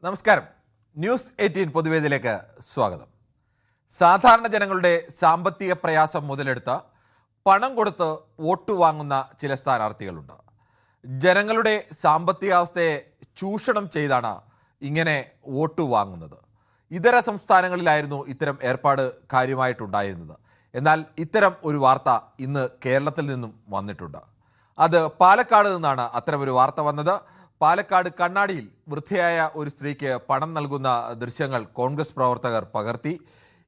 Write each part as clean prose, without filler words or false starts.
നമസ്കാരം. ന്യൂസ് 18 പൊതുവേദിയിലേക്ക് സ്വാഗതം. സാധാരണ ജനങ്ങളുടെ സാമ്പത്തിക പ്രയാസം മുതലെടുത്ത് പണം കൊടുത്ത് വോട്ട് വാങ്ങുന്ന ചില സ്ഥാനാർത്ഥികളുണ്ട്. ജനങ്ങളുടെ സാമ്പത്തികാവസ്ഥയെ ചൂഷണം ചെയ്താണ് ഇങ്ങനെ വോട്ട് വാങ്ങുന്നത്. ഇതര സംസ്ഥാനങ്ങളിലായിരുന്നു ഇത്തരം ഏർപ്പാട് കാര്യമായിട്ടുണ്ടായിരുന്നത്. എന്നാൽ ഇത്തരം ഒരു വാർത്ത ഇന്ന് കേരളത്തിൽ നിന്നും വന്നിട്ടുണ്ട്. അത് പാലക്കാട് നിന്നാണ് അത്തരമൊരു വാർത്ത വന്നത്. പാലക്കാട് കണ്ണാടിയിൽ വൃദ്ധയായ ഒരു സ്ത്രീക്ക് പണം നൽകുന്ന ദൃശ്യങ്ങൾ കോൺഗ്രസ് പ്രവർത്തകർ പകർത്തി.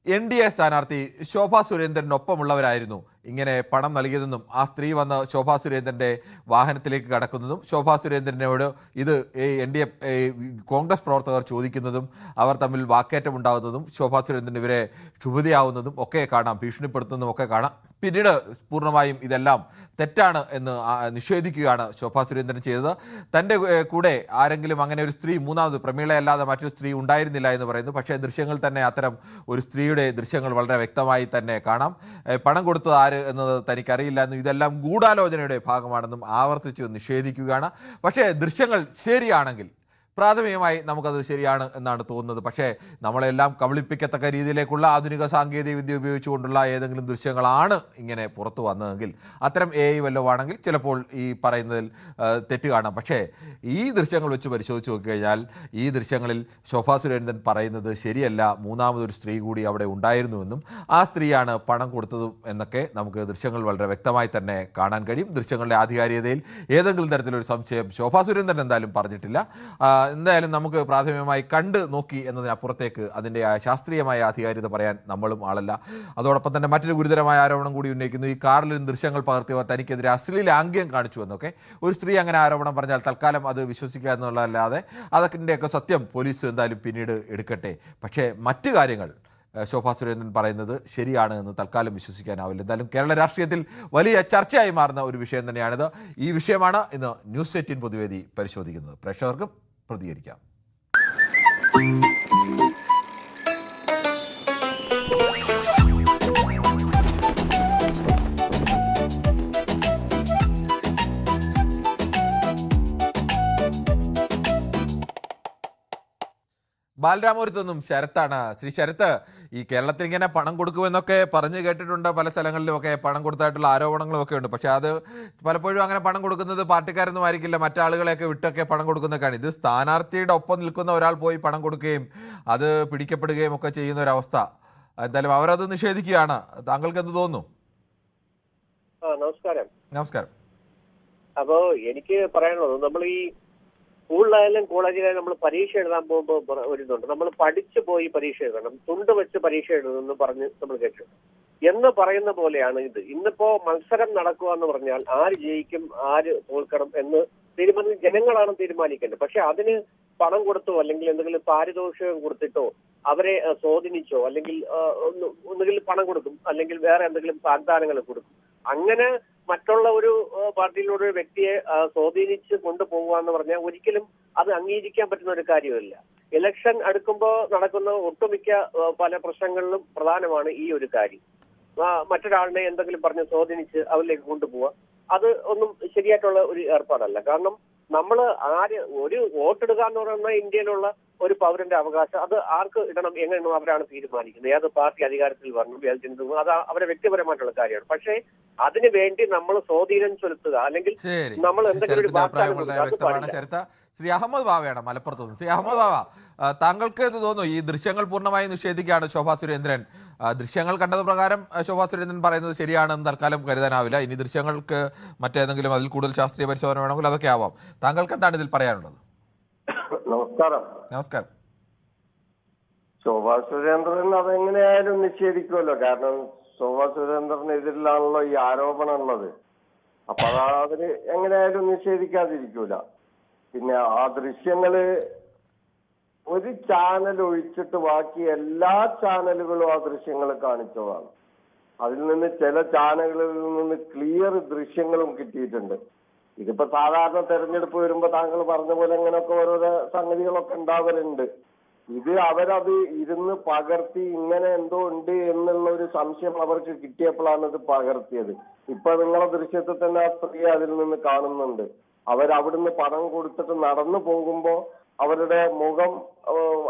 NDA സ്ഥാനാർത്ഥി ശോഭാ സുരേന്ദ്രനൊപ്പമുള്ളവരായിരുന്നു ഇങ്ങനെ പണം നൽകിയതെന്നും ആ സ്ത്രീ വന്ന് ശോഭാ സുരേന്ദ്രൻ്റെ വാഹനത്തിലേക്ക് കടക്കുന്നതും ശോഭാ സുരേന്ദ്രനോട് ഇത് NDA കോൺഗ്രസ് പ്രവർത്തകർ ചോദിക്കുന്നതും അവർ തമ്മിൽ വാക്കേറ്റം ഉണ്ടാകുന്നതും ശോഭാ സുരേന്ദ്രൻ ഇവരെ ക്ഷുഭിതയാവുന്നതും ഒക്കെ കാണാം, ഭീഷണിപ്പെടുത്തുന്നതും ഒക്കെ കാണാം. പിന്നീട് പൂർണ്ണമായും ഇതെല്ലാം തെറ്റാണ് എന്ന് നിഷേധിക്കുകയാണ് ശോഭാ സുരേന്ദ്രൻ ചെയ്തത്. തൻ്റെ കൂടെ ആരെങ്കിലും അങ്ങനെ ഒരു സ്ത്രീ മൂന്നാമത് പ്രമീളയല്ലാതെ മറ്റൊരു സ്ത്രീ ഉണ്ടായിരുന്നില്ല എന്ന് പറയുന്നു. പക്ഷേ ദൃശ്യങ്ങൾ തന്നെ അത്തരം ഒരു സ്ത്രീയുടെ ദൃശ്യങ്ങൾ വളരെ വ്യക്തമായി തന്നെ കാണാം. പണം കൊടുത്തത് ആര് എന്നത് തനിക്കറിയില്ല എന്നും ഇതെല്ലാം ഗൂഢാലോചനയുടെ ഭാഗമാണെന്നും ആവർത്തിച്ച് നിഷേധിക്കുകയാണ്. പക്ഷേ ദൃശ്യങ്ങൾ ശരിയാണെങ്കിൽ പ്രാഥമികമായി നമുക്കത് ശരിയാണ് എന്നാണ് തോന്നുന്നത്. പക്ഷേ നമ്മളെല്ലാം കബളിപ്പിക്കത്തക്ക രീതിയിലേക്കുള്ള ആധുനിക സാങ്കേതിക വിദ്യ ഉപയോഗിച്ചുകൊണ്ടുള്ള ഏതെങ്കിലും ദൃശ്യങ്ങളാണ് ഇങ്ങനെ പുറത്തു വന്നതെങ്കിൽ, അത്തരം AI വല്ലതും ആണെങ്കിൽ ചിലപ്പോൾ ഈ പറയുന്നതിൽ തെറ്റ് കാണാം. പക്ഷേ ഈ ദൃശ്യങ്ങൾ വെച്ച് പരിശോധിച്ച് നോക്കിക്കഴിഞ്ഞാൽ ഈ ദൃശ്യങ്ങളിൽ ശോഭാ സുരേന്ദ്രൻ പറയുന്നത് ശരിയല്ല. മൂന്നാമതൊരു സ്ത്രീ കൂടി അവിടെ ഉണ്ടായിരുന്നുവെന്നും ആ സ്ത്രീയാണ് പണം കൊടുത്തതും എന്നൊക്കെ നമുക്ക് ദൃശ്യങ്ങൾ വളരെ വ്യക്തമായി തന്നെ കാണാൻ കഴിയും. ദൃശ്യങ്ങളുടെ ആധികാരികതയിൽ ഏതെങ്കിലും തരത്തിലൊരു സംശയം ശോഭാ സുരേന്ദ്രൻ എന്തായാലും പറഞ്ഞിട്ടില്ല. എന്തായാലും നമുക്ക് പ്രാഥമികമായി കണ്ട് നോക്കി എന്നതിനപ്പുറത്തേക്ക് അതിൻ്റെ ശാസ്ത്രീയമായ ആധികാരികത പറയാൻ നമ്മളും ആളല്ല. അതോടൊപ്പം തന്നെ മറ്റൊരു ഗുരുതരമായ ആരോപണം കൂടി ഉന്നയിക്കുന്നു. ഈ കാറിൽ ദൃശ്യങ്ങൾ പകർത്തിയവർ തനിക്കെതിരെ അശ്ലീല ആംഗ്യം കാണിച്ചു എന്നൊക്കെ. ഒരു സ്ത്രീ അങ്ങനെ ആരോപണം പറഞ്ഞാൽ തൽക്കാലം അത് വിശ്വസിക്കുക എന്നുള്ളതല്ലാതെ അതൊക്കെയൊക്കെ സത്യം പോലീസ് എന്തായാലും പിന്നീട് എടുക്കട്ടെ. പക്ഷേ മറ്റു കാര്യങ്ങൾ ശോഭാ സുരേന്ദ്രൻ പറയുന്നത് ശരിയാണ് എന്ന് തൽക്കാലം വിശ്വസിക്കാനാവില്ല. എന്തായാലും കേരള രാഷ്ട്രീയത്തിൽ വലിയ ചർച്ചയായി മാറുന്ന ഒരു വിഷയം തന്നെയാണിത്. ഈ വിഷയമാണ് ഇന്ന് ന്യൂസ് 18 പൊതുവേദി പരിശോധിക്കുന്നത്. പ്രേക്ഷകർക്കും പ്രതികരിക്കാം. ബാലരാമപുരത്ത് നിന്നും ശരത്താണ്. ശ്രീ ശരത്ത്, ഈ കേരളത്തിൽ ഇങ്ങനെ പണം കൊടുക്കുമെന്നൊക്കെ പറഞ്ഞു കേട്ടിട്ടുണ്ട്. പല സ്ഥലങ്ങളിലുമൊക്കെ പണം കൊടുത്തായിട്ടുള്ള ആരോപണങ്ങളും ഒക്കെ ഉണ്ട്. പക്ഷേ അത് പലപ്പോഴും അങ്ങനെ പണം കൊടുക്കുന്നത് പാർട്ടിക്കാരൊന്നും ആയിരിക്കില്ല, മറ്റാളുകളെയൊക്കെ വിട്ടൊക്കെ പണം കൊടുക്കുന്നതൊക്കെയാണ്. ഇത് സ്ഥാനാർത്ഥിയുടെ ഒപ്പം നിൽക്കുന്ന ഒരാൾ പോയി പണം കൊടുക്കുകയും അത് പിടിക്കപ്പെടുകയും ഒക്കെ ചെയ്യുന്ന ഒരവസ്ഥ. എന്തായാലും അവരത് നിഷേധിക്കുകയാണ്. താങ്കൾക്ക് എന്ത് തോന്നുന്നു? നമസ്കാരം. നമസ്കാരം. അപ്പോ എനിക്ക് പറയാനുള്ളത്, നമ്മൾ ഈ സ്കൂളിലായാലും കോളേജിലായാലും നമ്മൾ പരീക്ഷ എഴുതാൻ പോകുമ്പോൾ ഒരിതുണ്ട്, നമ്മൾ പഠിച്ചു പോയി പരീക്ഷ എഴുതണം, തുണ്ട് വെച്ച് പരീക്ഷ എഴുതുമെന്ന് പറഞ്ഞ് നമ്മൾ കേട്ടിട്ടുണ്ട്. എന്ന് പറയുന്ന പോലെയാണ് ഇത്. ഇന്നിപ്പോ മത്സരം നടക്കുക എന്ന് പറഞ്ഞാൽ ആര് ജയിക്കും ആര് തോൽക്കണം എന്ന് ജനങ്ങളാണ് തീരുമാനിക്കേണ്ടത്. പക്ഷെ അതിന് പണം കൊടുത്തോ അല്ലെങ്കിൽ എന്തെങ്കിലും പാരിതോഷികം കൊടുത്തിട്ടോ അവരെ സ്വാധീനിച്ചോ അല്ലെങ്കിൽ ഒന്നുകിൽ പണം കൊടുക്കും അല്ലെങ്കിൽ വേറെ എന്തെങ്കിലും വാഗ്ദാനങ്ങൾ കൊടുക്കും. അങ്ങനെ മറ്റുള്ള ഒരു പാർട്ടിയിലൂടെ ഒരു വ്യക്തിയെ സ്വാധീനിച്ച് കൊണ്ടുപോകുക എന്ന് പറഞ്ഞാൽ ഒരിക്കലും അത് അംഗീകരിക്കാൻ പറ്റുന്ന ഒരു കാര്യമല്ല. ഇലക്ഷൻ അടുക്കുമ്പോൾ നടക്കുന്ന ഒട്ടുമിക്ക പല പ്രശ്നങ്ങളിലും പ്രധാനമാണ് ഈ ഒരു കാര്യം. മറ്റൊരാളിനെ എന്തെങ്കിലും പറഞ്ഞ് സ്വാധീനിച്ച് അവരിലേക്ക് കൊണ്ടുപോവുക, അത് ഒന്നും ശരിയായിട്ടുള്ള ഒരു ഏർപ്പാടല്ല. കാരണം നമ്മൾ ഒരു വോട്ടിടുക എന്ന് പറയുന്ന ഇന്ത്യയിലുള്ള ഒരു പൗരന്റെ അവകാശം, അത് ആർക്ക് ഇടണം എങ്ങനെ അവരാണ് തീരുമാനിക്കുന്നത്. ഏത് പാർട്ടി അധികാരത്തിൽ വരണം അത് അവരുടെ വ്യക്തിപരമായിട്ടുള്ള കാര്യമാണ്. പക്ഷേ അതിനു വേണ്ടി നമ്മൾ സ്വാധീനം ചെലുത്തുക അല്ലെങ്കിൽ നമ്മൾ എന്തെങ്കിലും ഒരു വാഗ്ദാനം. ശ്രീ അഹമ്മദ് ബാവയാണ് മലപ്പുറത്ത് നിന്ന്. ശ്രീ അഹമ്മദ് ബാവ, താങ്കൾക്ക് ഇത് തോന്നുന്നു ഈ ദൃശ്യങ്ങൾ പൂർണ്ണമായി നിഷേധിക്കുകയാണ് ശോഭാ സുരേന്ദ്രൻ? ദൃശ്യങ്ങൾ കണ്ടത് പ്രകാരം ശോഭാ സുരേന്ദ്രൻ പറയുന്നത് ശരിയാണെന്ന് തൽക്കാലം കരുതാനാവില്ല. ഇനി ദൃശ്യങ്ങൾക്ക് മറ്റേതെങ്കിലും അതിൽ കൂടുതൽ ശാസ്ത്രീയ പരിശോധന വേണമെങ്കിൽ അതൊക്കെ ആവാം. താങ്കൾക്ക് എന്താണ് ഇതിൽ പറയാനുള്ളത്? നമസ്കാരം. നമസ്കാരം. ശോഭാ സുരേന്ദ്രൻ അതെങ്ങനെയായാലും നിഷേധിക്കുമല്ലോ. കാരണം ശോഭാ സുരേന്ദ്രനെതിരിലാണല്ലോ ഈ ആരോപണം ഉള്ളത്. അപ്പൊ അതിന് എങ്ങനെയായാലും നിഷേധിക്കാതിരിക്കൂല. പിന്നെ ആ ദൃശ്യങ്ങള് ഒരു ചാനൽ ഒഴിച്ചിട്ട് ബാക്കി എല്ലാ ചാനലുകളും ആ ദൃശ്യങ്ങൾ കാണിച്ചതാണ്. അതിൽ നിന്ന് ചില ചാനലുകളിൽ നിന്ന് ക്ലിയർ ദൃശ്യങ്ങളും കിട്ടിയിട്ടുണ്ട്. ഇതിപ്പോ സാധാരണ തെരഞ്ഞെടുപ്പ് വരുമ്പോ താങ്കൾ പറഞ്ഞ പോലെ ഇങ്ങനെയൊക്കെ ഓരോരോ സംഗതികളൊക്കെ ഉണ്ടാവലുണ്ട്. ഇത് അവരത് ഇരുന്ന് പകർത്തി ഇങ്ങനെ എന്തോ ഉണ്ട് എന്നുള്ള ഒരു സംശയം അവർക്ക് കിട്ടിയപ്പോഴാണ് ഇത് പകർത്തിയത്. ഇപ്പൊ നിങ്ങളെ ദൃശ്യത്തിൽ തന്നെ ആ സ്ത്രീ അതിൽ നിന്ന് കാണുന്നുണ്ട്. അവരവിടുന്ന് പണം കൊടുത്തിട്ട് നടന്നു പോകുമ്പോ അവരുടെ മുഖം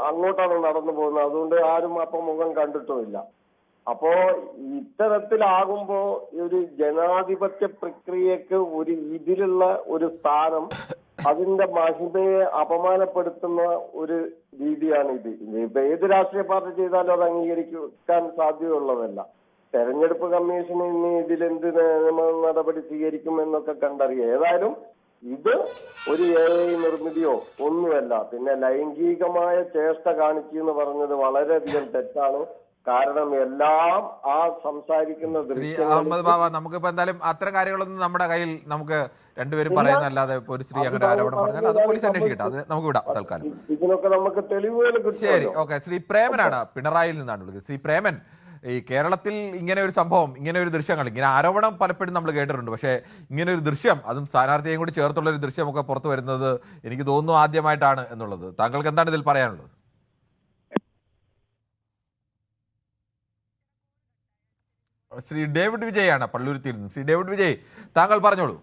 അങ്ങോട്ടാണ് നടന്നു പോകുന്നത്. അതുകൊണ്ട് ആരും അപ്പം മുഖം കണ്ടിട്ടുമില്ല. അപ്പോ ഇത്തരത്തിലാകുമ്പോ ഒരു ജനാധിപത്യ പ്രക്രിയക്ക് ഒരു ഇതിലുള്ള ഒരു സ്ഥാനം, അതിന്റെ മഹിമയെ അപമാനപ്പെടുത്തുന്ന ഒരു രീതിയാണ് ഇത്. ഇപ്പൊ ഏത് രാഷ്ട്രീയ പാർട്ടി ചെയ്താലും അത് അംഗീകരിക്കാൻ സാധ്യതയുള്ളതല്ല. തെരഞ്ഞെടുപ്പ് കമ്മീഷൻ ഇനി ഇതിലെന്ത് നിയമ നടപടി സ്വീകരിക്കും എന്നൊക്കെ കണ്ടറിയാം. ഏതായാലും ഇത് ഒരു AI നിർമ്മിതിയോ ഒന്നുമല്ല. പിന്നെ ലൈംഗികമായ ചേഷ്ട കാണിച്ചു എന്ന് പറഞ്ഞത് വളരെയധികം തെറ്റാണ്. കാരണം എല്ലാം ആ സംസാരിക്കുന്ന ശ്രീ അഹമ്മദ് ബാബ, നമുക്കിപ്പോ എന്തായാലും അത്തരം കാര്യങ്ങളൊന്നും നമ്മുടെ കയ്യിൽ നമുക്ക് രണ്ടുപേരും പറയുന്നല്ലാതെ ഇപ്പൊ ഒരു സ്ത്രീ അങ്ങനെ ആരോപണം പറഞ്ഞാൽ അത് പോലീസ് അന്വേഷിക്കട്ടെ, അത് നമുക്ക് വിടാം തൽക്കാലം. ഇതിനൊക്കെ നമുക്ക് തെളിവുകൾ കിട്ടും. ശരി, ഓക്കെ. ശ്രീ പ്രേമനാണ് പിണറായിയിൽ നിന്നാണ് വിളിക്കുന്നത്. ശ്രീ പ്രേമൻ, ഈ കേരളത്തിൽ ഇങ്ങനെ ഒരു സംഭവം, ഇങ്ങനെ ഒരു ദൃശ്യങ്ങൾ, ഇങ്ങനെ ആരോപണം പലപ്പോഴും നമ്മൾ കേട്ടിട്ടുണ്ട്, പക്ഷേ ഇങ്ങനെ ഒരു ദൃശ്യം, അതും സ്ഥാനാർത്ഥിയെയും കൂടി ചേർത്തുള്ള ഒരു ദൃശ്യമൊക്കെ പുറത്തു വരുന്നത് എനിക്ക് തോന്നുന്നു ആദ്യമായിട്ടാണ് എന്നുള്ളത്. താങ്കൾക്ക് എന്താണ് ഇതിൽ പറയാനുള്ളത്? ശ്രീ ഡേവിഡ് വിജയ് ആണ് പള്ളുരുത്തിയിൽ നിന്ന്. ശ്രീ ഡേവിഡ് വിജയ്, താങ്കൾ പറഞ്ഞോളൂ.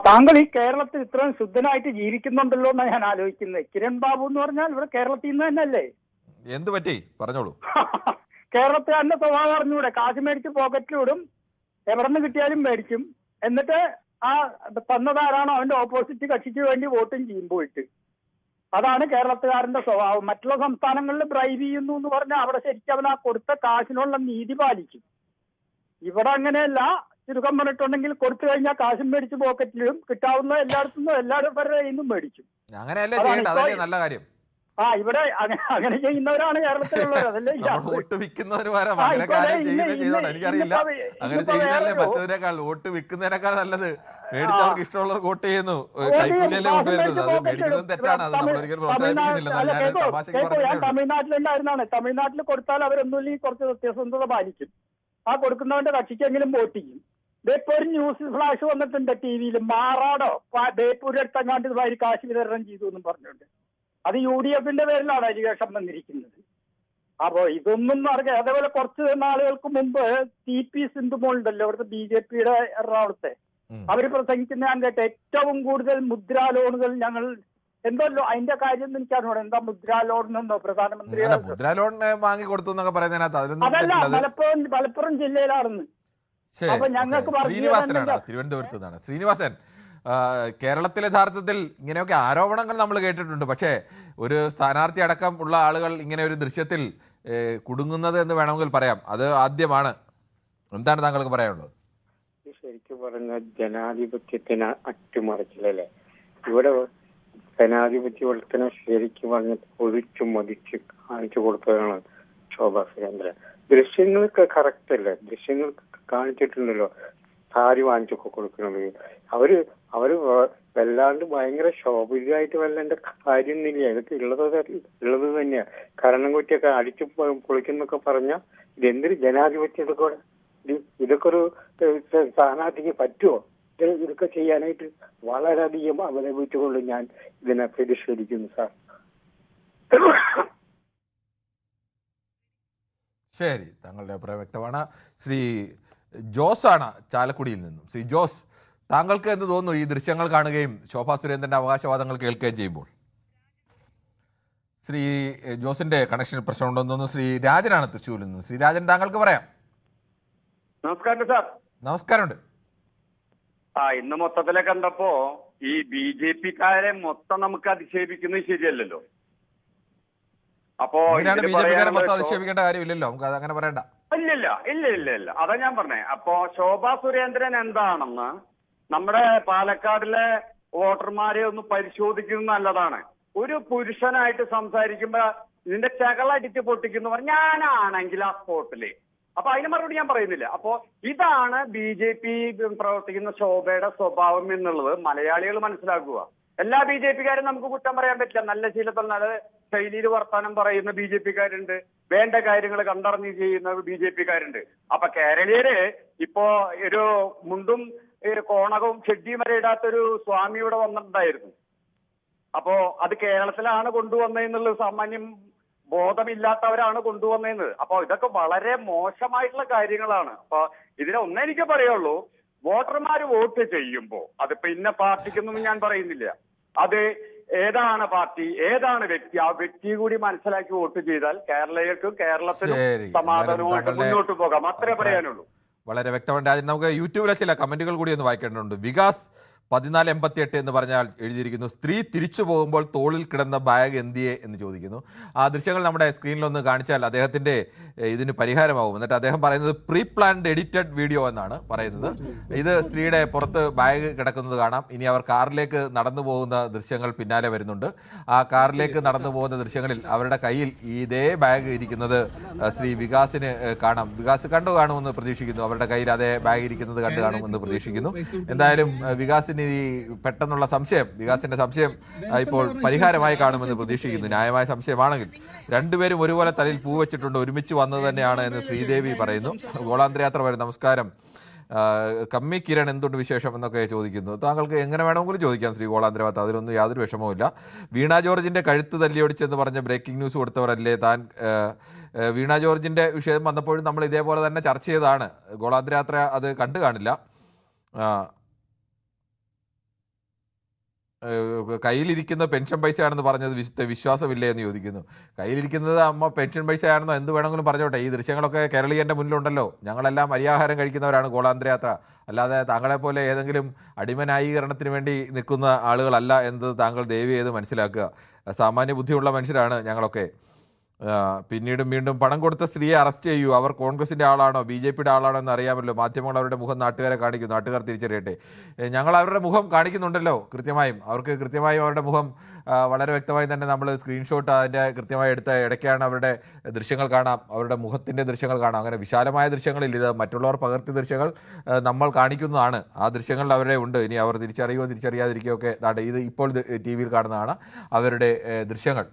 താങ്കൾ ഈ കേരളത്തിൽ ഇത്രയും ശുദ്ധനായിട്ട് ജീവിക്കുന്നുണ്ടല്ലോ എന്നാണ് ഞാൻ ആലോചിക്കുന്നത്. കിരൺ ബാബു എന്ന് പറഞ്ഞാൽ ഇവിടെ കേരളത്തിൽ നിന്ന് തന്നെയല്ലേ? എന്ത് പറ്റി പറഞ്ഞോളൂ. കേരളത്തിലെ സ്വഭാവം അറിഞ്ഞൂടെ? കാശ് മേടിച്ച് പോക്കറ്റിലിടും, എവിടെ നിന്ന് കിട്ടിയാലും മേടിക്കും, എന്നിട്ട് ആ തന്നതാരാണോ അവന്റെ ഓപ്പോസിറ്റ് കക്ഷിക്ക് വേണ്ടി വോട്ടും ചെയ്യും പോയിട്ട്. അതാണ് കേരളത്തുകാരന്റെ സ്വഭാവം. മറ്റുള്ള സംസ്ഥാനങ്ങളിൽ ബ്രൈബ് ചെയ്യുന്നു എന്ന് പറഞ്ഞാൽ അവിടെ ശരിക്കും അവൻ ആ കൊടുത്ത കാശിനുള്ള നീതി പാലിക്കും. ഇവിടെ അങ്ങനെയല്ല. ചുരുക്കം പറഞ്ഞിട്ടുണ്ടെങ്കിൽ കൊടുത്തു കഴിഞ്ഞാൽ കാശും മേടിച്ച് പോക്കറ്റിലും, കിട്ടാവുന്ന എല്ലായിടത്തുനിന്നും എല്ലാവരുടെ നിന്നും മേടിക്കും. അങ്ങനെയല്ലേ ചെയ്യേണ്ടത്? അതല്ലേ നല്ല കാര്യം. ഇവിടെ അങ്ങനെ ചെയ്യുന്നവരാണ് കേരളത്തിലുള്ളത്. അതല്ലേ വോട്ട് വിൽക്കുന്നതിന് പകരം അങ്ങനെ കാര്യം ചെയ്തോട്ടെ. എനിക്കറിയില്ല, അങ്ങനെ ചെയ്യുന്നതല്ലേ മറ്റതിനേക്കാൾ, വോട്ട് വിൽക്കുന്നതിനേക്കാൾ നല്ലത് മേടിച്ചവർക്ക് ഇഷ്ടമുള്ളവർ വോട്ട് ചെയ്യുന്നു, കൈക്കൂലിയല്ലേ കൊണ്ടുവരുന്നത്. അത് മേടിക്കുന്നത് തെറ്റാണ്, അത് നമ്മൾ ഒരിക്കലും പ്രോത്സാഹിപ്പിക്കുന്നില്ല. ഞാൻ തമാശക്ക് പറഞ്ഞതേ. തമിഴ്നാട്ടിലുണ്ടായിരുന്നാണ്. തമിഴ്നാട്ടിൽ കൊടുത്താൽ അവരൊന്നുമില്ലെങ്കിൽ കുറച്ച് സത്യസന്ധത പാലിക്കും. ആ കൊടുക്കുന്നവന്റെ കക്ഷിക്കെങ്കിലും വോട്ട് ചെയ്യും. ഇപ്പൊ ഒരു ന്യൂസ് ഫ്ലാഷ് വന്നിട്ടുണ്ട് ടിവിയിൽ, മാറാടോ ബേപ്പൂരിന്റെ അടുത്തെങ്ങാണ്ട് ഇതുമാതിരി കാശ് വിതരണം ചെയ്തു എന്നും പറഞ്ഞുകൊണ്ട്. അത് UDFന്റെ പേരിലാണ് അലിഗേഷൻ വന്നിരിക്കുന്നത്. അപ്പോ ഇതൊന്നും അറിയാം. അതേപോലെ കുറച്ച് നാളുകൾക്ക് മുമ്പ് TP സിന്ധുമോൾ ഉണ്ടല്ലോ, ഇവിടുത്തെ BJPയുടെ എറണാകുളത്തെ, അവര് പ്രസംഗിക്കുന്ന ഞാൻ കേട്ട ഏറ്റവും കൂടുതൽ മുദ്രാ ലോണുകൾ ഞങ്ങൾ എന്തല്ലോ അതിന്റെ കാര്യം എനിക്കറിഞ്ഞൂടെ. എന്താ മുദ്രാ ലോൺ എന്നോ പ്രധാനമന്ത്രി മുദ്രാ ലോൺ വാങ്ങി കൊടുത്തു എന്നൊക്കെ പറയുന്നതിനകത്ത് അതല്ല, മലപ്പുറം ജില്ലയിലാണെന്ന്. അപ്പൊ ഞങ്ങൾക്ക് ശ്രീനിവാസനാണ്, തിരുവനന്തപുരത്ത് നിന്നാണ്. ശ്രീനിവാസൻ, കേരളത്തിൽ യഥാർത്ഥത്തിൽ ഇങ്ങനെയൊക്കെ ആരോപണങ്ങൾ നമ്മൾ കേട്ടിട്ടുണ്ട്, പക്ഷേ ഒരു സ്ഥാനാർത്ഥി അടക്കം ഉള്ള ആളുകൾ ഇങ്ങനെ ഒരു ദൃശ്യത്തിൽ കുടുങ്ങുന്നത് എന്ന് വേണമെങ്കിൽ പറയാം, അത് ആദ്യമാണ്. എന്താണ് താങ്കൾക്ക് പറയാനുള്ളത്? ശരിക്കും പറഞ്ഞ ജനാധിപത്യത്തിന് അട്ടിമറിച്ചില്ലല്ലേ? ഇവിടെ ജനാധിപത്യവൽക്കരണം ശരിക്കും പറഞ്ഞ ഒഴിച്ചു മതിച്ച് കാണിച്ചു കൊടുത്തതാണ് ശോഭാ സുരേന്ദ്രൻ. ദൃശ്യങ്ങൾക്ക് കറക്റ്റ് അല്ലേ? ദൃശ്യങ്ങൾക്ക് കാണിച്ചിട്ടുണ്ടല്ലോ സാരി വാങ്ങിച്ചൊക്കെ കൊടുക്കുന്നത്. അവര് വല്ലാണ്ട് ഭയങ്കര ശോഭിതമായിട്ട് വല്ലേണ്ട കാര്യമൊന്നുമില്ല. ഇതൊക്കെ ഉള്ളത് തന്നെയാ. കരണം കുറ്റിയൊക്കെ അടിച്ചു പൊളിക്കുന്നൊക്കെ പറഞ്ഞാൽ ഇതെന്തൊരു ജനാധിപത്യം? ഇതൊക്കെ ഒരു സ്ഥാനാർത്ഥിക്ക് പറ്റുമോ? ഇതൊക്കെ ചെയ്യാനായിട്ട് വളരെയധികം അവലംബിച്ചുകൊണ്ട് ഞാൻ ഇതിനെ പ്രതിഷേധിക്കുന്നു സാർ. ശരി, താങ്കളുടെ അഭിപ്രായം വ്യക്തമാണ്. ശ്രീ ജോസ് ആണ് ചാലക്കുടിയിൽ നിന്നും. ശ്രീ ജോസ്, താങ്കൾക്ക് എന്ത് തോന്നുന്നു ഈ ദൃശ്യങ്ങൾ കാണുകയും ശോഭാ സുരേന്ദ്രന്റെ അവകാശവാദങ്ങൾ കേൾക്കുകയും ചെയ്യുമ്പോൾ? ശ്രീ ജോസിന്റെ കണക്ഷനിൽ പ്രശ്നമുണ്ടെന്ന് തോന്നുന്നു. ശ്രീ രാജനാണ് തൃശ്ശൂരിൽ നിന്ന്. ശ്രീ രാജൻ, താങ്കൾക്ക് പറയാം. നമസ്കാരം സാർ. നമസ്കാരമുണ്ട്. ഇന്ന് മൊത്തത്തിലെ കണ്ടപ്പോ ഈ BJPക്കാരെ മൊത്തം നമുക്ക് അധിക്ഷേപിക്കുന്നത് ശരിയല്ലല്ലോ. അപ്പോ BJPക്കാരെ മൊത്തം അധിക്ഷേപിക്കേണ്ട കാര്യമില്ലല്ലോ, നമുക്ക് അത് അങ്ങനെ പറയണ്ട. ഇല്ല അതാ ഞാൻ പറഞ്ഞേ. അപ്പോ ശോഭാ സുരേന്ദ്രൻ എന്താണെന്ന് നമ്മുടെ പാലക്കാടിലെ വോട്ടർമാരെ ഒന്ന് പരിശോധിക്കുന്നത് നല്ലതാണ്. ഒരു പുരുഷനായിട്ട് സംസാരിക്കുമ്പോ ഇതിന്റെ ചകളടിച്ച് പൊട്ടിക്കുന്നു ഞാനാണെങ്കിൽ ആ സ്പോട്ടില്. അപ്പൊ അതിന് മറുപടി ഞാൻ പറയുന്നില്ല. അപ്പോ ഇതാണ് BJP പ്രവർത്തിക്കുന്ന ശോഭയുടെ സ്വഭാവം എന്നുള്ളത് മലയാളികൾ മനസ്സിലാക്കുക. എല്ലാ BJPക്കാരും നമുക്ക് കുറ്റം പറയാൻ പറ്റില്ല. നല്ല ശീലത്തിൽ നല്ല ശൈലിയിൽ വർത്താനം പറയുന്ന BJPക്കാരുണ്ട്, വേണ്ട കാര്യങ്ങൾ കണ്ടറിഞ്ഞ് ചെയ്യുന്ന BJPക്കാരുണ്ട്. അപ്പൊ കേരളീയര് ഇപ്പോ ഒരു മുണ്ടും കോണകവും ചെടിയും വരെ ഇടാത്തൊരു സ്വാമി ഇവിടെ വന്നിട്ടുണ്ടായിരുന്നു. അപ്പോ അത് കേരളത്തിലാണ് കൊണ്ടുവന്നതെന്നുള്ളത് സാമാന്യം ബോധമില്ലാത്തവരാണ് കൊണ്ടുവന്നത്. അപ്പൊ ഇതൊക്കെ വളരെ മോശമായിട്ടുള്ള കാര്യങ്ങളാണ്. അപ്പൊ ഇതിനൊന്നേ എനിക്ക് പറയുള്ളൂ, വോട്ടർമാര് വോട്ട് ചെയ്യുമ്പോ അതിപ്പോ ഇന്ന പാർട്ടിക്കൊന്നും ഞാൻ പറയുന്നില്ല, അത് ഏതാണ് പാർട്ടി, ഏതാണ് വ്യക്തി, ആ വ്യക്തി കൂടി മനസ്സിലാക്കി വോട്ട് ചെയ്താൽ കേരളീയർക്കും കേരളത്തിനും ശരി. സമാധാനമായിട്ട് താങ്കളുടെ മുന്നോട്ട് പോകാം. അത്രേ പറയാനുള്ളൂ. വളരെ വ്യക്തമുണ്ട്. അതിന് നമുക്ക് യൂട്യൂബിലെ ചില കമന്റുകൾ കൂടി ഒന്ന് വായിക്കേണ്ടതുണ്ട്. വികാസ് 1488 എന്ന് പറഞ്ഞാൽ എഴുതിയിരിക്കുന്നു, സ്ത്രീ തിരിച്ചു പോകുമ്പോൾ തോളിൽ കിടന്ന ബാഗ് എന്തിയെ എന്ന് ചോദിക്കുന്നു. ആ ദൃശ്യങ്ങൾ നമ്മുടെ സ്ക്രീനിലൊന്ന് കാണിച്ചാൽ അദ്ദേഹത്തിൻ്റെ ഇതിന് പരിഹാരമാവും. എന്നിട്ട് അദ്ദേഹം പറയുന്നത് പ്രീ പ്ലാൻഡ് എഡിറ്റഡ് വീഡിയോ എന്നാണ് പറയുന്നത്. ഇത് സ്ത്രീയുടെ പുറത്ത് ബാഗ് കിടക്കുന്നത് കാണാം. ഇനി അവർ കാറിലേക്ക് നടന്നു പോകുന്ന ദൃശ്യങ്ങൾ പിന്നാലെ വരുന്നുണ്ട്. ആ കാറിലേക്ക് നടന്നു പോകുന്ന ദൃശ്യങ്ങളിൽ അവരുടെ കയ്യിൽ ഇതേ ബാഗ് ഇരിക്കുന്നത് ശ്രീ വികാസിന് കാണാം. വികാസ് കണ്ടു കാണുമെന്ന് പ്രതീക്ഷിക്കുന്നു. അവരുടെ കയ്യിൽ അതേ ബാഗ് ഇരിക്കുന്നത് കണ്ടു കാണുമെന്ന് പ്രതീക്ഷിക്കുന്നു. എന്തായാലും വികാസിന് ഈ പെട്ടെന്നുള്ള സംശയം, വികാസിന്റെ സംശയം ഇപ്പോൾ പരിഹാരമായി കാണുമെന്ന് പ്രതീക്ഷിക്കുന്നു. ന്യായമായ സംശയമാണെങ്കിൽ. രണ്ടുപേരും ഒരുപോലെ തലയിൽ പൂ വെച്ചിട്ടുണ്ട്, ഒരുമിച്ച് വന്നത് തന്നെയാണ് എന്ന് ശ്രീദേവി പറയുന്നു. ഗോളാന്തരയാത്ര വരും. നമസ്കാരം കമ്മി കിരൺ, എന്തുണ്ട് വിശേഷം എന്നൊക്കെ ചോദിക്കുന്നു. താങ്കൾക്ക് എങ്ങനെ വേണമെങ്കിലും ചോദിക്കാം ശ്രീ ഗോളാന്തരവാത്ത, അതിലൊന്നും യാതൊരു വിഷമവുമില്ല. വീണ ജോർജിന്റെ കഴുത്ത് തല്ലിയൊടിച്ചെന്ന് പറഞ്ഞ് ബ്രേക്കിംഗ് ന്യൂസ് കൊടുത്തവരല്ലേ താൻ? വീണ ജോർജിന്റെ വിഷയം വന്നപ്പോഴും നമ്മൾ ഇതേപോലെ തന്നെ ചർച്ച ചെയ്തതാണ്. ഗോളാന്തരയാത്ര അത് കണ്ടു കാണില്ല. കയ്യിലിരിക്കുന്ന പെൻഷൻ പൈസയാണെന്ന് പറഞ്ഞത് വിശ്വാസമില്ലേ എന്ന് ചോദിക്കുന്നു. കയ്യിലിരിക്കുന്നത് അമ്മ പെൻഷൻ പൈസയാണെന്നോ എന്ത് വേണമെങ്കിലും പറഞ്ഞോട്ടെ. ഈ ദൃശ്യങ്ങളൊക്കെ കേരളീയൻ്റെ മുന്നിലുണ്ടല്ലോ. ഞങ്ങളെല്ലാം അരിയാഹാരം കഴിക്കുന്നവരാണ് ഗോളാന്തരയാത്ര. അല്ലാതെ താങ്കളെപ്പോലെ ഏതെങ്കിലും അടിമന്യായീകരണത്തിന് വേണ്ടി നിൽക്കുന്ന ആളുകളല്ല എന്നത് താങ്കൾ ദയവ് ചെയ്ത് മനസ്സിലാക്കുക. സാമാന്യ ബുദ്ധിയുള്ള മനുഷ്യരാണ് ഞങ്ങളൊക്കെ. പിന്നീടും വീണ്ടും പണം കൊടുത്ത സ്ത്രീയെ അറസ്റ്റ് ചെയ്യൂ, അവർ കോൺഗ്രസിൻ്റെ ആളാണോ BJPയുടെ ആളാണോ എന്ന് അറിയാമല്ലോ. മാധ്യമങ്ങൾ അവരുടെ മുഖം നാട്ടുകാരെ കാണിക്കും, നാട്ടുകാർ തിരിച്ചറിയട്ടെ. ഞങ്ങൾ അവരുടെ മുഖം കാണിക്കുന്നുണ്ടല്ലോ കൃത്യമായും. അവർക്ക് കൃത്യമായും അവരുടെ മുഖം വളരെ വ്യക്തമായി തന്നെ നമ്മൾ സ്ക്രീൻഷോട്ട് അതിൻ്റെ കൃത്യമായി എടുത്ത ഇടയ്ക്കാണ് അവരുടെ ദൃശ്യങ്ങൾ കാണാം, അവരുടെ മുഖത്തിൻ്റെ ദൃശ്യങ്ങൾ കാണാം. അങ്ങനെ വിശാലമായ ദൃശ്യങ്ങളിൽ ഇത് മറ്റുള്ളവർ പകർത്തിയ ദൃശ്യങ്ങൾ നമ്മൾ കാണിക്കുന്നതാണ്. ആ ദൃശ്യങ്ങളിൽ അവരെ ഉണ്ട്. ഇനി അവർ തിരിച്ചറിയുകയോ തിരിച്ചറിയാതിരിക്കുകയോ ഒക്കെ ഇത് ഇപ്പോൾ TV യിൽ കാണുന്നതാണ് അവരുടെ ദൃശ്യങ്ങൾ.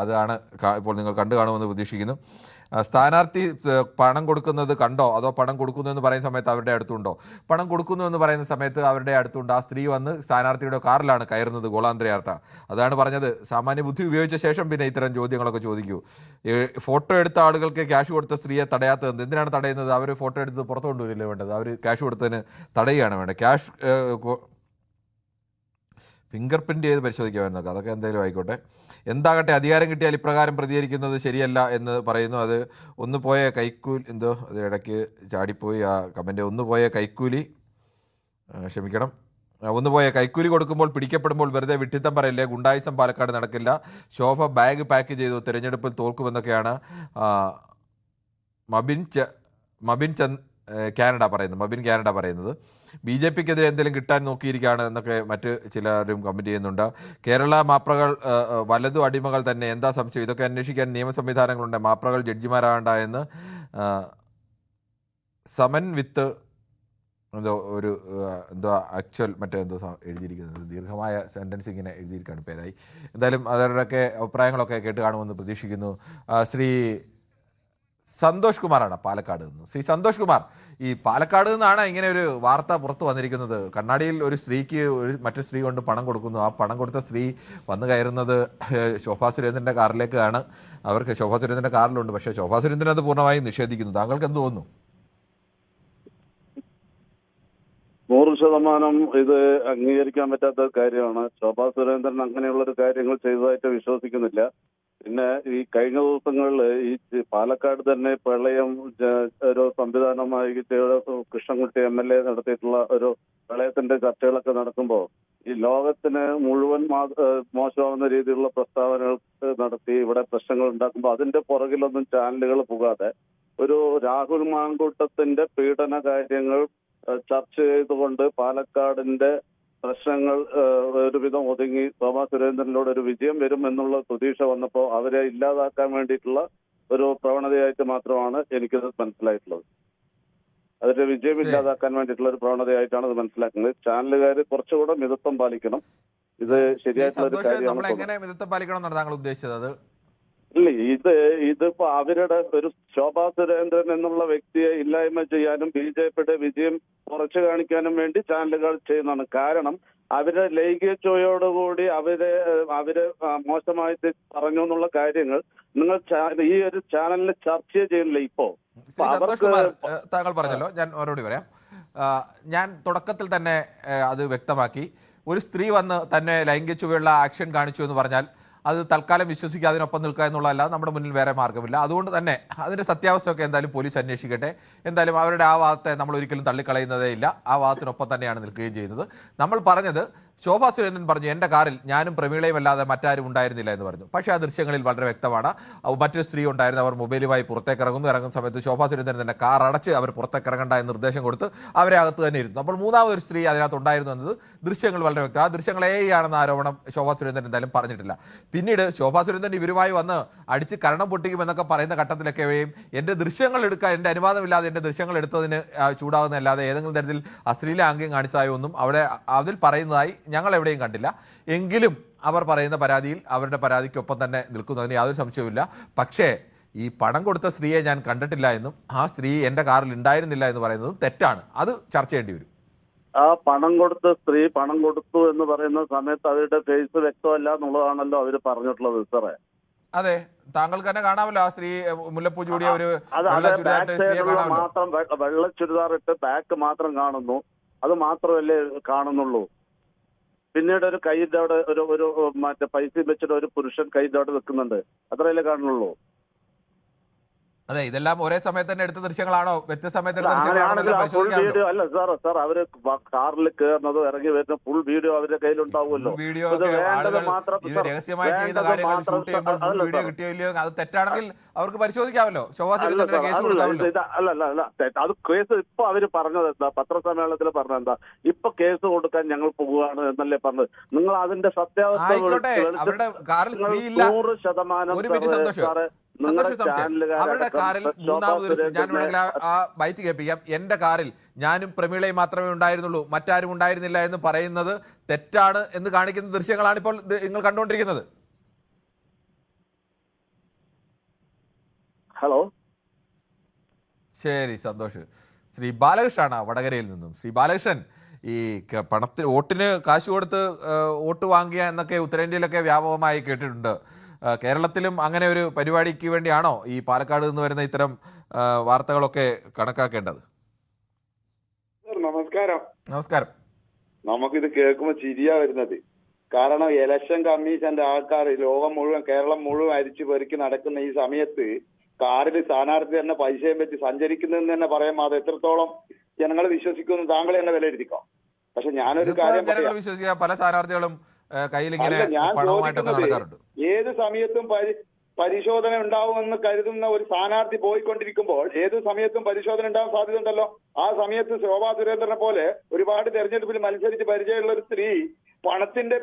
അതാണ് ഇപ്പോൾ നിങ്ങൾ കണ്ടു കാണുമെന്ന് പ്രതീക്ഷിക്കുന്നു. സ്ഥാനാർത്ഥി പണം കൊടുക്കുന്നത് കണ്ടോ, അതോ പണം കൊടുക്കുന്നു എന്ന് പറയുന്ന സമയത്ത് അവരുടെ അടുത്തുണ്ടോ? പണം കൊടുക്കുന്നു എന്ന് പറയുന്ന സമയത്ത് അവരുടെ അടുത്തുണ്ട്. ആ സ്ത്രീ വന്ന് സ്ഥാനാർത്ഥിയുടെ കാറിലാണ് കയറുന്നത് ഗോളാന്തരയാത്ര. അതാണ് പറഞ്ഞത്. സാമാന്യ ബുദ്ധി ഉപയോഗിച്ച ശേഷം പിന്നെ ഇത്തരം ചോദ്യങ്ങളൊക്കെ ചോദിക്കൂ. ഫോട്ടോ എടുത്ത ആളുകൾക്ക് ക്യാഷ് കൊടുത്ത സ്ത്രീയെ തടയാത്തത് എന്തിനാണ് തടയുന്നത്? അവർ ഫോട്ടോ എടുത്ത് പുറത്തു കൊണ്ടുവരില്ലേ വേണ്ടത്? അവർ ക്യാഷ് കൊടുത്തതിന് തടയുകയാണ് വേണ്ടത്. ക്യാഷ് ഫിംഗർ പ്രിൻ്റ് ചെയ്ത് പരിശോധിക്കാമായിരുന്നു. അതൊക്കെ എന്തായാലും ആയിക്കോട്ടെ. എന്താകട്ടെ, അധികാരം കിട്ടിയാൽ ഇപ്രകാരം പ്രതികരിക്കുന്നത് ശരിയല്ല എന്ന് പറയുന്നു. അത് ഒന്ന് പോയ കൈക്കൂലി എന്തോ അത് ഇടയ്ക്ക് ചാടിപ്പോയി ആ കമൻറ്റ്. ഒന്ന് പോയ കൈക്കൂലി ക്ഷമിക്കണം ഒന്ന് പോയ കൈക്കൂലി കൊടുക്കുമ്പോൾ പിടിക്കപ്പെടുമ്പോൾ വെറുതെ വിഡ്ഢിത്തം പറയില്ലേ? ഗുണ്ടായിസം പാലക്കാട് നടക്കില്ല. ശോഭ ബാഗ് പാക്ക് ചെയ്തു, തിരഞ്ഞെടുപ്പിൽ തോൽക്കുമെന്നൊക്കെയാണ് മബിൻ കാനഡ പറയുന്നത്. BJPക്കെതിരെ എന്തെങ്കിലും കിട്ടാൻ നോക്കിയിരിക്കുകയാണ് എന്നൊക്കെ മറ്റ് ചിലരും കമൻറ്റ് ചെയ്യുന്നുണ്ട്. കേരള മാപ്രകൾ വലതു അടിമകൾ തന്നെ, എന്താ സംശയം? ഇതൊക്കെ അന്വേഷിക്കാൻ നിയമ സംവിധാനങ്ങളുണ്ട്. മാപ്രകൾ ജഡ്ജിമാരാകണ്ട എന്ന് സമൻ വിത്ത് എന്തോ ആക്ച്വൽ എന്തോ എഴുതിയിരിക്കുന്നത്. ദീർഘമായ സെൻറ്റൻസ് ഇങ്ങനെ എഴുതിയിരിക്കുകയാണ് പേരായി. എന്തായാലും അവരുടെയൊക്കെ അഭിപ്രായങ്ങളൊക്കെ കേട്ട് കാണുമെന്ന് പ്രതീക്ഷിക്കുന്നു. ശ്രീ സന്തോഷ് കുമാറാണ് പാലക്കാട് നിന്ന്. ശ്രീ സന്തോഷ് കുമാർ, ഈ പാലക്കാട് നിന്നാണ് ഇങ്ങനെ ഒരു വാർത്ത പുറത്തു വന്നിരിക്കുന്നത്. കണ്ണാടിയിൽ ഒരു സ്ത്രീക്ക് മറ്റു സ്ത്രീ കൊണ്ട് പണം കൊടുക്കുന്നു. ആ പണം കൊടുത്ത സ്ത്രീ വന്നു കയറുന്നത് ശോഭാ സുരേന്ദ്രൻ്റെ കാറിലേക്കാണ്. അവർക്ക് ശോഭാ സുരേന്ദ്രൻ്റെ കാറിലുണ്ട്. പക്ഷേ ശോഭാ സുരേന്ദ്രൻ അത് പൂർണ്ണമായും നിഷേധിക്കുന്നു. താങ്കൾക്ക് എന്ത് തോന്നുന്നു? 100% ഇത് അംഗീകരിക്കാൻ പറ്റാത്ത കാര്യമാണ്. ശോഭാ സുരേന്ദ്രൻ അങ്ങനെയുള്ളൊരു കാര്യങ്ങൾ ചെയ്തതായിട്ട് വിശ്വസിക്കുന്നില്ല. പിന്നെ ഈ കഴിഞ്ഞ ദിവസങ്ങളിൽ ഈ പാലക്കാട് തന്നെ പ്രളയം ഒരു സംവിധാനമായി കൃഷ്ണൻകുട്ടി MLA നടത്തിയിട്ടുള്ള ഒരു പ്രളയത്തിന്റെ ചർച്ചകളൊക്കെ നടക്കുമ്പോൾ ഈ ലോകത്തിന് മുഴുവൻ മോശമാവുന്ന രീതിയിലുള്ള പ്രസ്താവനകൾ നടത്തി ഇവിടെ പ്രശ്നങ്ങൾ ഉണ്ടാക്കുമ്പോൾ അതിന്റെ പുറകിലൊന്നും ചാനലുകൾ പോകാതെ ഒരു രാഹുൽ മാങ്കൂട്ടത്തിന്റെ പീഡന കാര്യങ്ങൾ ചർച്ച ചെയ്തുകൊണ്ട് പാലക്കാടിന്റെ പ്രശ്നങ്ങൾ ഒരുവിധം ഒതുങ്ങി ശോഭാ സുരേന്ദ്രനിലൂടെ ഒരു വിജയം വരും എന്നുള്ള പ്രതീക്ഷ വന്നപ്പോൾ അവരെ ഇല്ലാതാക്കാൻ വേണ്ടിയിട്ടുള്ള ഒരു പ്രവണതയായിട്ട് മാത്രമാണ് എനിക്കത് മനസ്സിലായിട്ടുള്ളത്. അതിന്റെ വിജയം ഇല്ലാതാക്കാൻ വേണ്ടിയിട്ടുള്ള ഒരു പ്രവണതയായിട്ടാണ് അത് മനസ്സിലാക്കുന്നത്. ചാനലുകാർ കുറച്ചുകൂടെ മിതത്വം പാലിക്കണം. ഇത് ശരിയായിട്ടുള്ള ഒരു കാര്യമാണ്. ഇല്ല, ഇതിപ്പോ അവരുടെ ഒരു ശോഭാ സുരേന്ദ്രൻ എന്നുള്ള വ്യക്തിയെ ഇല്ലായ്മ ചെയ്യാനും BJPയുടെ വിജയം കുറച്ചു കാണിക്കാനും വേണ്ടി ചാനലുകൾ ചെയ്യുന്നതാണ്. കാരണം അവരെ ലൈംഗികതയോടുകൂടി അവര് മോശമായി പറഞ്ഞു എന്നുള്ള കാര്യങ്ങൾ നിങ്ങൾ ഈ ഒരു ചാനലിൽ ചർച്ച ചെയ്യുന്നില്ല. ഇപ്പോ താങ്കൾ പറഞ്ഞല്ലോ, ഞാൻ മറുപടി പറയാം. ഞാൻ തുടക്കത്തിൽ തന്നെ അത് വ്യക്തമാക്കി. ഒരു സ്ത്രീ വന്ന് തന്നെ ലൈംഗിക ചുവയുള്ള ആക്ഷൻ കാണിച്ചു എന്ന് പറഞ്ഞാൽ അത് തൽക്കാലം വിശ്വസിക്കുക, അതിനൊപ്പം നിൽക്കുക എന്നുള്ളതല്ലാതെ നമ്മുടെ മുന്നിൽ വേറെ മാർഗ്ഗമില്ല. അതുകൊണ്ട് തന്നെ അതിൻ്റെ സത്യാവസ്ഥയൊക്കെ എന്തായാലും പോലീസ് അന്വേഷിക്കട്ടെ. എന്തായാലും അവരുടെ ആ വാദത്തെ നമ്മൾ ഒരിക്കലും തള്ളിക്കളയുന്നതേ ഇല്ല. ആ വാദത്തിനൊപ്പം തന്നെയാണ് നിൽക്കുകയും ചെയ്യുന്നത്. നമ്മൾ പറഞ്ഞത് ശോഭാ സുരേന്ദ്രൻ പറഞ്ഞു എൻ്റെ കാറിൽ ഞാനും പ്രമീളയും അല്ലാതെ മറ്റാരും ഉണ്ടായിരുന്നില്ല എന്ന് പറഞ്ഞു. പക്ഷേ ആ ദൃശ്യങ്ങളിൽ വളരെ വ്യക്തമാണ് മറ്റൊരു സ്ത്രീ ഉണ്ടായിരുന്നു. അവർ മൊബൈലുമായി പുറത്തേക്ക് ഇറങ്ങുന്ന സമയത്ത് ശോഭാ സുരേന്ദ്രൻ തന്നെ കാർ അടച്ച് അവർ പുറത്തേക്ക് ഇറങ്ങണ്ട എന്ന് നിർദ്ദേശം കൊടുത്ത് അവരെ അകത്ത് തന്നെ ഇരുന്നു. അപ്പോൾ മൂന്നാമതൊരു സ്ത്രീ അതിനകത്ത് ഉണ്ടായിരുന്നു എന്നത് ദൃശ്യങ്ങൾ വളരെ വ്യക്തം. ആ ദൃശ്യങ്ങൾ ആണെന്ന ആരോപണം ശോഭാ സുരേന്ദ്രൻ എന്തായാലും പറഞ്ഞിട്ടില്ല. പിന്നീട് ശോഭാ സുരേന്ദ്രൻ ഇവരുമായി വന്ന് അടിച്ച് കരണം പൊട്ടിക്കുമെന്നൊക്കെ പറയുന്ന ഘട്ടത്തിലൊക്കെയും എൻ്റെ ദൃശ്യങ്ങൾ എടുക്കാൻ എൻ്റെ അനുവാദമില്ലാതെ എൻ്റെ ദൃശ്യങ്ങൾ എടുത്തതിന് ചൂടാകുന്നതല്ലാതെ ഏതെങ്കിലും തരത്തിൽ അശ്ലീല ആംഗ്യം കാണിച്ചതായോ ഒന്നും അവിടെ അതിൽ പറയുന്നതായി ഞങ്ങൾ എവിടെയും കണ്ടില്ല. എങ്കിലും അവർ പറയുന്ന പരാതിയിൽ അവരുടെ പരാതിക്കൊപ്പം തന്നെ നിൽക്കുന്നതിന് യാതൊരു സംശയവുമില്ല. പക്ഷേ ഈ പണം കൊടുത്ത സ്ത്രീയെ ഞാൻ കണ്ടിട്ടില്ല എന്നും ആ സ്ത്രീ എൻ്റെ കാറിൽ ഉണ്ടായിരുന്നില്ല എന്ന് പറയുന്നതും തെറ്റാണ്. അത് ചർച്ച ചെയ്യേണ്ടി വരും. ആ പണം കൊടുത്ത സ്ത്രീ പണം കൊടുത്തു എന്ന് പറയുന്ന സമയത്ത് അവരുടെ ഫേസ് വ്യക്തമല്ല എന്നുള്ളതാണല്ലോ അവർ പറഞ്ഞിട്ടുള്ളത് സാറേ. അതെ, താങ്കൾക്ക് തന്നെ കാണാമല്ലോ ആ സ്ത്രീ മുല്ലപ്പൂ ചൂടിയ ഒരു മാത്രം വെള്ള ചുരിദാർ ഇട്ട് ബാക്ക് മാത്രം കാണുന്നു. അത് മാത്രമല്ലേ കാണുന്നുള്ളൂ. പിന്നീട് ഒരു കൈൻ്റെ അവിടെ ഒരു മറ്റേ പൈസ വെച്ചിട്ട് ഒരു പുരുഷൻ കൈൻ്റെ അവിടെ വെക്കുന്നുണ്ട്. അത്രയല്ലേ കാണുന്നുള്ളൂ. അതെ, ഇതെല്ലാം ഒരേ സമയത്ത് തന്നെ എടുത്ത ദൃശ്യങ്ങളാണോ? വ്യത്യസ്ത സമയത്ത് എടുത്ത ദൃശ്യങ്ങളാണോ? അല്ല സാർ അവര് കാറിൽ കയറുന്നതോ ഇറങ്ങി വരുന്ന ഫുൾ വീഡിയോ അവരുടെ കയ്യിലുണ്ടാവുമല്ലോ. വീഡിയോ രഹസ്യമായി ചെയ്യുന്ന കാര്യങ്ങൾ ഷൂട്ട് ചെയ്യുമ്പോൾ വീഡിയോ കിട്ടിയോ ഇല്ലയോ അത് തെറ്റാണെങ്കിൽ അവർക്ക് പരിശോധിക്കാമല്ലോ. ശോഭാ സുരേന്ദ്രന് കേസ് കൊടുക്കാമല്ലോ. അല്ല അത് കേസ് ഇപ്പൊ അവര് പറഞ്ഞത് എന്താ, പത്രസമ്മേളനത്തിൽ പറഞ്ഞത് എന്താ, ഇപ്പൊ കേസ് കൊടുക്കാൻ ഞങ്ങൾ പോകുകയാണ് എന്നല്ലേ പറഞ്ഞത്. നിങ്ങൾ അതിന്റെ സത്യാവസ്ഥ 100% അവരുടെ കാറിൽ മൂന്നാമതൊരു ഞാൻ വേണമെങ്കിൽ ആ ബൈറ്റ് കേൾപ്പിക്കാം. എന്റെ കാറിൽ ഞാനും പ്രമീളയും മാത്രമേ ഉണ്ടായിരുന്നുള്ളൂ, മറ്റാരും ഉണ്ടായിരുന്നില്ല എന്ന് പറയുന്നത് തെറ്റാണ് എന്ന് കാണിക്കുന്ന ദൃശ്യങ്ങളാണ് ഇപ്പോൾ നിങ്ങൾ കണ്ടുകൊണ്ടിരിക്കുന്നത്. ഹലോ, ശരി, സന്തോഷ്. ശ്രീ ബാലകൃഷ്ണനാണ് വടകരയിൽ നിന്നും. ശ്രീ ബാലകൃഷ്ണൻ, ഈ പണത്തിന് വോട്ടിന് കാശ് കൊടുത്ത് വോട്ട് വാങ്ങിയ എന്നൊക്കെ ഉത്തരേന്ത്യയിലൊക്കെ വ്യാപകമായി കേട്ടിട്ടുണ്ട്. കേരളത്തിലും അങ്ങനെ ഒരു പരിപാടിക്ക് വേണ്ടിയാണോ ഈ പാലക്കാട് നിന്ന് വരുന്ന ഇത്തരം വാർത്തകളൊക്കെ കണക്കാക്കേണ്ടത്? നമസ്കാരം. നമുക്കിത് കേൾക്കുമ്പോൾ ചിരിയാ വരുന്നത്. കാരണം ഇലക്ഷൻ കമ്മീഷന്റെ ആൾക്കാർ ലോകം മുഴുവൻ, കേരളം മുഴുവൻ അരിച്ചു പെറുക്കി നടക്കുന്ന ഈ സമയത്ത് കാറിൽ സ്ഥാനാർത്ഥി തന്നെ പൈസയും വെച്ച് സഞ്ചരിക്കുന്നതെന്ന് തന്നെ പറയുമ്പോൾ അത് എത്രത്തോളം ജനങ്ങൾ വിശ്വസിക്കുമെന്ന് താങ്കൾ തന്നെ വിലയിരുത്തിക്കോ. പക്ഷെ ഞാനൊരു കാര്യം വിശ്വസിക്കുക, പല സ്ഥാനാർത്ഥികളും കയ്യിൽ ഇങ്ങനെ പണവുമായിട്ടൊക്കെ നടക്കാറുണ്ട്. ഏത് സമയത്തും പരിശോധന ഉണ്ടാവുമെന്ന് കരുതുന്ന ഒരു സ്ഥാനാർത്ഥി പോയിക്കൊണ്ടിരിക്കുമ്പോൾ ഏത് സമയത്തും പരിശോധന ഉണ്ടാവാൻ സാധ്യത ഉണ്ടല്ലോ. ആ സമയത്ത് ശോഭാ സുരേന്ദ്രനെ പോലെ ഒരുപാട് തെരഞ്ഞെടുപ്പിൽ മത്സരിച്ച് പരിചയമുള്ള ഒരു സ്ത്രീ പണത്തിന്റെ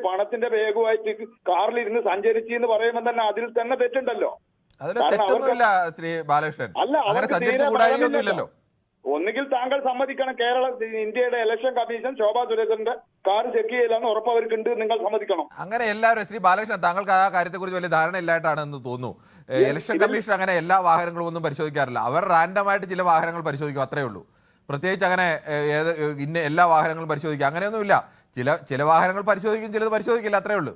ബാഗുമായിട്ട് കാറിലിരുന്ന് സഞ്ചരിച്ചു എന്ന് പറയുമ്പോൾ തന്നെ അതിൽ തന്നെ തെറ്റുണ്ടല്ലോ. ശ്രീ ബാലകൃഷ്ണൻ, അല്ല, അവർക്ക് ഒന്നുകിൽ താങ്കൾ സമ്മതിക്കണം, ഇന്ത്യയുടെ ഇലക്ഷൻ കമ്മീഷൻ ശോഭാ സുരേന്ദ്രന്റെ കാർ ചെക്ക് ചെയ്യില്ലെന്ന് ഉറപ്പ് അവർക്കുണ്ട്, നിങ്ങൾ സമ്മതിക്കണം. അങ്ങനെ എല്ലാവരും. ശ്രീ ബാലകൃഷ്ണൻ, താങ്കൾക്ക് ആ കാര്യത്തെക്കുറിച്ച് വലിയ ധാരണ ഇല്ലായിട്ടാണെന്ന് തോന്നുന്നു. ഇലക്ഷൻ കമ്മീഷൻ അങ്ങനെ എല്ലാ വാഹനങ്ങളും ഒന്നും പരിശോധിക്കാറില്ല. അവർ റാൻഡമായിട്ട് ചില വാഹനങ്ങൾ പരിശോധിക്കും, അത്രേ ഉള്ളൂ. പ്രത്യേകിച്ച് അങ്ങനെ എല്ലാ വാഹനങ്ങളും പരിശോധിക്കുക അങ്ങനെയൊന്നുമില്ല. ചില വാഹനങ്ങൾ പരിശോധിക്കും, ചിലത് പരിശോധിക്കില്ല, അത്രേ ഉള്ളൂ.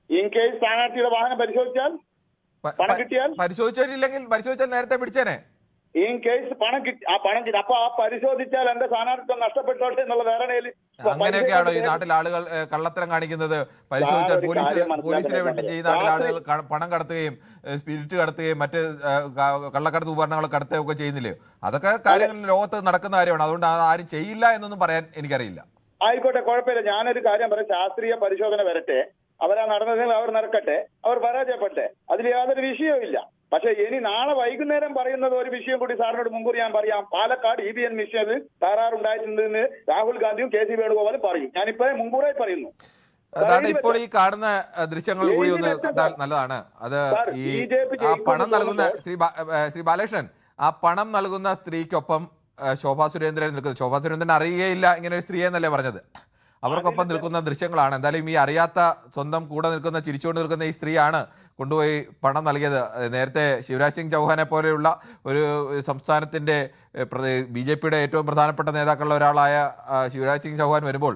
ഇൻ കേസ് സ്ഥാനാർത്ഥിയുടെ വാഹനം പരിശോധിച്ചാൽ പണം കിട്ടിയാൽ, പരിശോധിച്ചാൽ നേരത്തെ പിടിച്ചേനെ. ഇൻ കേസ് പണം കിട്ടി അപ്പൊ ആ പരിശോധിച്ചാൽ എന്റെ സ്ഥാനാർത്ഥിത്വം നഷ്ടപ്പെട്ടോട്ടെ എന്നുള്ള ധാരണയിൽ അങ്ങനെയൊക്കെയാണോ ഈ നാട്ടിൽ ആളുകൾ കള്ളത്തരം കാണിക്കുന്നത്? പരിശോധിച്ചാൽ പോലീസിനെ വെട്ടിച്ച് ഈ നാട്ടിൽ ആളുകൾ പണം കടത്തുകയും സ്പിരിറ്റ് കടത്തുകയും മറ്റ് കള്ളക്കടത്ത് ഉപകരണങ്ങൾ കടത്തുകയും ഒക്കെ ചെയ്യുന്നില്ലേ? അതൊക്കെ കാര്യങ്ങൾ ലോകത്ത് നടക്കുന്ന കാര്യമാണ്. അതുകൊണ്ട് ആരും ചെയ്യില്ല എന്നൊന്നും പറയാൻ എനിക്കറിയില്ല. ആയിക്കോട്ടെ, കുഴപ്പമില്ല. ഞാനൊരു കാര്യം പറയാം. ശാസ്ത്രീയ പരിശോധന വരട്ടെ, അവരാ നടന്നതിൽ അവർ നടക്കട്ടെ, അവർ പരാജയപ്പെട്ടെ, അതിൽ യാതൊരു വിഷയവും ഇല്ല. പക്ഷെ ഇനി നാളെ വൈകുന്നേരം പറയുന്നത് ഒരു വിഷയം കൂടി സാറിനോട് മുൻകൂർ ഞാൻ പറയാം. പാലക്കാട് EVN മിഷനിൽ തകരാറുണ്ടായിട്ടുണ്ടെന്ന് രാഹുൽ ഗാന്ധിയും KC വേണുഗോപാലും പറയും. ഞാനിപ്പോ മുൻകൂറായി പറയുന്നു. അതാണ് ഇപ്പോൾ ഈ കാണുന്ന ദൃശ്യങ്ങൾ കൂടി ഒന്ന് കണ്ടാൽ നല്ലതാണ്. അത് ഈ പണം നൽകുന്ന ശ്രീ ബാലകൃഷ്ണൻ, ആ പണം നൽകുന്ന സ്ത്രീക്കൊപ്പം ശോഭാ സുരേന്ദ്രൻ നിൽക്കുന്നത്. ശോഭാ സുരേന്ദ്രൻ അറിയുകയില്ല ഇങ്ങനെ ഒരു സ്ത്രീ എന്നല്ലേ പറഞ്ഞത്. അവർക്കൊപ്പം നിൽക്കുന്ന ദൃശ്യങ്ങളാണ്. എന്തായാലും ഈ അറിയാത്ത സ്വന്തം കൂടെ നിൽക്കുന്ന ചിരിച്ചുകൊണ്ട് നിൽക്കുന്ന ഈ സ്ത്രീയാണ് കൊണ്ടുപോയി പണം നൽകിയത്. നേരത്തെ ശിവരാജ് സിംഗ് ചൗഹാനെ പോലെയുള്ള ഒരു സംസ്ഥാനത്തിൻ്റെ BJPയുടെ ഏറ്റവും പ്രധാനപ്പെട്ട നേതാക്കളുടെ ഒരാളായ ശിവരാജ് സിംഗ് ചൗഹാൻ വരുമ്പോൾ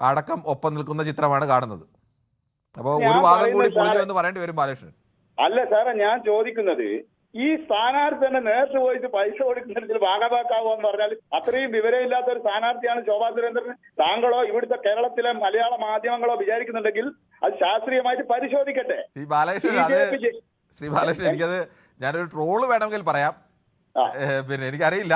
അടക്കം ഒപ്പം നിൽക്കുന്ന ചിത്രമാണ് കാണുന്നത്. അപ്പോൾ ഒരു വാദം കൂടി പൊളിഞ്ഞു എന്ന് പറയേണ്ടി വരും ബാലകൃഷ്ണൻ. അല്ല സാറേ, ഞാൻ ചോദിക്കുന്നത് ഈ സ്ഥാനാർത്ഥി തന്നെ നേരിട്ട് പോയിട്ട് പൈസ കൊടുക്കുന്നതിൽ ഭാഗഭാക്കാവോ എന്ന് പറഞ്ഞാൽ അത്രയും വിവരമില്ലാത്ത ഒരു സ്ഥാനാർത്ഥിയാണ് ശോഭാ സുരേന്ദ്രൻ. താങ്കളോ ഇവിടുത്തെ കേരളത്തിലെ മലയാള മാധ്യമങ്ങളോ വിചാരിക്കുന്നുണ്ടെങ്കിൽ അത് ശാസ്ത്രീയമായിട്ട് പരിശോധിക്കട്ടെ. ശ്രീ ബാലകൃഷ്ണൻ, എനിക്കത് ഞാനൊരു ട്രോള് വേണമെങ്കിൽ പറയാം. പിന്നെ എനിക്കറിയില്ല,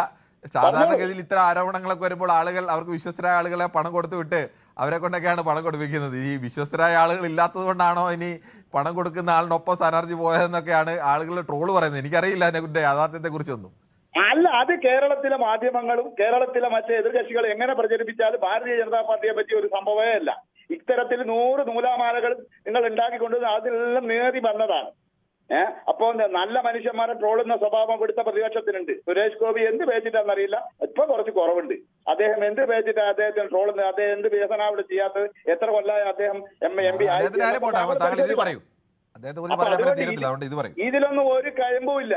സാധാരണഗതിയിൽ ഇത്തരം ആരോപണങ്ങളൊക്കെ വരുമ്പോൾ ആളുകൾ അവർക്ക് വിശ്വസ്തരായ ആളുകളെ പണം കൊടുത്തു വിട്ട് അവരെ കൊണ്ടൊക്കെയാണ് പണം കൊടുപ്പിക്കുന്നത്. ഈ വിശ്വസ്തരായ ആളുകൾ ഇല്ലാത്തത് കൊണ്ടാണോ ഇനി പണം കൊടുക്കുന്ന ആളിനൊപ്പം സ്ഥാനാർത്ഥി പോയതെന്നൊക്കെയാണ് ആളുകൾ ട്രോള് പറയുന്നത്. എനിക്കറിയില്ല അതിന്റെ യാഥാർത്ഥ്യത്തെ കുറിച്ചൊന്നും. അല്ല, അത് കേരളത്തിലെ മാധ്യമങ്ങളും കേരളത്തിലെ മറ്റേ എതിർകക്ഷികൾ എങ്ങനെ പ്രചരിപ്പിച്ചാലും ഭാരതീയ ജനതാ പാർട്ടിയെ പറ്റി ഒരു സംഭവമേ അല്ല. ഇത്തരത്തിൽ 100 നൂലാമാലകൾ നിങ്ങൾ ഉണ്ടാക്കിക്കൊണ്ട് അതെല്ലാം നേറി വന്നതാണ്. അപ്പോ നല്ല മനുഷ്യന്മാരെ ട്രോളുന്ന സ്വഭാവം ഇവിടുത്തെ പ്രതിപക്ഷത്തിനുണ്ട്. സുരേഷ് ഗോപി എന്ത് പേജിട്ടാണെന്നറിയില്ല, ഇപ്പൊ കുറച്ച് കുറവുണ്ട്. അദ്ദേഹം എന്ത് പേജിട്ടാ അദ്ദേഹത്തിന് ട്രോളുന്നത്? അദ്ദേഹം എന്ത് വികസനം ഇവിടെ ചെയ്യാത്തത്? എത്ര കൊല്ലമായി അദ്ദേഹം MP ഇതിലൊന്നും ഒരു കഴമ്പും ഇല്ല,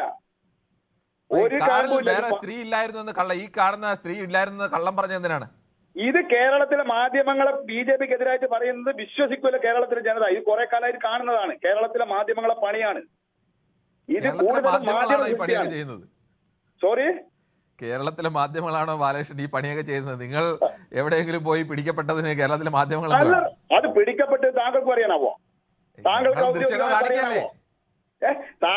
ഒരു കഴമ്പും ഇല്ല. സ്ത്രീ ഇല്ലായിരുന്നു എന്ന് ഈ കാണുന്ന സ്ത്രീ ഇല്ലായിരുന്നു കള്ളം പറഞ്ഞ എന്തിനാണ്? ഇത് കേരളത്തിലെ മാധ്യമങ്ങളെ BJPക്ക് എതിരായിട്ട് പറയുന്നത് വിശ്വസിക്കൂല കേരളത്തിലെ ജനത. ഇത് കുറെ കാലമായിട്ട് കാണുന്നതാണ്. കേരളത്തിലെ മാധ്യമങ്ങളെ പണിയാണ് ഇത്. സോറി, കേരളത്തിലെ മാധ്യമങ്ങളാണോ ബാലകൃഷ്ണൻ ഈ പണിയൊക്കെ ചെയ്യുന്നത്? നിങ്ങൾ എവിടെയെങ്കിലും പോയി പിടിക്കപ്പെട്ടതിന് കേരളത്തിലെ മാധ്യമങ്ങൾ അത് പിടിക്കപ്പെട്ട് താങ്കൾക്ക് പറയാനാവോ?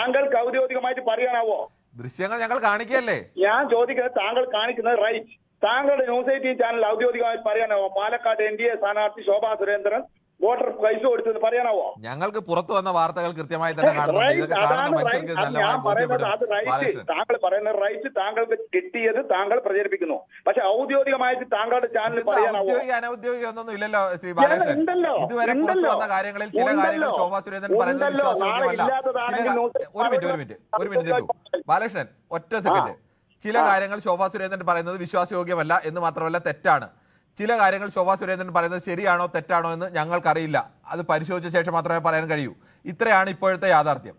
താങ്കൾക്ക് ഔദ്യോഗികമായിട്ട് പറയാനാവോ? ദൃശ്യങ്ങൾ ഞങ്ങൾ കാണിക്കല്ലേ? ഞാൻ ചോദിക്കുന്നത് താങ്കൾ കാണിക്കുന്നത് റൈറ്റ്. താങ്കളുടെ ന്യൂസ് 18 ചാനൽ ഔദ്യോഗികമായി പറയാനാവോ പാലക്കാട് NDA സ്ഥാനാർത്ഥി ശോഭാ സുരേന്ദ്രൻ വോട്ടർ പൈസ കൊടുത്തെന്ന് പറയാനാവോ? ഞങ്ങൾക്ക് പുറത്തു വന്ന വാർത്തകൾ കൃത്യമായി തന്നെ കാണുന്നുണ്ട്. താങ്കൾ പറയുന്ന റൈറ്റ് താങ്കൾക്ക് കിട്ടിയത് താങ്കൾ പ്രചരിപ്പിക്കുന്നു. പക്ഷെ ഔദ്യോഗികമായിട്ട് താങ്കളുടെ ചാനൽ പറയാനാവോ? അനൗദ്യോഗിക ഒന്നും ഇല്ലല്ലോ ശ്രീ ബാലകൃഷ്ണൻ. ഇതുവരെ പുറത്തു വന്ന കാര്യങ്ങളിൽ ചില കാര്യങ്ങൾ ശോഭാ സുരേന്ദ്രൻ പറയുന്നത് വിശ്വാസയോഗ്യമല്ല. ഒരു മിനിറ്റ് ബാലകൃഷ്ണൻ, ഒറ്റ സെക്കൻഡ്. ചില കാര്യങ്ങൾ ശോഭാ സുരേന്ദ്രൻ പറയുന്നത് വിശ്വാസയോഗ്യമല്ല എന്ന് മാത്രമല്ല തെറ്റാണ്. ചില കാര്യങ്ങൾ ശോഭാ സുരേന്ദ്രൻ പറയുന്നത് ശരിയാണോ തെറ്റാണോ എന്ന് ഞങ്ങൾക്കറിയില്ല. അത് പരിശോധിച്ച ശേഷം മാത്രമേ പറയാൻ കഴിയൂ. ഇത്രയാണ് ഇപ്പോഴത്തെ യാഥാർത്ഥ്യം.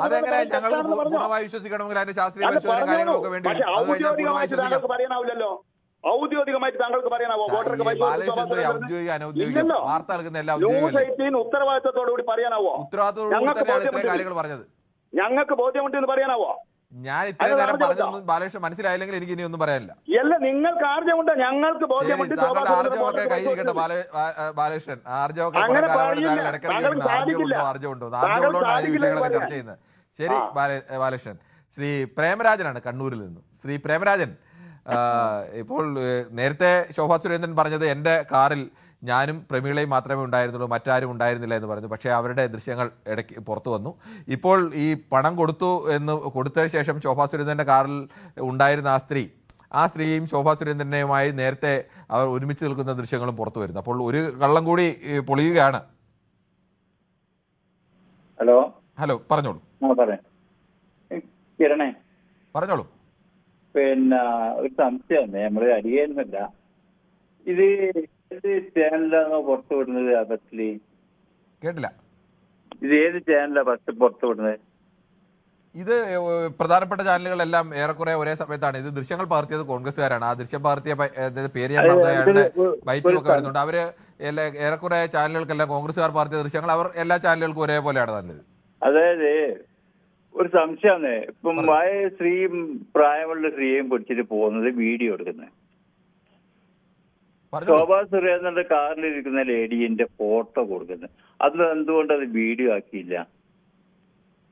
അതെങ്ങനെ ഞങ്ങൾ പൂർണ്ണമായി വിശ്വസിക്കണമെങ്കിൽ അതിന്റെ ശാസ്ത്രീയ പരിശോധന കാര്യങ്ങളൊക്കെ വേണ്ടി വരും. അത് കഴിഞ്ഞാൽ പൂർണ്ണമായി വിശ്വസിക്കാം. ഔദ്യോഗികമായിട്ട് താങ്കൾക്ക് പറയാനാവോ? ഔദ്യോഗിക അനൗദ്യോഗിക വാർത്ത നൽകുന്ന എല്ലാ ഉത്തരവാദിത്തത്തോടുകൂടി പറയാനാവോ? ഉത്തരവാദിത്തത്തോടുകൂടി തന്നെയാണ് ഇത്രയും കാര്യങ്ങൾ പറഞ്ഞത്. ഞങ്ങൾക്ക് ബോധ്യമുണ്ടെന്ന് പറയാനാവോ? ഞാൻ ഇത്രയും നേരം പറഞ്ഞൊന്നും ബാലകൃഷ്ണൻ മനസ്സിലായില്ലെങ്കിൽ എനിക്ക് ഇനി ഒന്നും പറയാനില്ല. അല്ല, നിങ്ങൾക്ക് ആർജവുണ്ട്, ഞങ്ങൾക്ക് ബോധ്യമുണ്ട്. ആർജവൊക്കെ കയ്യിരിക്കട്ടെ ബാലകൃഷ്ണൻ. ആർജവൊക്കെ ആർജവുണ്ടോ? ആർജവുള്ളതുകൊണ്ടാണ് ഈ വിഷയങ്ങളൊക്കെ ചർച്ച ചെയ്യുന്നത്. ശരി ബാലകൃഷ്ണൻ. ശ്രീ പ്രേമരാജനാണ് കണ്ണൂരിൽ നിന്നും. ശ്രീ പ്രേമരാജൻ, ഇപ്പോൾ നേരത്തെ ശോഭാ സുരേന്ദ്രൻ പറഞ്ഞത് എൻ്റെ കാറിൽ ഞാനും പ്രമീളയും മാത്രമേ ഉണ്ടായിരുന്നുള്ളൂ, മറ്റാരും ഉണ്ടായിരുന്നില്ല എന്ന് പറഞ്ഞു. പക്ഷേ അവരുടെ ദൃശ്യങ്ങൾ ഇടയ്ക്ക് പുറത്തു വന്നു. ഇപ്പോൾ ഈ പണം കൊടുത്തതിന് ശേഷം ശോഭാ സുരേന്ദ്രൻ്റെ കാറിൽ ഉണ്ടായിരുന്ന ആ സ്ത്രീയും ശോഭാ സുരേന്ദ്രനെയുമായി നേരത്തെ അവർ ഒരുമിച്ച് നിൽക്കുന്ന ദൃശ്യങ്ങളും പുറത്തു വരുന്നു. അപ്പോൾ ഒരു കള്ളം കൂടി പൊളിയുകയാണ്. ഹലോ, പറഞ്ഞോളൂ. പറഞ്ഞോളൂ. പിന്നെ ഒരു സംശയം നമ്മൾ അറിയുന്നില്ല, ഇത് ചാനലാണോ പുറത്തു വിടുന്നത്? ബസ്സില് കേട്ടില്ല. ഇത് ഏത് ചാനലാ ബസ് പുറത്തു വിടുന്നത്? ഇത് പ്രധാനപ്പെട്ട ചാനലുകളെല്ലാം ഏറെക്കുറെ ഒരേ സമയത്താണ്. ഇത് ദൃശ്യങ്ങൾ പകർത്തിയത് കോൺഗ്രസ്സുകാരാണ്. ആ ദൃശ്യം പകർത്തിയ പേര് ഞാൻ പറഞ്ഞ ബൈറ്റുമൊക്കെ വരുന്നുണ്ട്. അവര് ഏറെക്കുറെ ചാനലുകൾക്കെല്ലാം കോൺഗ്രസ്സുകാർ പകർത്തിയ ദൃശ്യങ്ങൾ അവർ എല്ലാ ചാനലുകൾക്കും ഒരേപോലെയാണ് നല്ലത്. അതായത് ഒരു സംശയമാണ്, ഇപ്പം സ്ത്രീയും പ്രായമുള്ള സ്ത്രീയും പിടിച്ചിട്ട് പോകുന്നത് വീഡിയോ എടുക്കുന്നത്. ശോഭാ സുരേന്ദ്രന്റെ കാറിലിരിക്കുന്ന ലേഡീന്റെ ഫോട്ടോ കൊടുക്കുന്നത്, അത് എന്തുകൊണ്ട് വീഡിയോ ആക്കിയില്ല?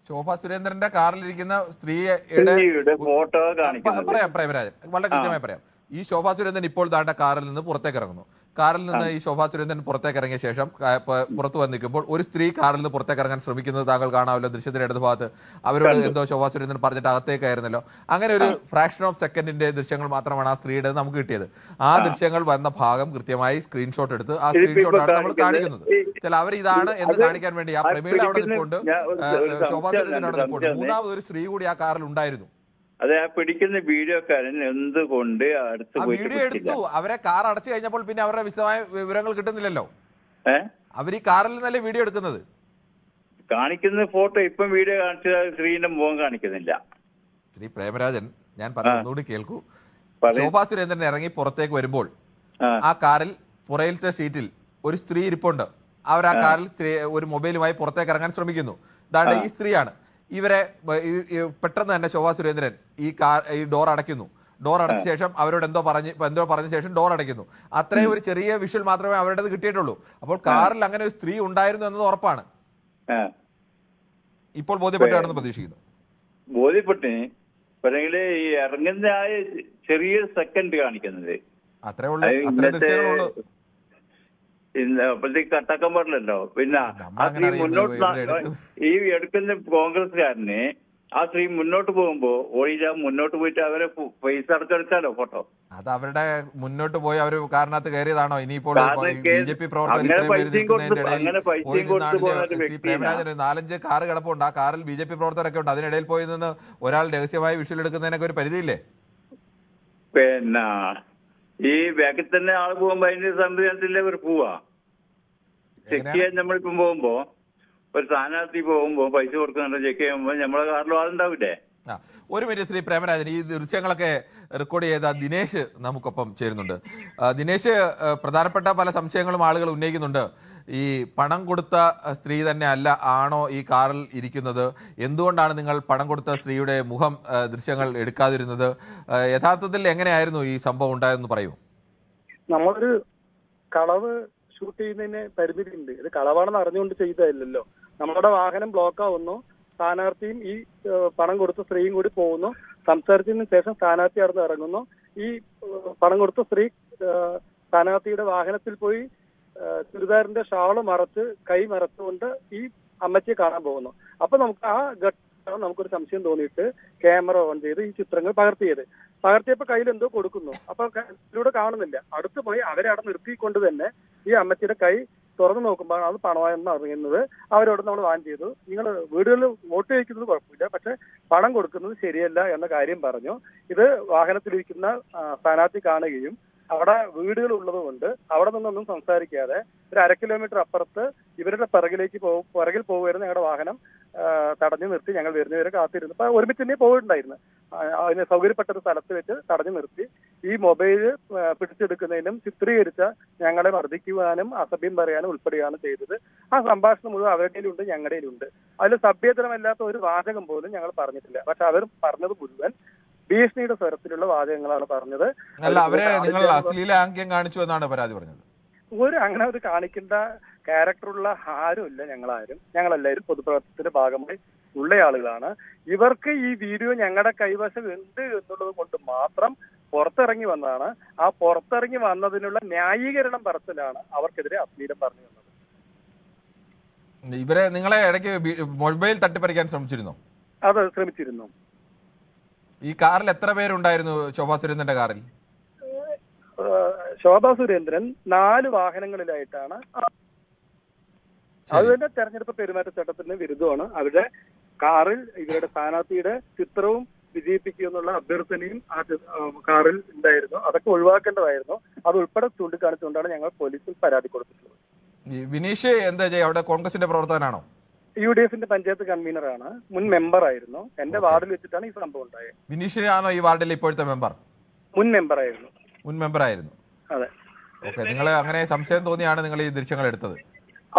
ശോഭാ സുരേന്ദ്രന്റെ കാറിലിരിക്കുന്ന സ്ത്രീയുടെ ഫോട്ടോ കാണിക്കുന്നു. പറയാം പ്രേമരാജൻ, വളരെ കൃത്യമായി പറയാം. ഈ ശോഭാ സുരേന്ദ്രൻ ഇപ്പോൾ താണ്ട കാറിൽ നിന്ന് പുറത്തേക്ക് ഇറങ്ങുന്നു. കാറിൽ നിന്ന് ഈ ശോഭാ സുരേന്ദ്രൻ പുറത്തേക്ക് ഇറങ്ങിയ ശേഷം പുറത്തു വന്ന് നിൽക്കുമ്പോൾ ഒരു സ്ത്രീ കാറിൽ നിന്ന് പുറത്തേക്ക് ഇറങ്ങാൻ ശ്രമിക്കുന്നത് താങ്കൾ കാണാമല്ലോ ദൃശ്യത്തിന്റെ ഇടത് ഭാഗത്ത്. അവരോട് എന്തോ ശോഭാ സുരേന്ദ്രൻ പറഞ്ഞിട്ട് അകത്തേക്കായിരുന്നല്ലോ. അങ്ങനെ ഒരു ഫ്രാക്ഷൻ ഓഫ് സെക്കൻഡിന്റെ ദൃശ്യങ്ങൾ മാത്രമാണ് ആ സ്ത്രീയുടെ നമുക്ക് കിട്ടിയത്. ആ ദൃശ്യങ്ങൾ വന്ന ഭാഗം കൃത്യമായി സ്ക്രീൻഷോട്ട് എടുത്ത് ആ സ്ക്രീൻഷോട്ടാണ് നമ്മൾ കാണിക്കുന്നത്. ചില അവർ ഇതാണ് എന്ന് കാണിക്കാൻ വേണ്ടി ആ പ്രമീള അവിടെ നിൽപ്പുണ്ട്, ശോഭാ സുരേന്ദ്രൻ അവിടെ നിൽപ്പുണ്ട്, മൂന്നാമത് ഒരു സ്ത്രീ കൂടി ആ കാറിൽ ഉണ്ടായിരുന്നു. അതെ, ആ പിടിക്കുന്ന വീഡിയോക്കാരൻ എന്തുകൊണ്ട് വീഡിയോ എടുത്തു? അവരെ കാർ അടച്ചു കഴിഞ്ഞപ്പോൾ പിന്നെ അവരുടെ വിശദമായ വിവരങ്ങൾ കിട്ടുന്നില്ലല്ലോ. അവർ ഈ കാറിൽ നിന്നല്ലേ വീഡിയോ എടുക്കുന്നത്? കാണിക്കുന്ന ഫോട്ടോ ഇപ്പം വീഡിയോ കാണിച്ച സ്ത്രീന്റെ മുഖം കാണിക്കുന്നില്ല. ശ്രീ പ്രേമരാജൻ, ഞാൻ പറഞ്ഞുകൂടി കേൾക്കൂ. ശോഭാ സുരേന്ദ്രൻ ഇറങ്ങി പുറത്തേക്ക് വരുമ്പോൾ ആ കാറിൽ പുറയിലത്തെ സീറ്റിൽ ഒരു സ്ത്രീ ഇരിപ്പുണ്ട്. അവർ ആ കാറിൽ ഒരു മൊബൈലുമായി പുറത്തേക്ക് ഇറങ്ങാൻ ശ്രമിക്കുന്നു. ദാണ്ടെ ഈ സ്ത്രീയാണ്. ഇവരെ പെട്ടെന്ന് തന്നെ ശോഭാ സുരേന്ദ്രൻ ഈ ഡോർ അടയ്ക്കുന്നു. ഡോർ അടച്ച ശേഷം അവരോട് എന്തോ പറഞ്ഞ ശേഷം ഡോർ അടയ്ക്കുന്നു. അത്രയും ഒരു ചെറിയ വിഷ്വൽ മാത്രമേ അവരുടേത് കിട്ടിയിട്ടുള്ളൂ. അപ്പോൾ കാറിൽ അങ്ങനെ ഒരു സ്ത്രീ ഉണ്ടായിരുന്നു എന്നത് ഉറപ്പാണ്. ഇപ്പോൾ ബോധ്യപ്പെട്ടാണെന്ന് പ്രതീക്ഷിക്കുന്നു. ബോധ്യപ്പെട്ടേ പക്ഷേ ഈ ഇറങ്ങുന്ന ആ ചെറിയൊരു സെക്കൻഡ് കാണിക്കുന്നത് അത്രേ ഉള്ളൂ. അത്രേ ദൃശ്യങ്ങളുള്ളൂ. അപ്പോഴത്തേക്ക് കട്ടാക്കാൻ പാടില്ലല്ലോ. പിന്നെ ആ സ്ത്രീ മുന്നോട്ട് ഈ എടുക്കുന്ന കോൺഗ്രസ്സുകാരനെ ആ സ്ത്രീ മുന്നോട്ട് പോകുമ്പോ മുന്നോട്ട് പോയിട്ട് അവരെ പൈസ അടച്ചെടുക്കാലോ ഫോട്ടോ. അത് അവരുടെ മുന്നോട്ട് പോയി അവർ കാറിനകത്ത് കയറിയതാണോ? ഇനിയിപ്പോൾ BJP പ്രവർത്തകർ 4-5 കാറ് കിടപ്പുണ്ട്. ആ കാറിൽ BJP പ്രവർത്തകരൊക്കെ ഉണ്ട്. അതിനിടയിൽ പോയി നിന്ന് ഒരാൾ രഹസ്യമായി വിഷ്വൽ എടുക്കുന്നതിനൊക്കെ ഒരു പരിധിയില്ലേ? പിന്നെ ഈ ബാക്കിൽ തന്നെ ആള് പോകുമ്പോ അതിന്റെ സംവിധാനത്തിലെ ഒരു പോവാ ചെക്ക് ചെയ്യാൻ നമ്മളിപ്പം പോകുമ്പോ ഒരു സ്ഥാനാർത്ഥി പോകുമ്പോ പൈസ കൊടുക്കുന്നുണ്ടോ ചെക്ക് ചെയ്യുമ്പോ നമ്മളെ കാറിലും ആളുണ്ടാവില്ലേ? ഒരു മിനിറ്റ് ശ്രീ പ്രേമരാജൻ, ഈ ദൃശ്യങ്ങളൊക്കെ റെക്കോർഡ് ചെയ്ത ദിനേശ് നമുക്കൊപ്പം ചേരുന്നുണ്ട്. ദിനേശ്, പ്രധാനപ്പെട്ട പല സംശയങ്ങളും ആളുകൾ ഉന്നയിക്കുന്നുണ്ട്. ഈ പണം കൊടുത്ത സ്ത്രീ തന്നെ ആണോ ഈ കാറിൽ ഇരിക്കുന്നത്? എന്തുകൊണ്ടാണ് നിങ്ങൾ പണം കൊടുത്ത സ്ത്രീയുടെ മുഖം ദൃശ്യങ്ങൾ എടുക്കാതിരുന്നത്? യഥാർത്ഥത്തിൽ എങ്ങനെയായിരുന്നു ഈ സംഭവം ഉണ്ടായതെന്ന് പറയൂ. നമ്മളൊരു കളവ് ഷൂട്ട് ചെയ്യുന്നതിന് പരിമിതി ഉണ്ട്. ഇത് കളവാണെന്ന് അറിഞ്ഞുകൊണ്ട് ചെയ്തതല്ലല്ലോ. നമ്മുടെ വാഹനം ബ്ലോക്ക് ആവുന്നു, സ്ഥാനാർത്ഥിയും ഈ പണം കൊടുത്ത സ്ത്രീയും കൂടി പോകുന്നു. സംസാരിച്ചതിന് ശേഷം സ്ഥാനാർത്ഥി അവിടെ ഇറങ്ങുന്നു. ഈ പണം കൊടുത്ത സ്ത്രീ സ്ഥാനാർത്ഥിയുടെ വാഹനത്തിൽ പോയി ചുരിദാറിന്റെ ഷാള് മറച്ച് കൈ മറച്ചുകൊണ്ട് ഈ അമ്മച്ചിയെ കാണാൻ പോകുന്നു. അപ്പൊ നമുക്ക് ആ ഘട്ടം നമുക്കൊരു സംശയം തോന്നിയിട്ട് ക്യാമറ ഓൺ ചെയ്ത് ഈ ചിത്രങ്ങൾ പകർത്തിയപ്പോ കയ്യിൽ എന്തോ കൊടുക്കുന്നു. അപ്പൊ ഇതിലൂടെ കാണുന്നില്ല. അടുത്ത് പോയി അവരെ അവിടെ നിർത്തിക്കൊണ്ട് തന്നെ ഈ അമ്മച്ചിയുടെ കൈ തുറന്നു നോക്കുമ്പോൾ അത് പണമായെന്ന് അറിയുന്നത്. അവരോട് നമ്മൾ വാൻ ചെയ്തു, നിങ്ങൾ വീടുകളിൽ വോട്ട് ചെയ്യിക്കുന്നത് കുഴപ്പമില്ല, പക്ഷെ പണം കൊടുക്കുന്നത് ശരിയല്ല എന്ന കാര്യം പറഞ്ഞു. ഇത് വാഹനത്തിലിരിക്കുന്ന സ്ഥാനാർത്ഥി കാണുകയും അവിടെ വീടുകൾ ഉള്ളത് കൊണ്ട് അവിടെ നിന്നൊന്നും സംസാരിക്കാതെ ഒരു 1/2 കിലോമീറ്റർ അപ്പുറത്ത് ഇവരുടെ പുറകിൽ പോകുമായിരുന്നു ഞങ്ങളുടെ വാഹനം തടഞ്ഞു നിർത്തി. ഞങ്ങൾ വരുന്നവരെ കാത്തിരുന്നു. അപ്പൊ ഒരുമിച്ച് തന്നെ പോയിട്ടുണ്ടായിരുന്നു. അതിന് സൗകര്യപ്പെട്ട ഒരു സ്ഥലത്ത് വെച്ച് തടഞ്ഞു നിർത്തി ഈ മൊബൈൽ പിടിച്ചെടുക്കുന്നതിനും ചിത്രീകരിച്ച ഞങ്ങളെ മർദ്ദിക്കുവാനും അസഭ്യം പറയാനും ഉൾപ്പെടുകയാണ് ചെയ്തത്. ആ സംഭാഷണം മുഴുവൻ അവരുടെയിലുണ്ട്, ഞങ്ങളുടെയിലുണ്ട്. അതിൽ സഭ്യതരമല്ലാത്ത ഒരു വാചകം പോലും ഞങ്ങൾ പറഞ്ഞിട്ടില്ല. പക്ഷെ അവർ പറഞ്ഞത് മുഴുവൻ ഭീഷണിയുടെ സ്വരത്തിലുള്ള വാചകങ്ങളാണ് പറഞ്ഞത്. നിങ്ങൾ അശ്ലീലാംഗ്യം കാണിച്ചു എന്നാണ് പരാതി പറഞ്ഞത്. അങ്ങനെ ഒരു കാണിക്കേണ്ട ക്യാരക്ടറുള്ള ആരുമില്ല. ഞങ്ങളെല്ലാവരും പൊതുപ്രവർത്തനത്തിന്റെ ഭാഗമായി ഉള്ള ആളുകളാണ്. ഇവർക്ക് ഈ വീഡിയോ ഞങ്ങളുടെ കൈവശം ഉണ്ട് എന്നുള്ളത് കൊണ്ട് മാത്രം പുറത്തിറങ്ങി വന്നതാണ്. ആ പുറത്തിറങ്ങി വന്നതിനുള്ള ന്യായീകരണം പറച്ചിലാണ് അവർക്കെതിരെ അശ്ലീലം പറഞ്ഞു വന്നത്. ഇവരെ നിങ്ങളെ ഇടയ്ക്ക് മൊബൈൽ തട്ടിപ്പറിക്കാൻ ശ്രമിച്ചിരുന്നു? അത് ശ്രമിച്ചിരുന്നു. ഈ കാറിൽ എത്ര പേരുണ്ടായിരുന്നു? ശോഭാ സുരേന്ദ്രന്റെ കാറിൽ ശോഭാ സുരേന്ദ്രൻ 4 വാഹനങ്ങളിലായിട്ടാണ്. അത് തന്നെ തെരഞ്ഞെടുപ്പ് പെരുമാറ്റച്ചട്ടത്തിന് വിരുദ്ധമാണ്. അവരുടെ കാറിൽ ഇവരുടെ സ്ഥാനാർത്ഥിയുടെ ചിത്രവും വിജയിപ്പിക്കുമെന്നുള്ള അഭ്യർത്ഥനയും ആ കാറിൽ ഉണ്ടായിരുന്നു. അതൊക്കെ ഒഴിവാക്കേണ്ടതായിരുന്നു. അത് ഉൾപ്പെടെ ചൂണ്ടിക്കാണിച്ചുകൊണ്ടാണ് ഞങ്ങൾ പോലീസിൽ പരാതി കൊടുത്തിട്ടുള്ളത്. വിനീഷ് എന്താ ചെയ്യുക? അവിടെ കോൺഗ്രസിന്റെ പ്രവർത്തകനാണോ? UDFന്റെ പഞ്ചായത്ത് കൺവീനറാണ്. മുൻ മെമ്പർ ആയിരുന്നു. എന്റെ വാർഡിൽ വെച്ചിട്ടാണ് ഈ സംഭവം ഉണ്ടായത്. വിനീഷിനാണോ ഈ വാർഡിലെ ഇപ്പോഴത്തെ മെമ്പർ? മുൻ മെമ്പറായിരുന്നു. അതെ. ഓക്കെ, നിങ്ങൾ അങ്ങനെ സംശയം തോന്നിയാണ് നിങ്ങൾ ഈ ദൃശ്യങ്ങൾ എടുത്തത്?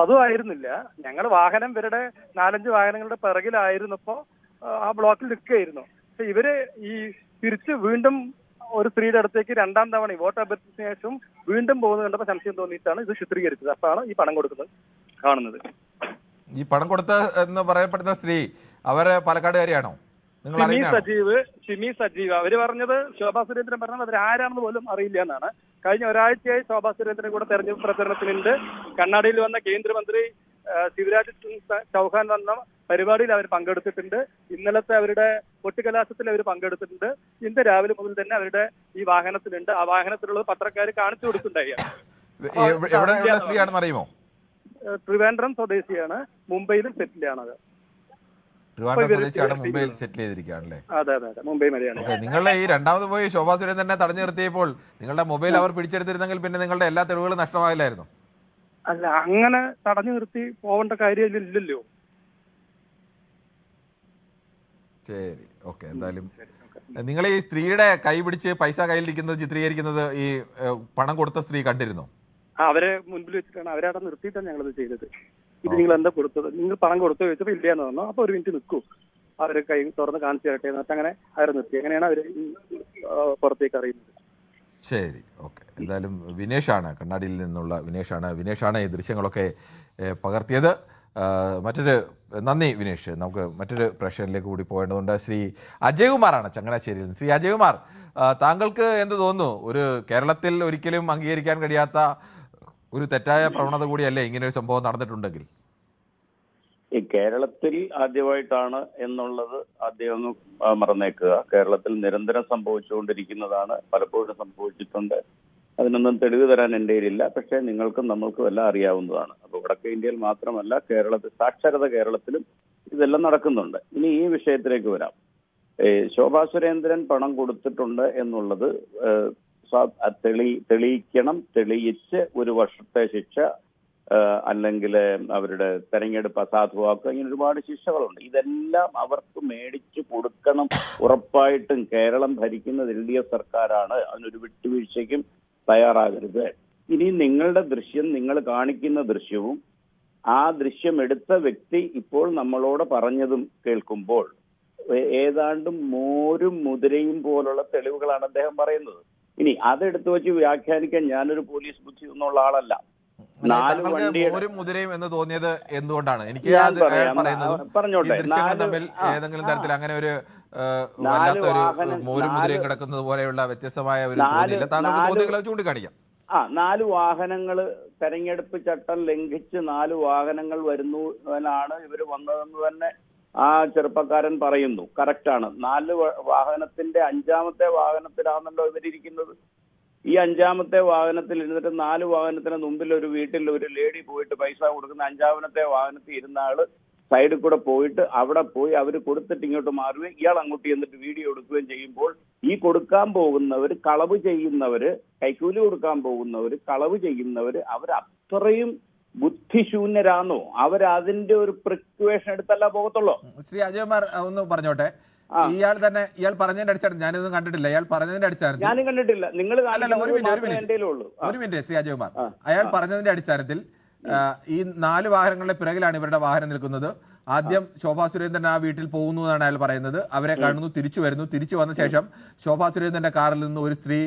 അതും ആയിരുന്നില്ല. ഞങ്ങൾ വാഹനം ഇവരുടെ 4-5 വാഹനങ്ങളുടെ പിറകിലായിരുന്നപ്പോ ആ ബ്ലോക്കിൽ നിൽക്കുകയായിരുന്നു. പക്ഷെ ഇവര് ഈ തിരിച്ച് വീണ്ടും ഒരു സ്ത്രീയുടെ അടുത്തേക്ക് 2ാം തവണ വോട്ട് അഭ്യർത്ഥിച്ചതിന് ശേഷം വീണ്ടും പോകുന്നത് കണ്ടപ്പോൾ സംശയം തോന്നിയിട്ടാണ് ഇത് ചിത്രീകരിച്ചത്. അപ്പോഴാണ് ഈ പണം കൊടുക്കുന്നത് കാണുന്നത്. ഈ പണം കൊടുത്ത എന്ന് പറയപ്പെടുന്ന സ്ത്രീ അവര് പാലക്കാടുകാരിയാണോ? സിമി സജീവ് അവര് പറഞ്ഞത് ശോഭാ സുരേന്ദ്രൻ പറഞ്ഞത് അവരാരാണെന്ന് പോലും അറിയില്ല എന്നാണ്. കഴിഞ്ഞ ഒരാഴ്ചയായി ശോഭാ സുരേന്ദ്രൻ കൂടെ തെരഞ്ഞെടുപ്പ് പ്രചരണത്തിനുണ്ട്. കണ്ണാടിയിൽ വന്ന കേന്ദ്രമന്ത്രി ശിവരാജ് സിംഗ് ചൗഹാൻ വന്ന പരിപാടിയിൽ അവർ പങ്കെടുത്തിട്ടുണ്ട്. ഇന്നലത്തെ അവരുടെ കൊട്ടിക്കലാശത്തിൽ അവർ പങ്കെടുത്തിട്ടുണ്ട്. ഇന്ന് രാവിലെ മുതൽ തന്നെ അവരുടെ ഈ വാഹനത്തിലുണ്ട്. ആ വാഹനത്തിലുള്ളത് പത്രക്കാർ കാണിച്ചു കൊടുക്കുന്നുണ്ടായി. അറിയുമോ? ട്രിവാൻഡ്രം സ്വദേശിയാണ്. മുംബൈയിലും സെറ്റിലാണത്. മുംബൈയിൽ സെറ്റിൽ ചെയ്തിരിക്കുകയാണല്ലേ? അതെ, മുംബൈ മലയാളി. നിങ്ങളുടെ ഈ 2ാമത് പോയി ശോഭാ സുരേന്ദ്രനെ തടഞ്ഞു നിർത്തിയപ്പോൾ നിങ്ങളുടെ മൊബൈൽ അവർ പിടിച്ചെടുത്തിരുന്നെങ്കിൽ പിന്നെ നിങ്ങളുടെ എല്ലാ തെളിവുകളും നഷ്ടമായില്ലായിരുന്നു? അല്ല, അങ്ങനെ തടഞ്ഞു നിർത്തി പോവേണ്ട കാര്യമില്ലല്ലോ. ശരി, ഓക്കെ. എന്തായാലും നിങ്ങൾ ഈ സ്ത്രീയുടെ കൈ പിടിച്ച് പൈസ കയ്യിലിരിക്കുന്നത് ചിത്രീകരിക്കുന്നത് ഈ പണം കൊടുത്ത സ്ത്രീ കണ്ടിരുന്നോ? അവരെ മുൻപിൽ വെച്ചിട്ടാണ്, അവരവിടെ നിർത്തിയിട്ടാണ് ഞങ്ങളത് ചെയ്തത്. ഇത് നിങ്ങൾ എന്താ കൊടുത്തത്, നിങ്ങൾ പണം കൊടുത്തു ചോദിച്ചപ്പോൾ ഇല്ലയെന്ന് പറഞ്ഞു. അപ്പൊ ഒരു മിനിറ്റ് നിൽക്കൂ, അവര് കൈ തുറന്ന് കാണിച്ചു തരട്ടെ എന്നിട്ട് അങ്ങനെ അവർ നിർത്തി. അങ്ങനെയാണ് അവർ പുറത്തേക്ക് അറിയുന്നത്. ശരി, ഓക്കെ. എന്തായാലും വിനേഷാണ്, കണ്ണാടിയിൽ നിന്നുള്ള വിനേഷാണ് ഈ ദൃശ്യങ്ങളൊക്കെ പകർത്തിയത്. നന്ദി വിനേഷ്. നമുക്ക് മറ്റൊരു പ്രേക്ഷകരിലേക്ക് കൂടി പോകേണ്ടതുണ്ട്. ശ്രീ അജയ്കുമാറാണ് ചങ്ങനാശ്ശേരിയിൽ നിന്ന്. ശ്രീ അജയ്കുമാർ, താങ്കൾക്ക് എന്ത് തോന്നുന്നു? ഒരു കേരളത്തിൽ ഒരിക്കലും അംഗീകരിക്കാൻ കഴിയാത്ത ഒരു തെറ്റായ പ്രവണത കൂടിയല്ലേ ഇങ്ങനെ ഒരു സംഭവം നടന്നിട്ടുണ്ടെങ്കിൽ? ഈ കേരളത്തിൽ ആദ്യമായിട്ടാണ് എന്നുള്ളത് ആദ്യം ഒന്ന് മറന്നേക്കുക. കേരളത്തിൽ നിരന്തരം സംഭവിച്ചുകൊണ്ടിരിക്കുന്നതാണ്, പലപ്പോഴും സംഭവിച്ചിട്ടുണ്ട്. അതിനൊന്നും തെളിവ് തരാൻ എൻ്റെ കയ്യിലില്ല. പക്ഷേ നിങ്ങൾക്കും നമ്മൾക്കും എല്ലാം അറിയാവുന്നതാണ്. അപ്പോൾ വടക്കേ ഇന്ത്യയിൽ മാത്രമല്ല, കേരളത്തിൽ സാക്ഷരത കേരളത്തിലും ഇതെല്ലാം നടക്കുന്നുണ്ട്. ഇനി ഈ വിഷയത്തിലേക്ക് വരാം. ശോഭാ സുരേന്ദ്രൻ പണം കൊടുത്തിട്ടുണ്ട് എന്നുള്ളത് തെളിയിക്കണം. തെളിയിച്ച് 1 വർഷത്തെ ശിക്ഷ അല്ലെങ്കിൽ അവരുടെ തെരഞ്ഞെടുപ്പ് അസാധുവാക്കുക, ഇങ്ങനെ ഒരുപാട് ശിക്ഷകളുണ്ട്. ഇതെല്ലാം അവർക്ക് മേടിച്ചു കൊടുക്കണം. ഉറപ്പായിട്ടും കേരളം ഭരിക്കുന്നത് LDF സർക്കാരാണ്. അതിനൊരു വിട്ടുവീഴ്ചയ്ക്കും തയ്യാറാകരുത്. ഇനി നിങ്ങളുടെ ദൃശ്യം, നിങ്ങൾ കാണിക്കുന്ന ദൃശ്യവും ആ ദൃശ്യം എടുത്ത വ്യക്തി ഇപ്പോൾ നമ്മളോട് പറഞ്ഞതും കേൾക്കുമ്പോൾ ഏതാണ്ടും മോരും മുതിരയും പോലുള്ള തെളിവുകളാണ് അദ്ദേഹം പറയുന്നത്. ഇനി അതെടുത്തു വെച്ച് വ്യാഖ്യാനിക്കാൻ ഞാനൊരു പോലീസ് ബുദ്ധി ഒന്നുള്ള ആളല്ല. മോരും മുതിരയും എന്ന് തോന്നിയത് എന്തുകൊണ്ടാണ്? എനിക്ക് പറഞ്ഞോട്ടെ, തമ്മിൽ ഏതെങ്കിലും തരത്തിൽ അങ്ങനെ ഒരു വല്ലാത്തൊരു മോരും മുതിരയും കിടക്കുന്നത് പോലെയുള്ള വ്യത്യസ്തമായ ഒരു തോന്നിയില്ല. താങ്കൾക്ക് തോന്നികളെ ചൂണ്ടിക്കാണിക്കാം. 4 വാഹനങ്ങൾ തെരഞ്ഞെടുപ്പ് ചട്ടം ലംഘിച്ച് 4 വാഹനങ്ങൾ വരുന്നതിനാണ് ഇവർ വന്നതെന്ന് തന്നെ ആ ചെറുപ്പക്കാരൻ പറയുന്നു. കറക്റ്റാണ്. 4 വാഹനത്തിന്റെ 5ാമത്തെ വാഹനത്തിലാണല്ലോ ഇവരിയ്ക്കുന്നത്. ഈ 5ാമത്തെ വാഹനത്തിൽ ഇരുന്നിട്ട് 4 വാഹനത്തിന് മുമ്പിൽ ഒരു വീട്ടിൽ ഒരു ലേഡി പോയിട്ട് പൈസ കൊടുക്കുന്ന 5ാമത്തെ വാഹനത്തിൽ ഇരുന്ന ആള് സൈഡിൽ കൂടെ പോയിട്ട് അവിടെ പോയി അവർ കൊടുത്തിട്ട് ഇങ്ങോട്ട് മാറുകയും ഇയാൾ അങ്ങോട്ട് ചെന്നിട്ട് വീഡിയോ എടുക്കുകയും ചെയ്യുമ്പോൾ ഈ കൊടുക്കാൻ പോകുന്നവർ, കളവ് ചെയ്യുന്നവര്, കൈക്കൂലി കൊടുക്കാൻ പോകുന്നവര്, കളവ് ചെയ്യുന്നവര് അവർ അത്രയും ബുദ്ധിശൂന്യരാണോ? അവരതിന്റെ ഒരു പ്രിക്വേഷൻ എടുത്തല്ല പോകത്തുള്ളൂ. ശ്രീ അജയ്കുമാർ ഒന്ന് പറഞ്ഞോട്ടെ. ഇയാൾ പറഞ്ഞതിന്റെ അടിസ്ഥാനത്തിൽ, ഞാനിതൊന്നും കണ്ടിട്ടില്ല, ഇയാൾ പറഞ്ഞതിന്റെ അടിസ്ഥാനത്തിൽ ഞാനും കണ്ടിട്ടില്ല. നിങ്ങൾ ഒരു മിനിറ്റ് ശ്രീ അജയ്കുമാർ, അയാൾ പറഞ്ഞതിന്റെ അടിസ്ഥാനത്തിൽ ഈ 4 വാഹനങ്ങളുടെ പിറകിലാണ് ഇവരുടെ വാഹനം നിൽക്കുന്നത്. ആദ്യം ശോഭാ സുരേന്ദ്രൻ ആ വീട്ടിൽ പോകുന്നു എന്നാണ് അയാൾ പറയുന്നത്. അവരെ കാണുന്നു, തിരിച്ചു വരുന്നു. തിരിച്ചു വന്ന ശേഷം ശോഭാ സുരേന്ദ്രന്റെ കാറിൽ നിന്ന് ഒരു സ്ത്രീ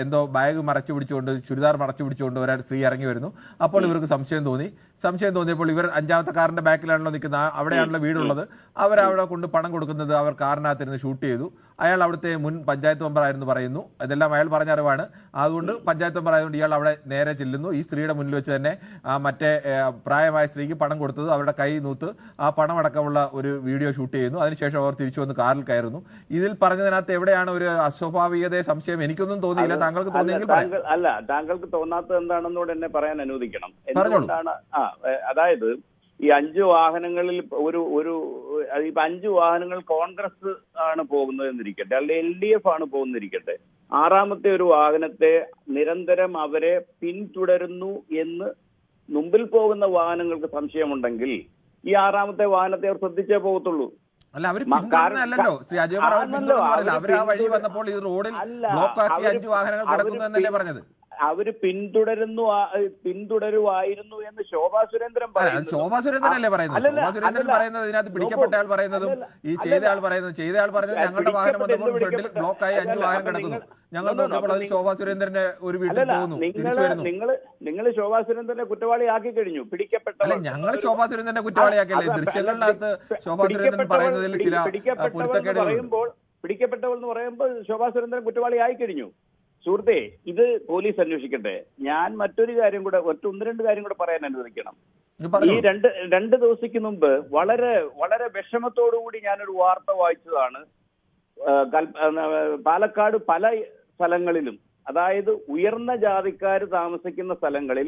എന്തോ ബാഗ് മറച്ചു പിടിച്ചുകൊണ്ട്, ചുരിദാർ മറച്ചു പിടിച്ചുകൊണ്ട് ഒരു സ്ത്രീ ഇറങ്ങി വരുന്നു. അപ്പോൾ ഇവർക്ക് സംശയം തോന്നിയപ്പോൾ ഇവർ 5ാമത്തെ കാറിന്റെ ബാക്കിലാണല്ലോ നിൽക്കുന്നത്, അവിടെയാണല്ലോ വീടുള്ളത്. അവരവിടെ കൊണ്ട് പണം കൊടുക്കുന്നത് അവർ കാറിനകത്തിരുന്ന് ഷൂട്ട് ചെയ്തു. അയാൾ അവിടുത്തെ മുൻ പഞ്ചായത്ത് മെമ്പറായിരുന്നു പറയുന്നു. ഇതെല്ലാം അയാൾ പറഞ്ഞ അറിവാണ്. അതുകൊണ്ട് പഞ്ചായത്ത് മെമ്പർ ആയതുകൊണ്ട് ഇയാൾ അവിടെ നേരെ ചെല്ലുന്നു. ഈ സ്ത്രീയുടെ മുന്നിൽ വെച്ച് തന്നെ മറ്റേ പ്രായമായ സ്ത്രീക്ക് പണം കൊടുത്തത് അവരുടെ കൈ നൂത്ത് ആ പണം അടക്കമുള്ള ഒരു വീഡിയോ ഷൂട്ട് ചെയ്യുന്നു. അതിനുശേഷം അവർ തിരിച്ചു വന്ന് കാറിൽ കയറുന്നു. ഇതിൽ പറഞ്ഞതിനകത്ത് എവിടെയാണ് ഒരു അസ്വാഭാവികതയെ സംശയം? എനിക്കൊന്നും തോന്നിയില്ല. താങ്കൾക്ക് തോന്നിയെങ്കിൽ അല്ല, താങ്കൾക്ക് തോന്നാത്തത് എന്താണെന്നോട് എന്നെ പറയാൻ അനുവദിക്കണം. എന്തുകൊണ്ടാണ്? അതായത് ഈ 5 വാഹനങ്ങളിൽ ഇപ്പൊ 5 വാഹനങ്ങൾ കോൺഗ്രസ് ആണ് പോകുന്നത് എന്നിരിക്കട്ടെ, അല്ലെങ്കിൽ LDF ആണ് പോകുന്നിരിക്കട്ടെ. 6ാമത്തെ ഒരു വാഹനത്തെ നിരന്തരം അവരെ പിന്തുടരുന്നു എന്ന് മുമ്പിൽ പോകുന്ന വാഹനങ്ങൾക്ക് സംശയമുണ്ടെങ്കിൽ ഈ 6ാമത്തെ വാഹനത്തെ അവർ ശ്രദ്ധിച്ചേ പോകത്തുള്ളൂ. അല്ല, അവർ പിന്തുടരുന്നല്ലോ ശ്രീ അജയ്കുമാർ. അവർ ആ വഴി വന്നപ്പോൾ ഈ റോഡിൽ ബ്ലോക്ക് ആക്കി 5 വാഹനങ്ങൾ കിടക്കുന്നു എന്നല്ലേ പറഞ്ഞത്? അവര് പിന്തുടരുവായിരുന്നു എന്ന് ശോഭാ സുരേന്ദ്രൻ പറയുന്നത്. ശോഭാ സുരേന്ദ്രനല്ലേ പറയുന്നത്? ശോഭാ സുരേന്ദ്രൻ പറയുന്നത്, ഇതിനകത്ത് പിടിക്കപ്പെട്ട ആൾ പറയുന്നതും ഈ ചെയ്ത ആൾ പറഞ്ഞത് ഞങ്ങളുടെ വാഹനം വന്നപ്പോൾ ഫ്രണ്ടിൽ ബ്ലോക്കായി 5 വാഹനം കിടക്കുന്നു. ഞങ്ങൾ നോക്കുമ്പോൾ അത് ശോഭാ സുരേന്ദ്രന്റെ ഒരു വീട്ടിൽ പോകുന്നു, തിരിച്ചു വരുന്നു. നിങ്ങൾ ശോഭാ സുരേന്ദ്രനെ കുറ്റവാളിയാക്കി കഴിഞ്ഞു. അല്ല, ഞങ്ങൾ ശോഭാ സുരേന്ദ്രനെ കുറ്റവാളിയാക്കിയല്ലേ? ദൃശ്യങ്ങളിനകത്ത് ശോഭാ സുരേന്ദ്രൻ പറയുന്നതിൽ ചില പൊരുത്തക്കേടുകൾ. പിടിക്കപ്പെട്ടവൾ എന്ന് പറയുമ്പോൾ ശോഭാ സുരേന്ദ്രൻ കുറ്റവാളി ആയി കഴിഞ്ഞു. സുഹൃത്തെ, ഇത് പോലീസ് അന്വേഷിക്കട്ടെ. ഞാൻ മറ്റൊരു കാര്യം കൂടെ, 1-2 കാര്യം കൂടെ പറയാൻ അനുവദിക്കണം. ഈ 2 ദിവസത്തിന് മുമ്പ് വളരെ വളരെ വിഷമത്തോടുകൂടി ഞാനൊരു വാർത്ത വായിച്ചതാണ്. പാലക്കാട് പല സ്ഥലങ്ങളിലും, അതായത് ഉയർന്ന ജാതിക്കാർ താമസിക്കുന്ന സ്ഥലങ്ങളിൽ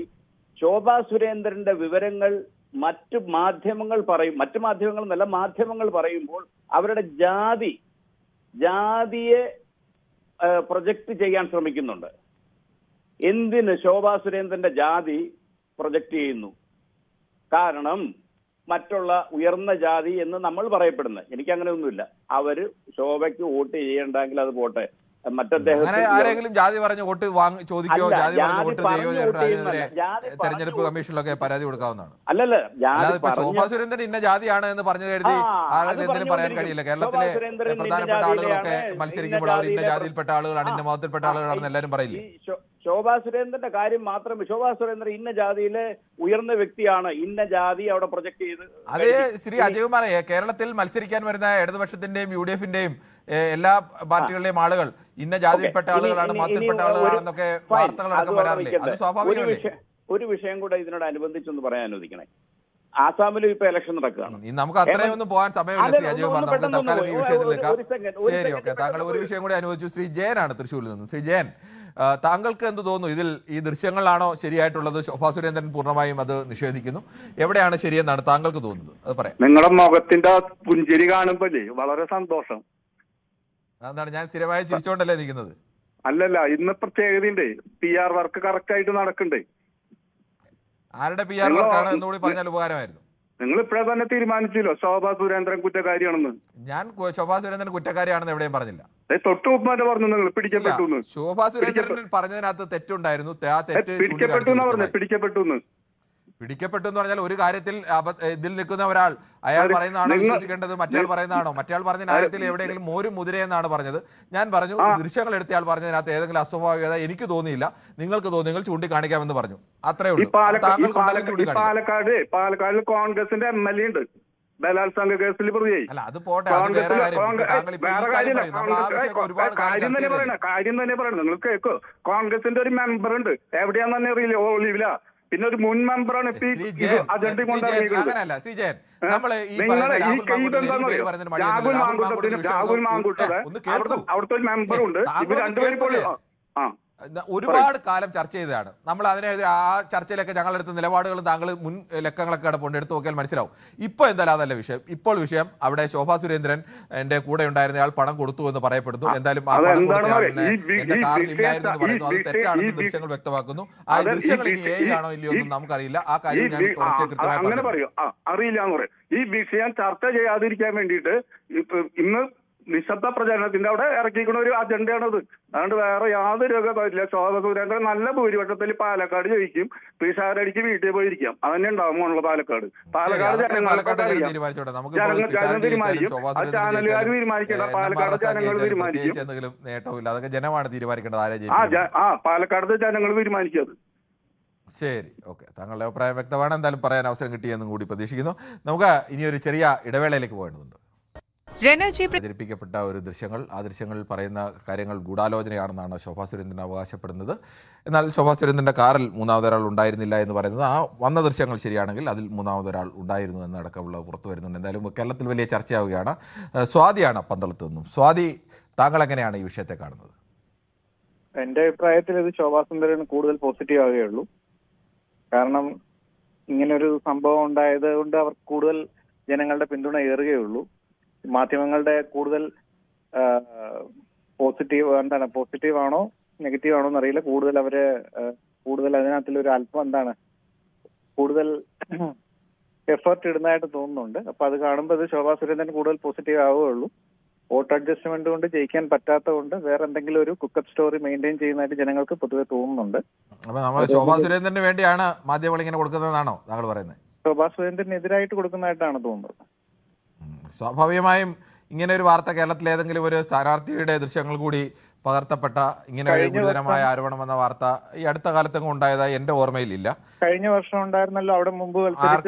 ശോഭാ സുരേന്ദ്രന്റെ വിവരങ്ങൾ മറ്റു മാധ്യമങ്ങൾ പറയുമ്പോൾ അവരുടെ ജാതിയെ പ്രൊജക്ട് ചെയ്യാൻ ശ്രമിക്കുന്നുണ്ട്. എന്തിന് ശോഭാ സുരേന്ദ്രന്റെ ജാതി പ്രൊജക്ട് ചെയ്യുന്നു? കാരണം മറ്റുള്ള ഉയർന്ന ജാതി എന്ന് നമ്മൾ പറയപ്പെടുന്നത്, എനിക്ക് അങ്ങനെ ഒന്നുമില്ല. അവര് ശോഭയ്ക്ക് വോട്ട് ചെയ്യണ്ടെങ്കിൽ അത് പോട്ടെ. അങ്ങനെ മറ്റദ്ദേഹത്തിന് ആരെങ്കിലും ജാതി പറഞ്ഞ് വോട്ട് ചോദിക്കുകയോ അല്ല, ജാതി പറഞ്ഞ് ജാതി വോട്ട് പറഞ്ഞ് ചെയ്യുകയോ വോട്ട് അതിനെതിരെ ചെയ്യുന്നതല്ല. ജാതി തെരഞ്ഞെടുപ്പ് പറഞ്ഞു കമ്മീഷനിലൊക്കെ പരാതി കൊടുക്കാവുന്നതാണ്. അല്ലല്ല, ജാതി അല്ലാതെ ഇപ്പൊ പറഞ്ഞു ശോഭാ സുരേന്ദ്രൻ ഇന്ന ജാതിയാണ് എന്ന് പറഞ്ഞു കരുതി എന്തിനും പറയാൻ കഴിയില്ല. കേരളത്തിലെ പ്രധാനപ്പെട്ട ആളുകളൊക്കെ മത്സരിക്കുമ്പോൾ അവർ ഇന്ന ജാതിയിൽപ്പെട്ട ആളുകളാണ്, ഇന്ന മതത്തിൽപ്പെട്ട ആളുകളാണെന്ന് എല്ലാവരും പറയില്ലേ? ശോഭാ സുരേന്ദ്രന്റെ കാര്യം മാത്രം, ശോഭാ സുരേന്ദ്രൻ ഇന്ന ജാതിയിലെ ഉയർന്ന വ്യക്തിയാണ്, ഇന്ന ജാതി അവിടെ പ്രൊജക്ട് ചെയ്ത്. അതേ ശ്രീ അജയ്കുമാറെ, കേരളത്തിൽ മത്സരിക്കാൻ വരുന്ന ഇടതുപക്ഷത്തിന്റെയും UDF-ന്റെയും എല്ലാ പാർട്ടികളുടെയും ആളുകൾ ഇന്ന ജാതിയിൽപ്പെട്ട ആളുകളാണ്, മതത്തിൽപ്പെട്ട ആളുകളാണെന്നൊക്കെ വാർത്തകളടക്കം വരാറില്ലേ? അത് സ്വാഭാവികമല്ലേ? ഒരു വിഷയം കൂടെ ഇതിനോടനുബന്ധിച്ചൊന്ന് പറയാൻ അനുവദിക്കണേ. ആസാമിലും ഇപ്പൊ ഇലക്ഷൻ നടക്കുകയാണ്. നമുക്ക് അത്രയും ഒന്നും പോകാൻ സമയമില്ല ശ്രീ അജയ്കുമാർ, നമുക്ക് തൽക്കാലം ഈ വിഷയത്തിൽ നിൽക്കാം. ശരി, ഓക്കെ. താങ്കൾ ഒരു വിഷയം കൂടി അനുവദിച്ചു. ശ്രീ ജയനാണ് തൃശ്ശൂരിൽ നിന്നും. ശ്രീ ജയൻ, താങ്കൾക്ക് എന്ത് തോന്നുന്നു? ഇതിൽ ഈ ദൃശ്യങ്ങളാണോ ശരിയായിട്ടുള്ളത്? ശോഭാ സുരേന്ദ്രൻ പൂർണ്ണമായും അത് നിഷേധിക്കുന്നു. എവിടെയാണ് ശരിയെന്നാണ് താങ്കൾക്ക് തോന്നുന്നത്? അത് പറയാം. നിങ്ങളുടെ മുഖത്തിന്റെ പുഞ്ചിരി കാണുമ്പോഴേ വളരെ സന്തോഷം. അതാണ്, ഞാൻ സ്ഥിരമായി ചിരിച്ചോണ്ടല്ലേ നിൽക്കുന്നത്. അല്ലല്ല, ഇന്ന് പ്രത്യേകതയുണ്ട്. PR വർക്ക് കറക്റ്റ് ആയിട്ട് നടക്കണ്ടേ. ആരുടെ PR വർക്കാണ് എന്നുകൂടി പറഞ്ഞാൽ ഉപകാരമായിരുന്നു. നിങ്ങൾ ഇപ്പോഴേ തന്നെ തീരുമാനിച്ചല്ലോ ശോഭാ സുരേന്ദ്രൻ കുറ്റക്കാരിയാണെന്ന്. ഞാൻ ശോഭാ സുരേന്ദ്രൻ കുറ്റക്കാരിയാണെന്ന് എവിടെയും പറഞ്ഞില്ല. തൊട്ട് മുമ്പാന്റെ പറഞ്ഞു നിങ്ങൾ പിടിക്കപ്പെട്ടു. ശോഭാ സുരേന്ദ്രൻ പറഞ്ഞതിനകത്ത് തെറ്റുണ്ടായിരുന്നു. ആ തെറ്റ് പിടിക്കപ്പെട്ടു എന്ന് പറഞ്ഞാൽ ഒരു കാര്യത്തിൽ ഇതിൽ നിൽക്കുന്ന ഒരാൾ അയാൾ പറയുന്നതാണോ വിശ്വസിക്കേണ്ടത്, മറ്റയാൾ പറയുന്നതാണോ? മറ്റയാൾ പറഞ്ഞ ന്യായത്തിൽ എവിടെയെങ്കിലും മോരും മുതിരയെന്നാണ് പറഞ്ഞത്. ഞാൻ പറഞ്ഞു ദൃശ്യങ്ങൾ എടുത്തയാൾ പറഞ്ഞതിനകത്ത് ഏതെങ്കിലും അസ്വാഭാവികത എനിക്ക് തോന്നിയില്ല, നിങ്ങൾക്ക് തോന്നി, നിങ്ങൾ ചൂണ്ടിക്കാണിക്കാമെന്ന് പറഞ്ഞു. അത്രേ ഉള്ളൂ. പാലക്കാട് കോൺഗ്രസിന്റെ MLA ഉണ്ട്, ബലാത്സംഗ കേസിൽ പ്രതിയായി. അല്ല, അത് പോട്ടെ, കാര്യം തന്നെ പറയണം. നിങ്ങൾ കേൾക്കോ? കോൺഗ്രസിന്റെ ഒരു മെമ്പർ ഉണ്ട്, എവിടെയാന്ന് തന്നെ അറിയില്ല, ഒളിവില. പിന്നെ ഒരു മുൻ മെമ്പറാണ് രാഹുൽ മാങ്കൂട്ടത്, അവിടുത്തെ ഒരു മെമ്പറുണ്ട്. ഇവർ രണ്ടുപേരും ഒരുപാട് കാലം ചർച്ച ചെയ്തതാണ് നമ്മൾ. അതിനെ ആ ചർച്ചയിലൊക്കെ ഞങ്ങളെടുത്ത നിലപാടുകളും താങ്കൾ മുൻ ലക്കങ്ങളൊക്കെ കിടപ്പുണ്ട്, എടുത്ത് നോക്കിയാൽ മനസ്സിലാവും. ഇപ്പോൾ എന്തായാലും അതല്ല വിഷയം. ഇപ്പോൾ വിഷയം അവിടെ ശോഭാ സുരേന്ദ്രൻ എന്റെ കൂടെ ഉണ്ടായിരുന്നയാൾ പണം കൊടുത്തു എന്ന് പറയപ്പെടുന്നു. എന്തായാലും ആ പണം കൊടുത്തയാളിനെ എന്റെ കാറിൽ ഇല്ലായിരുന്നു എന്ന് പറയുന്നു. അത് തെറ്റാണെന്ന് ദൃശ്യങ്ങൾ വ്യക്തമാക്കുന്നു. ആ ദൃശ്യങ്ങൾ ഇനി ആണോ ഇല്ലയോ ഒന്നും നമുക്കറിയില്ല. ആ കാര്യം ഞാൻ അങ്ങനെ പറയൂ, അറിയില്ല എന്ന് പറയും. ഈ വിഷയം ചർച്ച ചെയ്യാതിരിക്കാൻ വേണ്ടിയിട്ട് ഇന്ന് നിശബ്ദ പ്രചാരണത്തിന്റെ അവിടെ ഇറക്കിക്കുന്ന ഒരു അജണ്ടയാണത്. അതുകൊണ്ട് വേറെ യാതൊരു കാര്യമില്ല. ശോഭാ സുരേന്ദ്രൻ നല്ല ഭൂരിപക്ഷത്തിൽ പാലക്കാട് ജയിക്കും. പിഷാരടിക്ക് വീട്ടിൽ പോയിരിക്കാം. അതന്നെ ഉണ്ടാവും മോണുള്ള പാലക്കാട് ജനങ്ങൾക്ക് ജനം തീരുമാനിക്കും. അത് ചാനലുകാർ തീരുമാനിക്കേണ്ട, പാലക്കാട് ജനങ്ങൾ തീരുമാനിക്കും. നേട്ടമില്ല, അതൊക്കെ ജനമാണ് തീരുമാനിക്കേണ്ടത് ആരെ. പാലക്കാട് ജനങ്ങൾ തീരുമാനിക്കും. ശരി, ഓക്കെ. താങ്കളുടെ അഭിപ്രായം വ്യക്തമാണ്. എന്തായാലും പറയാൻ അവസരം കിട്ടിയെന്നും കൂടി പ്രതീക്ഷിക്കുന്നു. നമുക്ക് ഇനിയൊരു ചെറിയ ഇടവേളയിലേക്ക് പോകേണ്ടതുണ്ട്. പ്രചരിപ്പിക്കപ്പെട്ട ഒരു ദൃശ്യങ്ങൾ, ആ ദൃശ്യങ്ങളിൽ പറയുന്ന കാര്യങ്ങൾ ഗൂഢാലോചനയാണെന്നാണ് ശോഭാ സുരേന്ദ്രൻ അവകാശപ്പെടുന്നത്. എന്നാൽ ശോഭാ സുരേന്ദ്രൻ്റെ കാറിൽ മൂന്നാമതൊരാൾ ഉണ്ടായിരുന്നില്ല എന്ന് പറയുന്നത്, ആ വന്ന ദൃശ്യങ്ങൾ ശരിയാണെങ്കിൽ അതിൽ മൂന്നാമതൊരാൾ ഉണ്ടായിരുന്നു എന്നടക്കമുള്ള പുറത്തു വരുന്നുണ്ട്. എന്തായാലും കേരളത്തിൽ വലിയ ചർച്ചയാവുകയാണ്. സ്വാതിയാണ് പന്തളത്ത് നിന്നും. സ്വാതി, താങ്കൾ എങ്ങനെയാണ് ഈ വിഷയത്തെ കാണുന്നത്? എന്റെ അഭിപ്രായത്തിൽ ഇത് ശോഭാ സുരേന്ദ്രന് കൂടുതൽ പോസിറ്റീവ് ആവുകയുള്ളൂ. കാരണം ഇങ്ങനൊരു സംഭവം ഉണ്ടായത് കൊണ്ട് അവർ കൂടുതൽ ജനങ്ങളുടെ പിന്തുണ ഏറുകയുള്ളൂ. മാധ്യമങ്ങളുടെ കൂടുതൽ പോസിറ്റീവ് ആണോ നെഗറ്റീവ് ആണോ എന്നറിയില്ല. കൂടുതൽ അതിനകത്തിലൊരു അല്പം കൂടുതൽ എഫേർട്ട് ഇടുന്നതായിട്ട് തോന്നുന്നുണ്ട്. അപ്പൊ അത് കാണുമ്പോൾ ഇത് ശോഭാ സുരേന്ദ്രൻ കൂടുതൽ പോസിറ്റീവ് ആവുകയുള്ളൂ. വോട്ട് അഡ്ജസ്റ്റ്മെന്റ് കൊണ്ട് ജയിക്കാൻ പറ്റാത്തതുകൊണ്ട് വേറെ എന്തെങ്കിലും ഒരു കുക്കപ്പ് സ്റ്റോറി മെയിൻറ്റെയിൻ ചെയ്യുന്നതായിട്ട് ജനങ്ങൾക്ക് പൊതുവെ തോന്നുന്നുണ്ട്. അപ്പൊ നമ്മൾ ശോഭാ സുരേന്ദ്രന് വേണ്ടിയാണ് മാധ്യമങ്ങൾ ഇങ്ങനെ കൊടുക്കുന്നതാണോ താങ്കൾ പറയുന്നത്? ശോഭാ സുരേന്ദ്രനെതിരായിട്ട് കൊടുക്കുന്നതായിട്ടാണ് തോന്നുന്നത്. സ്വാഭാവികമായും ഇങ്ങനെ ഒരു വാർത്ത കേരളത്തിൽ ഏതെങ്കിലും ഒരു സ്ഥാനാർത്ഥിയുടെ ദൃശ്യങ്ങൾ കൂടി പകർത്തപ്പെട്ട ഇങ്ങനെ ഒരു ഗുരുതരമായ ആരോപണം എന്ന വാർത്ത ഈ അടുത്ത കാലത്തെങ്ങും ഉണ്ടായതായി എന്റെ ഓർമ്മയിലില്ല. കഴിഞ്ഞ വർഷം ഉണ്ടായിരുന്നല്ലോ, അവിടെ മുമ്പ്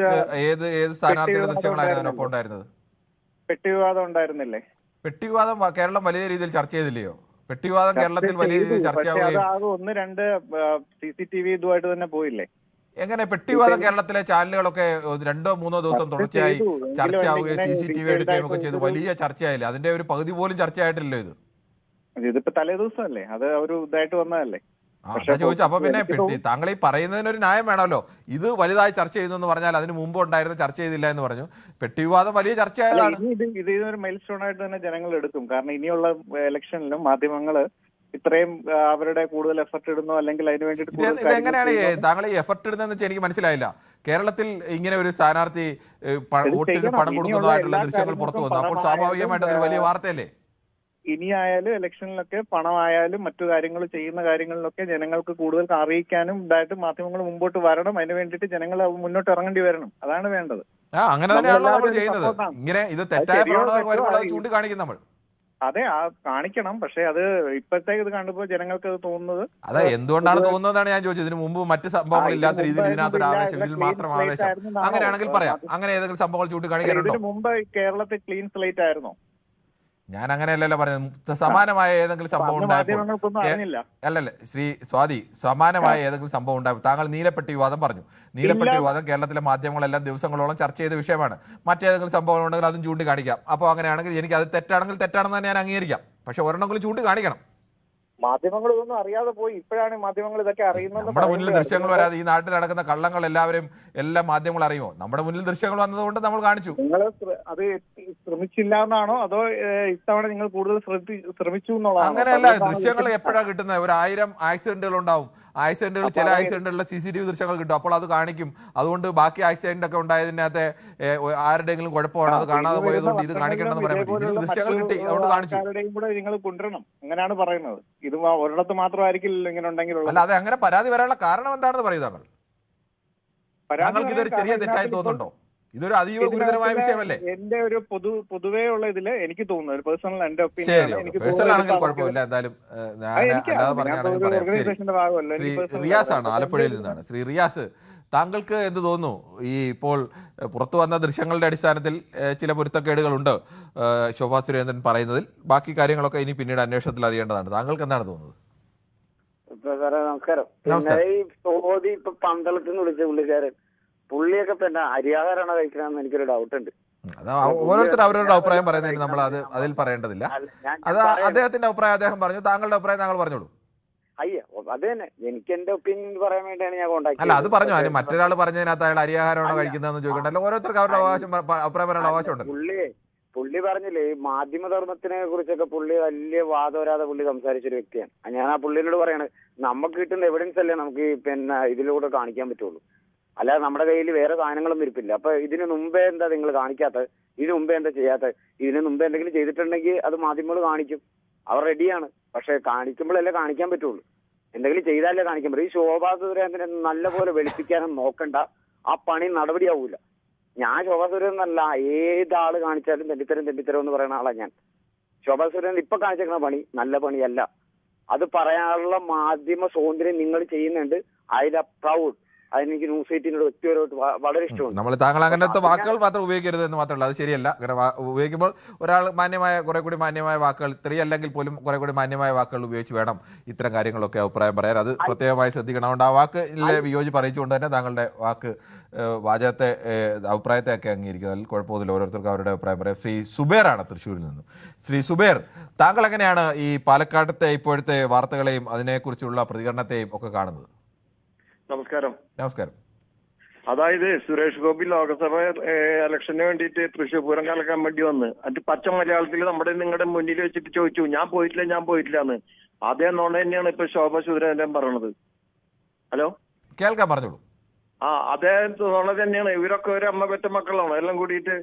ഏത് സ്ഥാനാർത്ഥിയുടെ ദൃശ്യങ്ങളായിരുന്നു അതിനൊപ്പം ഉണ്ടായിരുന്നത്? പെട്ടി വിവാദം ഉണ്ടായിരുന്നില്ലേ? പെട്ടി വിവാദം കേരളം വലിയ രീതിയിൽ ചർച്ച ചെയ്തില്ലയോ? പെട്ടി വിവാദം കേരളത്തിൽ വലിയ രീതിയിൽ ചർച്ചയാവുകയും 1-2 CCTV ഇതുമായിട്ട് തന്നെ പോയില്ലേ? എങ്ങനെ പെട്ടിവാദം കേരളത്തിലെ ചാനലുകളൊക്കെ 2-3 ദിവസം തുടർച്ചയായി ചർച്ചയാവുകയും CCTV എടുക്കുകയും ഒക്കെ ചെയ്ത് വലിയ ചർച്ചയായില്ലേ? അതിന്റെ ഒരു പകുതി പോലും ചർച്ചയായിട്ടില്ലല്ലോ ഇത്. ഇതിപ്പോ തലേ ദിവസമല്ലേ, അത് ഒരു ഇതായിട്ട് വന്നതല്ലേ? ചോദിച്ചു. അപ്പൊ പിന്നെ താങ്കൾ ഈ പറയുന്നതിനൊരു ന്യായം വേണമല്ലോ. ഇത് വലുതായി ചർച്ച ചെയ്യുന്നു എന്ന് പറഞ്ഞാൽ അതിന് മുമ്പ് ഉണ്ടായിരുന്ന ചർച്ച ചെയ്തില്ല എന്ന് പറഞ്ഞു. പെട്ടി വിവാദം വലിയ ചർച്ചയായതാണ്. ഇത് ഒരു മൈൽ സ്റ്റോൺ ആയിട്ട് തന്നെ ജനങ്ങൾ എടുക്കും. കാരണം ഇനിയുള്ള ഇലക്ഷനിലും മാധ്യമങ്ങള് ഇത്രയും അവരുടെ കൂടുതൽ എഫർട്ട് ഇടുന്നു, അല്ലെങ്കിൽ അതിന് വേണ്ടിയിട്ട് എങ്ങനെയാണ് താങ്കൾ ഈ എഫർട്ട് ഇടുന്നതെന്ന് വെച്ചാൽ എനിക്ക് മനസ്സിലായില്ല. കേരളത്തിൽ ഇങ്ങനെ ഒരു സ്ഥാനാർത്ഥി വോട്ടിന് പണം കൊടുക്കുന്നതായിട്ടുള്ള ദൃശ്യങ്ങൾ പുറത്തു വന്നു. അപ്പോൾ സ്വാഭാവികമായിട്ട് അതൊരു വലിയ വാർത്തയല്ലേ? ഇനിയായാലും ഇലക്ഷനിലൊക്കെ പണമായാലും മറ്റു കാര്യങ്ങൾ ചെയ്യുന്ന കാര്യങ്ങളിലൊക്കെ ജനങ്ങൾക്ക് കൂടുതൽ അറിയിക്കാനും ഇതായിട്ട് മാധ്യമങ്ങൾ മുമ്പോട്ട് വരണം. അതിന് വേണ്ടിയിട്ട് ജനങ്ങൾ മുന്നോട്ട് ഇറങ്ങേണ്ടി വരണം. അതാണ് വേണ്ടത്. അങ്ങനെ തന്നെയാണല്ലോ നമ്മൾ ചെയ്യുന്നത്. ഇങ്ങനെ ഇത് തെറ്റായ പ്രവണത വരുമ്പോൾ അത് ചൂണ്ടിക്കാണിക്കും നമ്മൾ. അതെ, കാണിക്കണം. പക്ഷെ അത് ഇപ്പോഴത്തെ ഇത് കണ്ടപ്പോൾ ജനങ്ങൾക്ക് അത് തോന്നുന്നത് അതെ, എന്തുകൊണ്ടാണ് തോന്നുന്നതാണ് ഞാൻ ചോദിച്ചത്. ഇതിനു മുമ്പ് മറ്റ് സംഭവങ്ങൾ ഇല്ലാത്ത രീതിയിൽ ഇതിനകത്തൊരു ആവേശം, ഇതിൽ മാത്രം ആവേശം, അങ്ങനെയാണെങ്കിൽ പറയാം. അങ്ങനെ ഏതെങ്കിലും സംഭവങ്ങൾ ചൂണ്ടിക്കാണിക്കാനുണ്ടോ? ഇതിനു മുമ്പ് കേരളത്തിൽ ക്ലീൻ സ്ലേറ്റ് ആയിരുന്നോ? ഞാൻ അങ്ങനെയല്ലല്ലോ പറഞ്ഞത്. സമാനമായ ഏതെങ്കിലും സംഭവം ഉണ്ടായപ്പോൾ അല്ലല്ലേ ശ്രീ സ്വാതി, സമാനമായ ഏതെങ്കിലും സംഭവം ഉണ്ടായപ്പോൾ താങ്കൾ നീലപ്പെട്ടി വിവാദം പറഞ്ഞു. നീലപ്പെട്ടി വിവാദം കേരളത്തിലെ മാധ്യമങ്ങളെല്ലാം ദിവസങ്ങളോളം ചർച്ച ചെയ്ത വിഷയമാണ്. മറ്റേതെങ്കിലും സംഭവം ഉണ്ടെങ്കിൽ അതും ചൂണ്ടിക്കാണിക്കാം. അപ്പോൾ അങ്ങനെയാണെങ്കിൽ എനിക്ക് അത് തെറ്റാണെങ്കിൽ തെറ്റാണെന്ന് തന്നെ ഞാൻ അംഗീകരിക്കാം. പക്ഷെ ഒരെണ്ണമെങ്കിലും ചൂണ്ടിക്കാണിക്കണം. മാധ്യമങ്ങൾ ഇതൊന്നും അറിയാതെ പോയി. ഇപ്പോഴാണ് മാധ്യമങ്ങൾ ഇതൊക്കെ അറിയുന്നത്. നമ്മുടെ മുന്നിൽ ദൃശ്യങ്ങൾ വരാതെ ഈ നാട്ടിൽ നടക്കുന്ന കള്ളങ്ങൾ എല്ലാ മാധ്യമങ്ങൾ അറിയുമോ? നമ്മുടെ മുന്നിൽ ദൃശ്യങ്ങൾ വന്നതുകൊണ്ട് നമ്മൾ കാണിച്ചു. നിങ്ങൾ അത് ശ്രമിച്ചില്ല എന്നാണോ അതോ ഇത്തവണ നിങ്ങൾ കൂടുതൽ ശ്രമിച്ചു എന്നുള്ളതാണോ? അങ്ങനെയല്ല, ദൃശ്യങ്ങൾ എപ്പോഴാണ് കിട്ടുന്നത്? 1000 ആക്സിഡന്റുകൾ ഉണ്ടാവും. ആക്സിഡന്റുകൾ, ചില ആക്സിഡന്റുകളുടെ CCTV ദൃശ്യങ്ങൾ കിട്ടും. അപ്പോൾ അത് കാണിക്കും. അതുകൊണ്ട് ബാക്കി ആക്സിഡന്റ് ഒക്കെ ഉണ്ടായതിനകത്ത് ആരുടെയെങ്കിലും കുഴപ്പമാണ്, അത് കാണാതെ പോയതുകൊണ്ട് ഇത് കാണിക്കണമെന്ന് പറയാൻ പറ്റും. ഇതിൽ ദൃശ്യങ്ങൾ കിട്ടി, അതുകൊണ്ട് കാണിച്ചു. കൂടെ നിങ്ങൾ കൊണ്ടുവരണം, അങ്ങനെയാണ് പറയുന്നത്. ഇത് ഒരിടത്ത് മാത്രമായിരിക്കില്ലല്ലോ ഇങ്ങനെ ഉണ്ടെങ്കിൽ. അല്ല, അതെ, അങ്ങനെ പരാതി വരാനുള്ള കാരണം എന്താണെന്ന് പറയൂ താങ്കൾ. താങ്കൾക്ക് ഇതൊരു ചെറിയ തെറ്റായി തോന്നുന്നുണ്ടോ? ഇതൊരു അതീവ ഗുരുതരമായ വിഷയമല്ലേ? എന്റെ ഒരു പൊതുവേ ഉള്ള ഇതില് എനിക്ക് തോന്നുന്നത്, പേഴ്സണൽ എന്റെ ശരി, പേഴ്സണൽ ആണെങ്കിൽ കുഴപ്പമില്ല. എന്തായാലും അല്ലാതെ പറഞ്ഞാണെങ്കിൽ പറയാം. ശ്രീ റിയാസ് ആണ്, ആലപ്പുഴയിൽ നിന്നാണ്. ശ്രീ റിയാസ്, താങ്കൾക്ക് എന്ത് തോന്നുന്നു? ഈ ഇപ്പോൾ പുറത്തു വന്ന ദൃശ്യങ്ങളുടെ അടിസ്ഥാനത്തിൽ ചില പൊരുത്തക്കേടുകളുണ്ട് ശോഭാ സുരേന്ദ്രൻ പറയുന്നതിൽ. ബാക്കി കാര്യങ്ങളൊക്കെ ഇനി പിന്നീട് അന്വേഷണത്തിൽ അറിയേണ്ടതാണ്. താങ്കൾക്ക് എന്താണ് തോന്നുന്നത്? നമസ്കാരം. പിന്നെ ഈ സോദി ഇപ്പൊ പന്തളത്തിൽ നിന്ന് വിളിച്ച പുള്ളിക്കാരൻ, പുള്ളിയൊക്കെ പിന്നെ അരിയാഹാരമാണോ കഴിക്കണമെന്ന് എനിക്കൊരു ഡൗട്ട് ഉണ്ട്. ഓരോരുത്തർ അവരവരുടെ അഭിപ്രായം പറയുന്നതിന് നമ്മൾ അതിൽ പറയേണ്ടതില്ല. അത് അദ്ദേഹത്തിന്റെ അഭിപ്രായം അദ്ദേഹം പറഞ്ഞു. താങ്കളുടെ അഭിപ്രായം താങ്കൾ പറഞ്ഞോളൂ. അയ്യോ, അത് തന്നെ, എനിക്ക് എന്റെ ഒപ്പീനിയൻ പറയാൻ വേണ്ടിയാണ് ഞാൻ കോൺടാക്ട്. അല്ല, അത് പറഞ്ഞു. അതിന് മറ്റൊരാൾ പറഞ്ഞതിനകത്ത് അയാൾ അരിയാഹാരമാണോ കഴിക്കുന്നതെന്ന് ചോദിക്കണ്ടല്ലോ. ഓരോരുത്തർക്ക് അവരുടെ അവകാശം, അഭിപ്രായം പറയാനുള്ള അവകാശമുണ്ട്. പുള്ളി പറഞ്ഞില്ലേ, ഈ മാധ്യമധർമ്മത്തിനെ കുറിച്ചൊക്കെ പുള്ളി വലിയ വാദവരാതെ പുള്ളി സംസാരിച്ചൊരു വ്യക്തിയാണ്. ഞാൻ ആ പുള്ളിനോട് പറയാണ്, നമുക്ക് കിട്ടുന്ന എവിഡൻസ് അല്ലേ നമുക്ക് പിന്നെ ഇതിലൂടെ കാണിക്കാൻ പറ്റുള്ളൂ. അല്ലാതെ നമ്മുടെ കയ്യിൽ വേറെ സാധനങ്ങളൊന്നും ഇരിപ്പില്ല. അപ്പൊ ഇതിന് മുമ്പേ എന്താ നിങ്ങൾ കാണിക്കാത്തത്? ഇതിനു മുമ്പേ എന്താ ചെയ്യാത്തത്? ഇതിന് മുമ്പേ എന്തെങ്കിലും ചെയ്തിട്ടുണ്ടെങ്കിൽ അത് മാധ്യമങ്ങൾ കാണിക്കും. അവർ റെഡിയാണ്. പക്ഷെ കാണിക്കുമ്പോഴല്ലേ കാണിക്കാൻ പറ്റുള്ളൂ. എന്തെങ്കിലും ചെയ്താലേ കാണിക്കാൻ പറ്റും. ഈ ശോഭാ സുരേന്ദ്രൻ നല്ലപോലെ വെളുപ്പിക്കാനും നോക്കണ്ട. ആ പണി നടപടിയാവൂല. ഞാൻ ശോഭാ സുരേന്ദ്രൻ അല്ല, ഏതാള് കാണിച്ചാലും തെണ്ടിത്തരം എന്ന് പറയുന്ന ആളാണ് ഞാൻ. ശോഭാ സുരേന്ദ്രൻ ഇപ്പൊ കാണിച്ചേക്കുന്ന പണി നല്ല പണിയല്ല. അത് പറയാനുള്ള മാധ്യമ സ്വാതന്ത്ര്യം നിങ്ങൾ ചെയ്യുന്നുണ്ട്. I am proud. അതെനിക്ക് ന്യൂസ് 18 വ്യക്തിപരമായിട്ട് വളരെ ഇഷ്ടമാണ്. നമ്മൾ താങ്കൾ അങ്ങനത്തെ വാക്കുകൾ മാത്രം ഉപയോഗിക്കരുത് എന്ന് മാത്രമല്ല, അത് ശരിയല്ല. അങ്ങനെ ഉപയോഗിക്കുമ്പോൾ ഒരാൾ കുറെ കൂടി മാന്യമായ വാക്കുകൾ, ഇത്രയും അല്ലെങ്കിൽ പോലും കുറെ കൂടി മാന്യമായ വാക്കുകൾ ഉപയോഗിച്ച് വേണം ഇത്തരം കാര്യങ്ങളൊക്കെ അഭിപ്രായം പറയാൻ. അത് പ്രത്യേകമായി ശ്രദ്ധിക്കണം. അതുകൊണ്ട് ആ വാക്കിലെ വിയോജിപ്പ് അറിയിച്ചുകൊണ്ട് തന്നെ താങ്കളുടെ വാചകത്തെ, അഭിപ്രായത്തെ ഒക്കെ അംഗീകരിക്കുന്നത് അതിൽ കുഴപ്പമൊന്നുമില്ല. ഓരോരുത്തർക്കും അവരുടെ അഭിപ്രായം പറയാം. ശ്രീ സുബേറാണ് തൃശ്ശൂരിൽ നിന്നും. ശ്രീ സുബേർ, താങ്കൾ എങ്ങനെയാണ് ഈ പാലക്കാട്ടത്തെ ഇപ്പോഴത്തെ വാർത്തകളെയും അതിനെക്കുറിച്ചുള്ള പ്രതികരണത്തെയും ഒക്കെ കാണുന്നത്? നമസ്കാരം. നമസ്കാരം. അതായത് സുരേഷ് ഗോപി ലോക്സഭ ഇലക്ഷന് വേണ്ടിയിട്ട് തൃശ്ശൂർ പൂരം കലക്കാൻ വേണ്ടി വന്ന് അത് പച്ച മലയാളത്തിൽ നമ്മുടെ നിങ്ങളുടെ മുന്നിൽ വെച്ചിട്ട് ചോദിച്ചു, ഞാൻ പോയിട്ടില്ല എന്ന്. അതേ നോണ തന്നെയാണ് ഇപ്പൊ ശോഭാ സുരേന്ദ്രൻ പറയണത്. ഹലോ, കേൾക്കാൻ പറഞ്ഞോളൂ. അതേ നോണ തന്നെയാണ്. ഇവരൊക്കെ ഒരു അമ്മ പെറ്റ മക്കളാണ് എല്ലാം കൂടിയിട്ട്.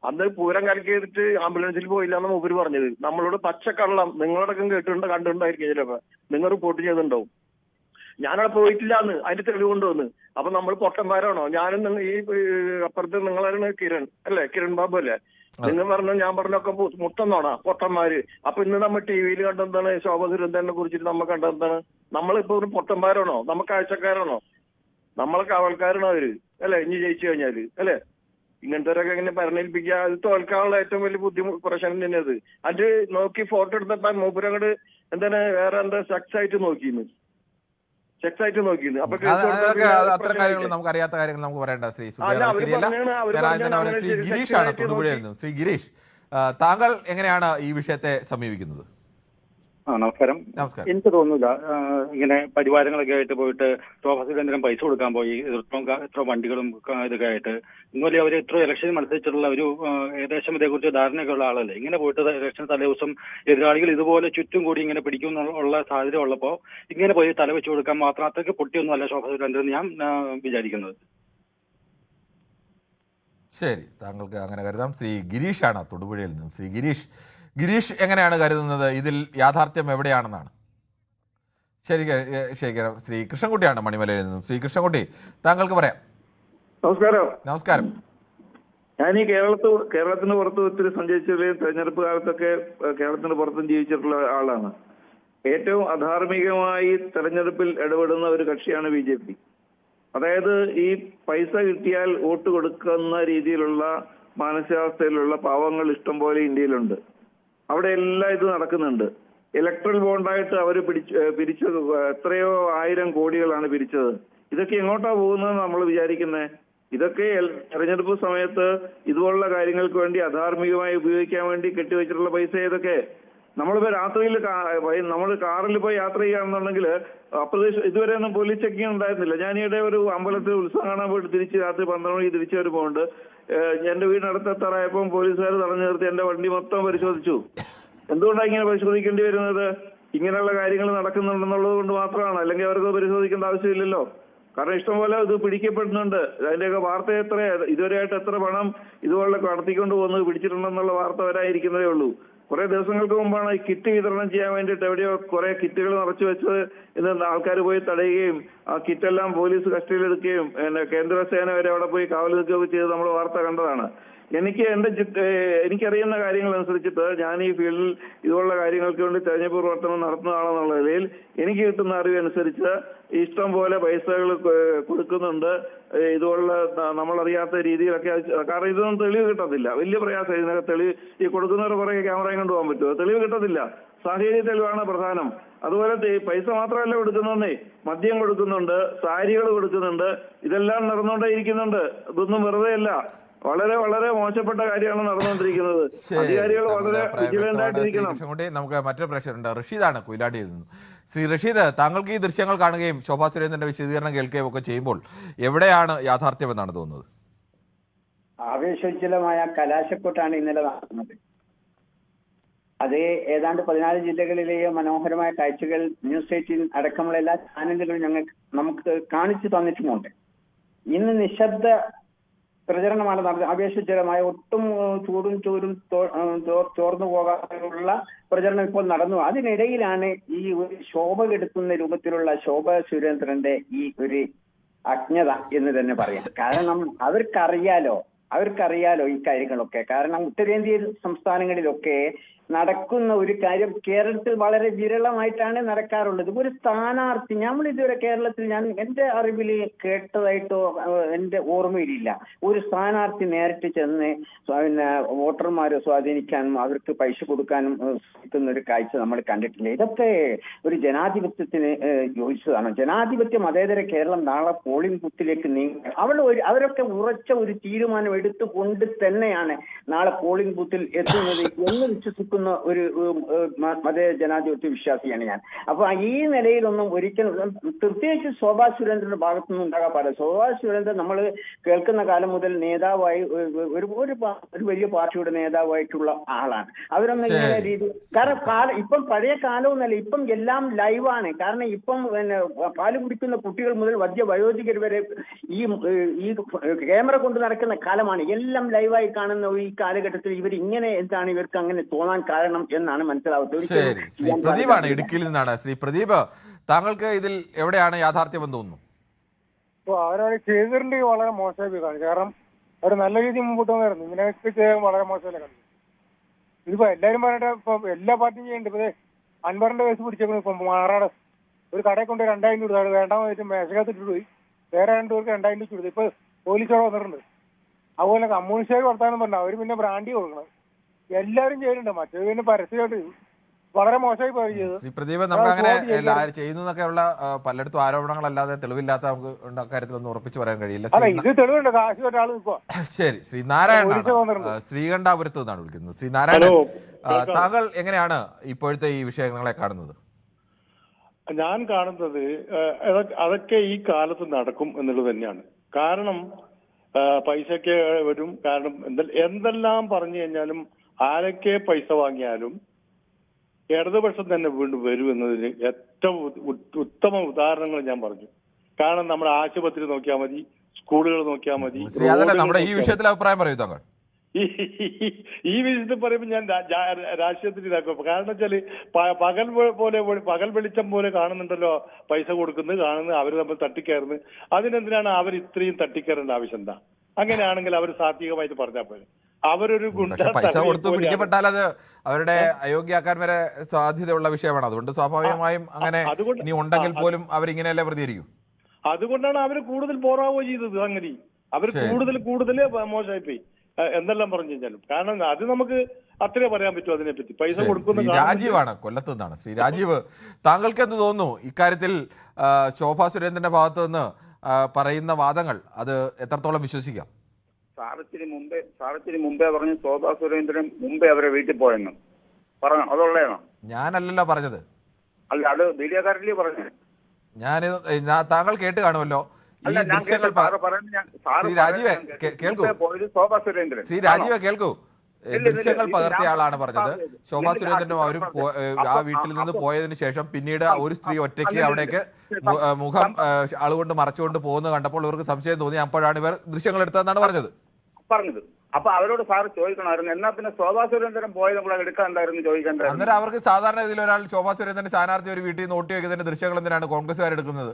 അന്ന് പൂരം കലക്കി ചെയ്തിട്ട് ആംബുലൻസിൽ പോയില്ല എന്ന് മൂപ്പര് പറഞ്ഞത്. നമ്മളോട് പച്ചക്കള്ളം നിങ്ങളടക്കം കണ്ടിട്ടുണ്ടായിരിക്കും. ചിലപ്പോ നിങ്ങൾ റിപ്പോർട്ട് ചെയ്തിട്ടുണ്ടാവും. ഞാനവിടെ പോയിട്ടില്ല എന്ന് അതിന്റെ തെളിവ് കൊണ്ടുവന്ന്. അപ്പൊ നമ്മൾ പൊട്ടന്മാരാണോ? ഞാനും ഈ അപ്പുറത്ത് നിങ്ങളാണ് കിരൺ ബാബു അല്ലേ? നിങ്ങൾ പറഞ്ഞു ഞാൻ പറഞ്ഞൊക്കെ മുട്ടെന്നോണാ പൊട്ടന്മാര്. അപ്പൊ ഇന്ന് നമ്മൾ TV കണ്ടെന്താണ് ശോഭാ സുരേന്ദ്രനെ കുറിച്ചിട്ട് നമ്മൾ കണ്ടെന്താണ്? നമ്മളിപ്പോ ഒരു പൊട്ടന്മാരാണോ? നമ്മൾ കാഴ്ചക്കാരാണോ? നമ്മളൊക്കെ ആൾക്കാരാണോ അവര് അല്ലെ? ഇനി ജയിച്ചു കഴിഞ്ഞാല് അല്ലെ? ഇങ്ങനത്തെ ഇങ്ങനെ പറഞ്ഞേൽപ്പിക്കുക, അത് തോൽക്കാനുള്ള ഏറ്റവും വലിയ പ്രശ്നം തന്നെ അത്. അത് നോക്കി ഫോട്ടോ എടുത്തപ്പോ മൂപ്പരങ്ങോട് എന്താണ് വേറെ എന്താ സെക്സ് ആയിട്ട് നോക്കിയിരുന്നു. അത്തരം കാര്യങ്ങൾ നമുക്ക് അറിയാത്ത കാര്യങ്ങൾ നമുക്ക് പറയേണ്ട. ശ്രീ സുബേർ, ശ്രീ ഗിരീഷ് ആണ് തൊടുപുഴയിൽ നിന്നും. ശ്രീ ഗിരീഷ്, താങ്കൾ എങ്ങനെയാണ് ഈ വിഷയത്തെ സമീപിക്കുന്നത്? നമസ്കാരം. എനിക്ക് തോന്നുന്നില്ല ഇങ്ങനെ പരിവാരങ്ങളൊക്കെ ആയിട്ട് പോയിട്ട് ശോഭാ സുരേന്ദ്രൻ പൈസ കൊടുക്കാൻ പോയി ഇത്ര വണ്ടികളും ഇതൊക്കെ ആയിട്ട്. ഇന്നുപോലെ അവർ ഇത്ര ഇലക്ഷൻ മത്സരിച്ചിട്ടുള്ള ഒരു ഏകദേശം ഇതേക്കുറിച്ച് ധാരണയൊക്കെ ഉള്ള ആളല്ലേ. ഇങ്ങനെ പോയിട്ട് ഇലക്ഷൻ തലേദിവസം എതിരാളികൾ ഇതുപോലെ ചുറ്റും കൂടി ഇങ്ങനെ പിടിക്കും ഉള്ള സാധ്യത ഉള്ളപ്പോൾ ഇങ്ങനെ പോയി തല വെച്ച് കൊടുക്കാൻ മാത്രം അത്രയ്ക്ക് പൊട്ടിയൊന്നും അല്ല ശോഭാ സുരേന്ദ്രൻ ഞാൻ വിചാരിക്കുന്നത്. ശരി, താങ്കൾക്ക് അങ്ങനെ കരുതാം. ശ്രീ ഗിരീഷാണ് തൊടുപുഴയിൽ നിന്നും. ശ്രീ ഗിരീഷ്, ഗിരീഷ് എങ്ങനെയാണ് കരുതുന്നത് ഇതിൽ യാഥാർത്ഥ്യം എവിടെയാണെന്നാണ്? ശരി, ശ്രീ കൃഷ്ണൻകുട്ടിയാണ് മണിമലയിൽ നിന്നും. ശ്രീ കൃഷ്ണൻകുട്ടി, താങ്കൾക്ക് പറയാം. നമസ്കാരം. നമസ്കാരം. ഞാൻ ഈ കേരളത്തിന് പുറത്ത് ഒത്തിരി സഞ്ചരിച്ചിട്ടുള്ള തെരഞ്ഞെടുപ്പ് കാലത്തൊക്കെ കേരളത്തിന് പുറത്തും ജീവിച്ചിട്ടുള്ള ആളാണ്. ഏറ്റവും അധാർമികമായി തെരഞ്ഞെടുപ്പിൽ ഇടപെടുന്ന ഒരു കക്ഷിയാണ് BJP. അതായത് ഈ പൈസ കിട്ടിയാൽ വോട്ട് കൊടുക്കുന്ന രീതിയിലുള്ള മാനസികാവസ്ഥയിലുള്ള പാവങ്ങൾ ഇഷ്ടം പോലെ ഇന്ത്യയിലുണ്ട്. അവിടെ എല്ലാം ഇത് നടക്കുന്നുണ്ട്. ഇലക്ട്രൽ ബോണ്ടായിട്ട് അവർ പിരിച്ചത് എത്രയോ 1000 കോടികളാണ് പിരിച്ചത്. ഇതൊക്കെ എങ്ങോട്ടാ പോകുന്നത് നമ്മൾ വിചാരിക്കുന്നത്? ഇതൊക്കെ തെരഞ്ഞെടുപ്പ് സമയത്ത് ഇതുപോലുള്ള കാര്യങ്ങൾക്ക് വേണ്ടി അധാർമികമായി ഉപയോഗിക്കാൻ വേണ്ടി കെട്ടിവെച്ചിട്ടുള്ള പൈസ ഇതൊക്കെ. നമ്മളിപ്പോ രാത്രിയിൽ നമ്മൾ കാറിൽ പോയി യാത്ര ചെയ്യുകയാണെന്നുണ്ടെങ്കിൽ ഇതുവരെ ഒന്നും പോലീസ് ചെക്കിങ് ഉണ്ടായിരുന്നില്ല. ഞാനിവിടെ ഒരു അമ്പലത്തിൽ ഉത്സവം കാണാൻ പോയിട്ട് തിരിച്ച് രാത്രി 12 മണിക്ക് തിരിച്ചു വരുമ്പോണ്ട് എന്റെ വീടിനടുത്തെത്താറായപ്പോൾ പോലീസുകാർ തടഞ്ഞു നിർത്തി എന്റെ വണ്ടി മൊത്തം പരിശോധിച്ചു. എന്തുകൊണ്ടാണ് ഇങ്ങനെ പരിശോധിക്കേണ്ടി വരുന്നത്? ഇങ്ങനെയുള്ള കാര്യങ്ങൾ നടക്കുന്നുണ്ടെന്നുള്ളത് കൊണ്ട് മാത്രമാണ്. അല്ലെങ്കിൽ അവർക്ക് പരിശോധിക്കേണ്ട ആവശ്യമില്ലല്ലോ. കാരണം ഇഷ്ടംപോലെ ഇത് പിടിക്കപ്പെടുന്നുണ്ട്. അതിന്റെയൊക്കെ വാർത്ത ഇതുവരെയായിട്ട് എത്ര പണം ഇതുപോലെ കടത്തിക്കൊണ്ട് പോകുന്നത് പിടിച്ചിട്ടുണ്ടെന്നുള്ള വാർത്ത വരാതിരിക്കുന്നതേ ഉള്ളൂ. കുറെ ദിവസങ്ങൾക്ക് മുമ്പാണ് ഈ കിറ്റ് വിതരണം ചെയ്യാൻ വേണ്ടിയിട്ട് എവിടെയോ കുറെ കിറ്റുകൾ നിറച്ചു വെച്ചത് ഇന്ന് ആൾക്കാർ പോയി തടയുകയും ആ കിറ്റെല്ലാം പോലീസ് കസ്റ്റഡിയിലെടുക്കുകയും കേന്ദ്രസേന വരെ അവിടെ പോയി കാവൽ നിൽക്കുകയൊക്കെ ചെയ്ത് നമ്മൾ വാർത്ത കണ്ടതാണ്. എനിക്കറിയുന്ന കാര്യങ്ങൾ അനുസരിച്ചിട്ട് ഞാൻ ഈ ഫീൽഡിൽ ഇതുപോലുള്ള കാര്യങ്ങൾക്ക് വേണ്ടി തെരഞ്ഞെടുപ്പ് പ്രവർത്തനം നടത്തുന്നതാണെന്നുള്ള നിലയിൽ എനിക്ക് കിട്ടുന്ന അറിവനുസരിച്ച് ഇഷ്ടം പോലെ പൈസകൾ കൊടുക്കുന്നുണ്ട്. ഇതുപോലുള്ള നമ്മളറിയാത്ത രീതിയിലൊക്കെ. കാരണം ഇതൊന്നും തെളിവ് കിട്ടത്തില്ല. വലിയ പ്രയാസം. ഇതിനൊക്കെ തെളിവ് ഈ കൊടുക്കുന്നവർ കുറെ ക്യാമറയും കൊണ്ടുപോകാൻ പറ്റുമോ? തെളിവ് കിട്ടത്തില്ല. സാഹചര്യ തെളിവാണ് പ്രധാനം. അതുപോലെ പൈസ മാത്രമല്ല കൊടുക്കുന്നേ, മദ്യം കൊടുക്കുന്നുണ്ട്, സാരികൾ കൊടുക്കുന്നുണ്ട്. ഇതെല്ലാം നടന്നുകൊണ്ടേയിരിക്കുന്നുണ്ട്. ഇതൊന്നും വെറുതെ അല്ല. വളരെ വളരെ മോശപ്പെട്ട കാര്യമാണ് നടന്നുകൊണ്ടിരിക്കുന്നത്. അധികാരികൾ വളരെ വിജിലന്റ് ആയിട്ടിരിക്കണം. നമുക്ക് മറ്റൊരു പ്രശ്നമുണ്ട്. റഷീദാണ് കൊയിലാണ്ടിയിൽ നിന്ന്. ശ്രീ റഷീദ്, താങ്കൾക്ക് ഈ ദൃശ്യങ്ങൾ കാണുകയും ശോഭാ സുരേന്ദ്രന്റെ വിശദീകരണം കേൾക്കുകയും ഒക്കെ ചെയ്യുമ്പോൾ എവിടെയാണ് യാഥാർത്ഥ്യം എന്നാണ് തോന്നുന്നത്? ആവേശോജ്വലമായ കലാശക്കൊട്ടാണ് ഇന്നലെ നടന്നത്. അത് ഏതാണ്ട് 14 ജില്ലകളിലെയോ മനോഹരമായ കാഴ്ചകൾ ന്യൂസ് 18 അടക്കമുള്ള എല്ലാ ചാനലുകളും നമുക്ക് കാണിച്ചു തന്നിട്ടുമുണ്ട്. ഇന്ന് നിശബ്ദ പ്രചരണമാണ് നടന്നത്. ആവേശജലമായ ഒട്ടും ചൂടും ചോർന്നു പോകാനുള്ള പ്രചരണം ഇപ്പോൾ നടന്നു. അതിനിടയിലാണ് ഈ ഒരു ശോഭ കെടുത്തുന്ന രൂപത്തിലുള്ള ശോഭാ സുരേന്ദ്രന്റെ ഈ ഒരു അജ്ഞത എന്ന് തന്നെ പറയാം. കാരണം അവർക്കറിയാലോ ഈ കാര്യങ്ങളൊക്കെ. കാരണം ഉത്തരേന്ത്യൻ സംസ്ഥാനങ്ങളിലൊക്കെ നടക്കുന്ന ഒരു കാര്യം കേരളത്തിൽ വളരെ വിരളമായിട്ടാണ് നടക്കാറുള്ളത്. ഒരു സ്ഥാനാർത്ഥി നമ്മൾ ഇതുവരെ കേരളത്തിൽ എന്റെ അറിവിൽ കേട്ടതായിട്ടോ എന്റെ ഓർമ്മയിലില്ല. ഒരു സ്ഥാനാർത്ഥി നേരിട്ട് ചെന്ന് വോട്ടർമാരെ സ്വാധീനിക്കാനും അവർക്ക് പൈസ കൊടുക്കാനും ശ്രമിക്കുന്ന ഒരു കാഴ്ച നമ്മൾ കണ്ടിട്ടില്ല. ഇതൊക്കെ ഒരു ജനാധിപത്യത്തിന് യോജിച്ചതാണ്. ജനാധിപത്യ മതേതര കേരളം നാളെ പോളിംഗ് ബൂത്തിലേക്ക് നീങ്ങുക. അവരൊക്കെ ഉറച്ച ഒരു തീരുമാനം എടുത്തുകൊണ്ട് തന്നെയാണ് നാളെ പോളിംഗ് ബൂത്തിൽ എത്തുന്നത് എന്ന് വിശ്വസിക്കുന്നു ഒരു മതേ ജനാധിപത്യ വിശ്വാസിയാണ് ഞാൻ. അപ്പൊ ഈ നിലയിലൊന്നും ഒരിക്കലും, പ്രത്യേകിച്ച് ശോഭാ സുരേന്ദ്രന്റെ ഭാഗത്തുനിന്നും ഉണ്ടാകാൻ പാടില്ല. ശോഭാ സുരേന്ദ്രൻ നമ്മൾ കേൾക്കുന്ന കാലം മുതൽ നേതാവായി ഒരു വലിയ പാർട്ടിയുടെ നേതാവായിട്ടുള്ള ആളാണ്. അവരൊന്നും ഇങ്ങനെ രീതി, കാരണം ഇപ്പം പഴയ കാലമൊന്നുമല്ല. ഇപ്പം എല്ലാം ലൈവാണ്. കാരണം ഇപ്പം പാല് കുടിക്കുന്ന കുട്ടികൾ മുതൽ വയോധികർ വരെ ഈ ക്യാമറ കൊണ്ട് നടക്കുന്ന കാലമാണ്. എല്ലാം ലൈവായി കാണുന്ന ഈ കാലഘട്ടത്തിൽ ഇവർക്ക് അങ്ങനെ തോന്നാൻ കാരണം എന്നാണ് മനസ്സിലാവുന്നത്. ശ്രീ പ്രദീപാണ് ഇടുക്കിയിൽ നിന്നാണ്. ശ്രീ പ്രദീപ്, താങ്കൾക്ക് ഇതിൽ എവിടെയാണ് യാഥാർത്ഥ്യം എന്ന് തോന്നുന്നു? അവരവരെ ചെയ്തിട്ടുണ്ട് വളരെ മോശമായി കാണിച്ചു. കാരണം അവർ നല്ല രീതിയിൽ മുമ്പോട്ട് വന്നായിരുന്നു. ഇങ്ങനെയൊക്കെ ചെയ്യാൻ വളരെ മോശമല്ല കാണിച്ചു. ഇതിപ്പോ എല്ലാവരും പറഞ്ഞിട്ട് ഇപ്പൊ എല്ലാ പാർട്ടിയും ചെയ്യുന്നുണ്ട്. ഇപ്പൊ അൻവറിന്റെ കേസ് പിടിച്ചേക്കുന്നു. ഇപ്പൊ മാറാട് ഒരു കടയെ കൊണ്ട് 2000 രൂപ കൊടുത്തു. വേണ്ടാന്ന് വെച്ചാൽ മേശകത്തിട്ട് പോയി. വേറെ 2 പേർക്ക് 2000 രൂപ കൊടുത്തു. ഇപ്പൊ പോലീസോടെ വന്നിട്ടുണ്ട്. അതുപോലെ കമ്മ്യൂണിസ്റ്റുകാർ വർത്താനം പറഞ്ഞു. അവർ പിന്നെ ബ്രാൻഡി കൊടുക്കണം. എല്ലാവരും ചെയ്യുന്നുണ്ട്. മറ്റേ പിന്നെ പരസ്യമായിട്ട് വളരെ മോശമായി പോയി ചെയ്തത്. ശ്രീ പ്രദീപ്, നമുക്ക് അങ്ങനെ ചെയ്യുന്നൊക്കെയുള്ള പലയിടത്തും ആരോപണങ്ങളല്ലാതെ തെളിവില്ലാത്ത നമുക്ക് കാര്യത്തിലൊന്നും ഉറപ്പിച്ചു പറയാൻ കഴിയില്ല. ഇത് തെളിവുണ്ട്. കാശ് ഒരാൾ നിൽക്കുക. ശരി, ശ്രീ നാരായണ ശ്രീകണ്ഠാപുരത്ത് നിന്നാണ് വിളിക്കുന്നത്. ശ്രീ നാരായണൻ, താങ്കൾ എങ്ങനെയാണ് ഇപ്പോഴത്തെ ഈ വിഷയങ്ങളെ കാണുന്നത്? ഞാൻ കാണുന്നത് അതൊക്കെ ഈ കാലത്ത് നടക്കും എന്നുള്ളത് തന്നെയാണ്. കാരണം പൈസക്ക് വരും. കാരണം എന്തെല്ലാം പറഞ്ഞു കഴിഞ്ഞാലും ആരൊക്കെ പൈസ വാങ്ങിയാലും ഇടതുപക്ഷം തന്നെ വീണ്ടും വരും എന്നതിന് ഏറ്റവും ഉത്തമ ഉദാഹരണങ്ങൾ ഞാൻ പറഞ്ഞു. കാരണം നമ്മുടെ ആശുപത്രി നോക്കിയാൽ മതി, സ്കൂളുകൾ നോക്കിയാൽ മതി. നമ്മുടെ ഈ വിഷയത്തിൽ അഭിപ്രായം പറയൂ താങ്കൾ. ഈ വിഷയത്തിൽ പറയുമ്പോൾ ഞാൻ രാഷ്ട്രീയത്തിൽ ഇതാക്കും. കാരണം വെച്ചാല് പകൽ വെളിച്ചം പോലെ കാണുന്നുണ്ടല്ലോ പൈസ കൊടുക്കുന്നത്, കാണുന്നത്, അവർ തമ്മിൽ തട്ടിക്കയറുന്നത്. അതിനെന്തിനാണ് അവർ ഇത്രയും തട്ടിക്കയറേണ്ട ആവശ്യം എന്താ? അങ്ങനെയാണെങ്കിൽ അവർ സാത്വികമായിട്ട് പറഞ്ഞാൽ പോലെ അവരൊരു പൈസ കൊടുത്തു പിടിക്കപ്പെട്ടാൽ അത് അവരുടെ അയോഗ്യയാക്കാൻ വരെ സാധ്യതയുള്ള വിഷയമാണ്. അതുകൊണ്ട് സ്വാഭാവികമായും അങ്ങനെ ഇനി ഉണ്ടെങ്കിൽ പോലും അവരിങ്ങനെയല്ലേ പ്രതികരിക്കും. അതുകൊണ്ടാണ് അവർ കൂടുതൽ പോറാവോ ചെയ്തത്. അങ്ങനെ അവർ കൂടുതൽ മോശമായിപ്പോയി എന്തെല്ലാം പറഞ്ഞു കഴിഞ്ഞാലും. കാരണം അത് നമുക്ക് അത്രേ പറയാൻ പറ്റും അതിനെപ്പറ്റി. പൈസ കൊടുക്കുന്ന രാജീവാണ്, കൊല്ലത്ത് നിന്നാണ്. ശ്രീ രാജീവ്, താങ്കൾക്ക് എന്ത് തോന്നുന്നു ഇക്കാര്യത്തിൽ ശോഭാ സുരേന്ദ്രന്റെ ഭാഗത്ത് നിന്ന് പറയുന്ന വാദങ്ങൾ അത് എത്രത്തോളം വിശ്വസിക്കാം? സാറിച്ചിരി മുമ്പേ പറഞ്ഞു ശോഭാ സുരേന്ദ്രൻ മുമ്പേ അവരെ വീട്ടിൽ പോയെന്ന് പറഞ്ഞു. അതുള്ളതാണോ? ഞാനല്ലല്ലോ പറഞ്ഞത്. അല്ല, അത് മീഡിയക്കാരല്ലേ പറഞ്ഞത്. താങ്കൾ കേട്ട് കാണുമല്ലോ. ശ്രീ രാജീവേ കേൾക്കൂ, ശ്രീ രാജീവേ കേൾക്കൂ. ദൃശ്യങ്ങൾ പകർത്തിയ ആളാണ് പറഞ്ഞത്. ശോഭാ സുരേന്ദ്രനും അവരും ആ വീട്ടിൽ നിന്ന് പോയതിനു ശേഷം പിന്നീട് ഒരു സ്ത്രീ ഒറ്റയ്ക്ക് അവിടേക്ക് മുഖം ആളുകൊണ്ട് മറച്ചുകൊണ്ട് പോകുന്നത് കണ്ടപ്പോൾ ഇവർക്ക് സംശയം തോന്നി. അപ്പോഴാണ് ഇവർ ദൃശ്യങ്ങൾ എടുത്തതെന്നാണ് പറഞ്ഞത്. അപ്പൊ അവരോട് സാർ ചോദിക്കണമായിരുന്നു, എന്നാ പിന്നെ ശോഭാ സുരേന്ദ്രൻ പോയത് കൂടെ എടുക്കാൻ എന്തായിരുന്നു ചോദിക്കേണ്ടത്. അന്നേരം അവർക്ക് സാധാരണ ഇതിൽ ഒരാൾ ശോഭാ സുരേന്ദ്രൻ സ്ഥാനാർത്ഥി ഒരു വീട്ടിൽ നിന്ന് ഓട്ടി വയ്ക്കുന്നതിന്റെ ദൃശ്യങ്ങൾ എന്തിനാണ് കോൺഗ്രസ്സുകാർ എടുക്കുന്നത്?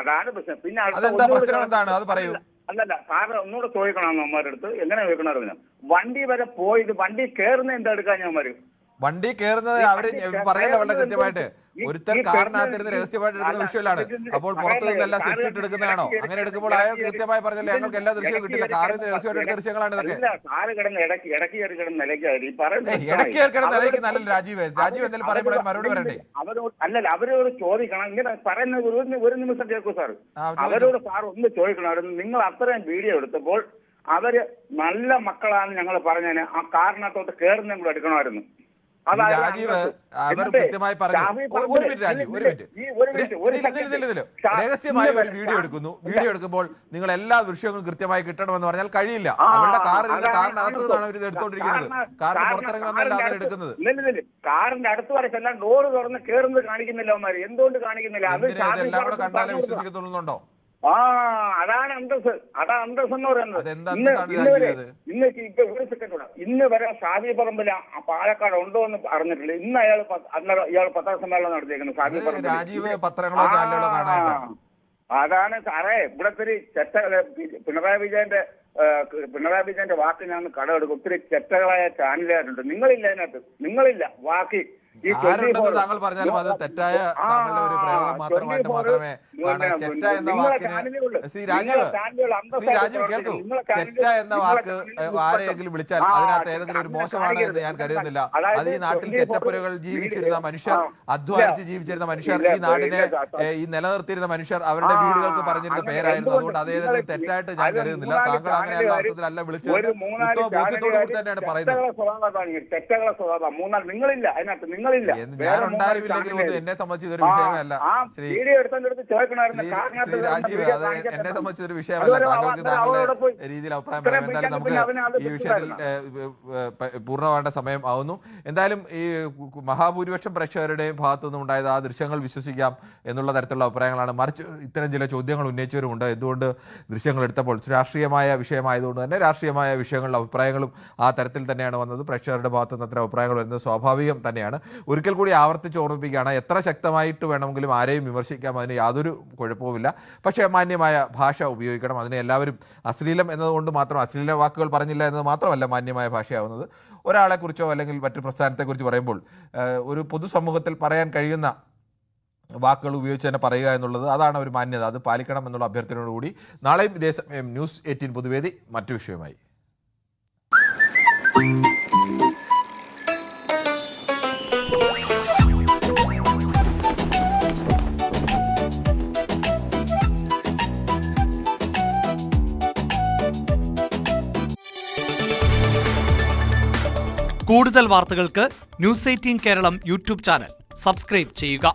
അതാണ് പ്രശ്നം. പിന്നെ അതെന്താ പ്രശ്നം എന്താണ് അത് പറയൂ. അല്ലല്ല, സാറ് ഒന്നുകൂടെ ചോദിക്കണം അമ്മമാരുടെ അടുത്ത്. എങ്ങനെ ചോദിക്കണമായിരുന്നു? വണ്ടി വരെ പോയിട്ട് വണ്ടി കയറുന്ന എന്താ എടുക്കാൻ ഞാന്മാര്? വണ്ടി കയറുന്നത് അവര് പറഞ്ഞല്ലോ വളരെ കൃത്യമായിട്ട്. ഒരുത്തർ കാറിനകത്തിരുന്ന് രഹസ്യമായിട്ട് എടുക്കുന്ന വിഷയമാണ്. അപ്പോൾ പുറത്തു നിന്നെല്ലാം സെറ്റ് ഇട്ട് എടുക്കുന്നതാണോ? അങ്ങനെ എടുക്കുമ്പോൾ അയാൾ കൃത്യമായി പറഞ്ഞല്ലോ ഞങ്ങൾക്ക് എല്ലാ ദൃശ്യവും കിട്ടില്ല, കാറിൽ നിന്ന് രഹസ്യമായിട്ട് എടുത്ത ദൃശ്യങ്ങളാണ് ഇതൊക്കെ. ഇടയ്ക്ക് കിടന്ന് നിലയ്ക്ക് നല്ല രാജീവ് എന്തെങ്കിലും പറയുമ്പോൾ മറുപടി വരണ്ടേ? അല്ലല്ല, അവരോട് ചോദിക്കണം. ഇങ്ങനെ പറയുന്നത് ഒരു നിമിഷം കേൾക്കൂ സാർ. അവരോട് സാർ ഒന്ന് ചോദിക്കണം. നിങ്ങൾ അത്രയും വീഡിയോ എടുത്തപ്പോൾ അവര് നല്ല മക്കളാണ് ഞങ്ങൾ പറഞ്ഞതിന് ആ കാറിനകത്തോട്ട് കയറുന്നതും കൂടെ എടുക്കണമായിരുന്നു. രാജീവ് അവർ കൃത്യമായി പറഞ്ഞു. ഒരു മിനിറ്റ് രഹസ്യമായ ഒരു വീഡിയോ എടുക്കുന്നു. വീഡിയോ എടുക്കുമ്പോൾ നിങ്ങൾ എല്ലാ ദൃശ്യങ്ങളും കൃത്യമായി കിട്ടണമെന്ന് പറഞ്ഞാൽ കഴിയില്ല. അവരുടെ കാറിനകത്ത് നിന്നാണ് അവർ എടുത്തോണ്ടിരിക്കുന്നത്. കാറിന് പുറത്തിറങ്ങി വന്നല്ല അവർ എടുക്കുന്നത്. കാറിന്റെ അടുത്ത് വരച്ചെല്ലാം ഡോറ് തുറന്ന് കയറുന്നത് കാണിക്കുന്നില്ല അവന്മാര്. എന്തുകൊണ്ട് കാണിക്കുന്നില്ല? എല്ലാം കൂടെ കണ്ടാലേ വിശ്വസിക്കത്തുള്ളുന്നുണ്ടോ? അതാണ് അന്തസ്. അന്തസ് എന്ന് പറയുന്നത്. ഇന്ന് വരെ ഷാഫി പറമ്പിൽ പാലക്കാട് ഉണ്ടോ എന്ന് അറിഞ്ഞിട്ടില്ല. ഇന്ന് ഇയാൾ പത്രസമ്മേളനം നടത്തിയേക്കുന്നത് ഷാഫി പറമ്പിൽ. അതാണ് സാറേ ഇവിടത്തെ പിണറായി വിജയന്റെ വാക്ക് ഞാൻ കടമെടുക്കും. ഒത്തിരി ചെറ്റകളായ ചാനലുകാരുണ്ട്. നിങ്ങളില്ല അതിനകത്ത്. നിങ്ങളില്ല. ബാക്കി താങ്കൾ പറഞ്ഞാലും അത് തെറ്റായ താങ്കളുടെ ഒരു പ്രയോഗം മാത്രമായിട്ട് മാത്രമേ ചെറ്റ എന്ന വാക്കിന് ശ്രീ രാജീവ് കേൾക്കൂ. ചെറ്റ എന്ന വാക്ക് ആരെയെങ്കിലും വിളിച്ചാൽ അതിനകത്ത് ഏതെങ്കിലും ഒരു മോശമാണ് എന്ന് ഞാൻ കരുതുന്നില്ല. അത് ഈ നാട്ടിൽ ചെറ്റപ്പുരകൾ ജീവിച്ചിരുന്ന മനുഷ്യർ, അധ്വാനിച്ച് ജീവിച്ചിരുന്ന മനുഷ്യർ, ഈ നാടിനെ ഈ നിലനിർത്തിയിരുന്ന മനുഷ്യർ അവരുടെ വീടുകൾക്ക് പറഞ്ഞിരുന്ന പേരായിരുന്നു. അതുകൊണ്ട് അത് ഏതെങ്കിലും തെറ്റായിട്ട് ഞാൻ കരുതുന്നില്ല. താങ്കൾ അങ്ങനെയുള്ള അർത്ഥത്തിലല്ല വിളിച്ചത്. ഉത്തമ ബോധ്യത്തോടു കൂടി തന്നെയാണ് പറയുന്നത്. ഞാൻ ഉണ്ടായിരുന്നില്ലെങ്കിലും എന്നെ സംബന്ധിച്ച് ഇതൊരു വിഷയമല്ല. ശ്രീ രാജീവ്, അത് എന്നെ സംബന്ധിച്ച് ഒരു വിഷയമല്ല. താങ്കൾക്ക് താങ്കളുടെ രീതിയിൽ അഭിപ്രായം പറയാം. എന്തായാലും നമുക്ക് ഈ വിഷയത്തിൽ പൂർണ്ണമാവേണ്ട സമയം ആവുന്നു. എന്തായാലും ഈ മഹാഭൂരിപക്ഷം പ്രേക്ഷകരുടെയും ഭാഗത്തു നിന്നും ഉണ്ടായത് ആ ദൃശ്യങ്ങൾ വിശ്വസിക്കാം എന്നുള്ള തരത്തിലുള്ള അഭിപ്രായങ്ങളാണ്. മറിച്ച് ഇത്തരം ചില ചോദ്യങ്ങൾ ഉന്നയിച്ചവരുമുണ്ട്. എന്തുകൊണ്ട് ദൃശ്യങ്ങൾ എടുത്തപ്പോൾ രാഷ്ട്രീയമായ വിഷയമായതുകൊണ്ട് തന്നെ രാഷ്ട്രീയമായ വിഷയങ്ങളുടെ അഭിപ്രായങ്ങളും ആ തരത്തിൽ തന്നെയാണ് വന്നത്. പ്രേക്ഷകരുടെ ഭാഗത്തു നിന്ന് അത്തരം അഭിപ്രായങ്ങൾ വരുന്നത് സ്വാഭാവികം തന്നെയാണ്. ഒരിക്കൽ കൂടി ആവർത്തിച്ച് ഓർമ്മിപ്പിക്കുകയാണ്, എത്ര ശക്തമായിട്ട് വേണമെങ്കിലും ആരെയും വിമർശിക്കാം, അതിന് യാതൊരു കുഴപ്പവുമില്ല. പക്ഷേ മാന്യമായ ഭാഷ ഉപയോഗിക്കണം. അതിനെ എല്ലാവരും അശ്ലീലം എന്നതുകൊണ്ട് മാത്രം, അശ്ലീല വാക്കുകൾ പറഞ്ഞില്ല എന്നത് മാത്രമല്ല മാന്യമായ ഭാഷയാവുന്നത്. ഒരാളെക്കുറിച്ചോ അല്ലെങ്കിൽ മറ്റു പ്രസ്ഥാനത്തെക്കുറിച്ച് പറയുമ്പോൾ ഒരു പൊതുസമൂഹത്തിൽ പറയാൻ കഴിയുന്ന വാക്കുകൾ ഉപയോഗിച്ച് തന്നെ പറയുക എന്നുള്ളത് അതാണ് ഒരു മാന്യത. അത് പാലിക്കണം എന്നുള്ള അഭ്യർത്ഥനയോടുകൂടി നാളെയും ഇതേ സമയം ന്യൂസ് 18 പൊതുവേദി മറ്റു വിഷയമായി. കൂടുതൽ വാർത്തകൾക്ക് news 18 Keralam YouTube channel subscribe ചെയ്യുക.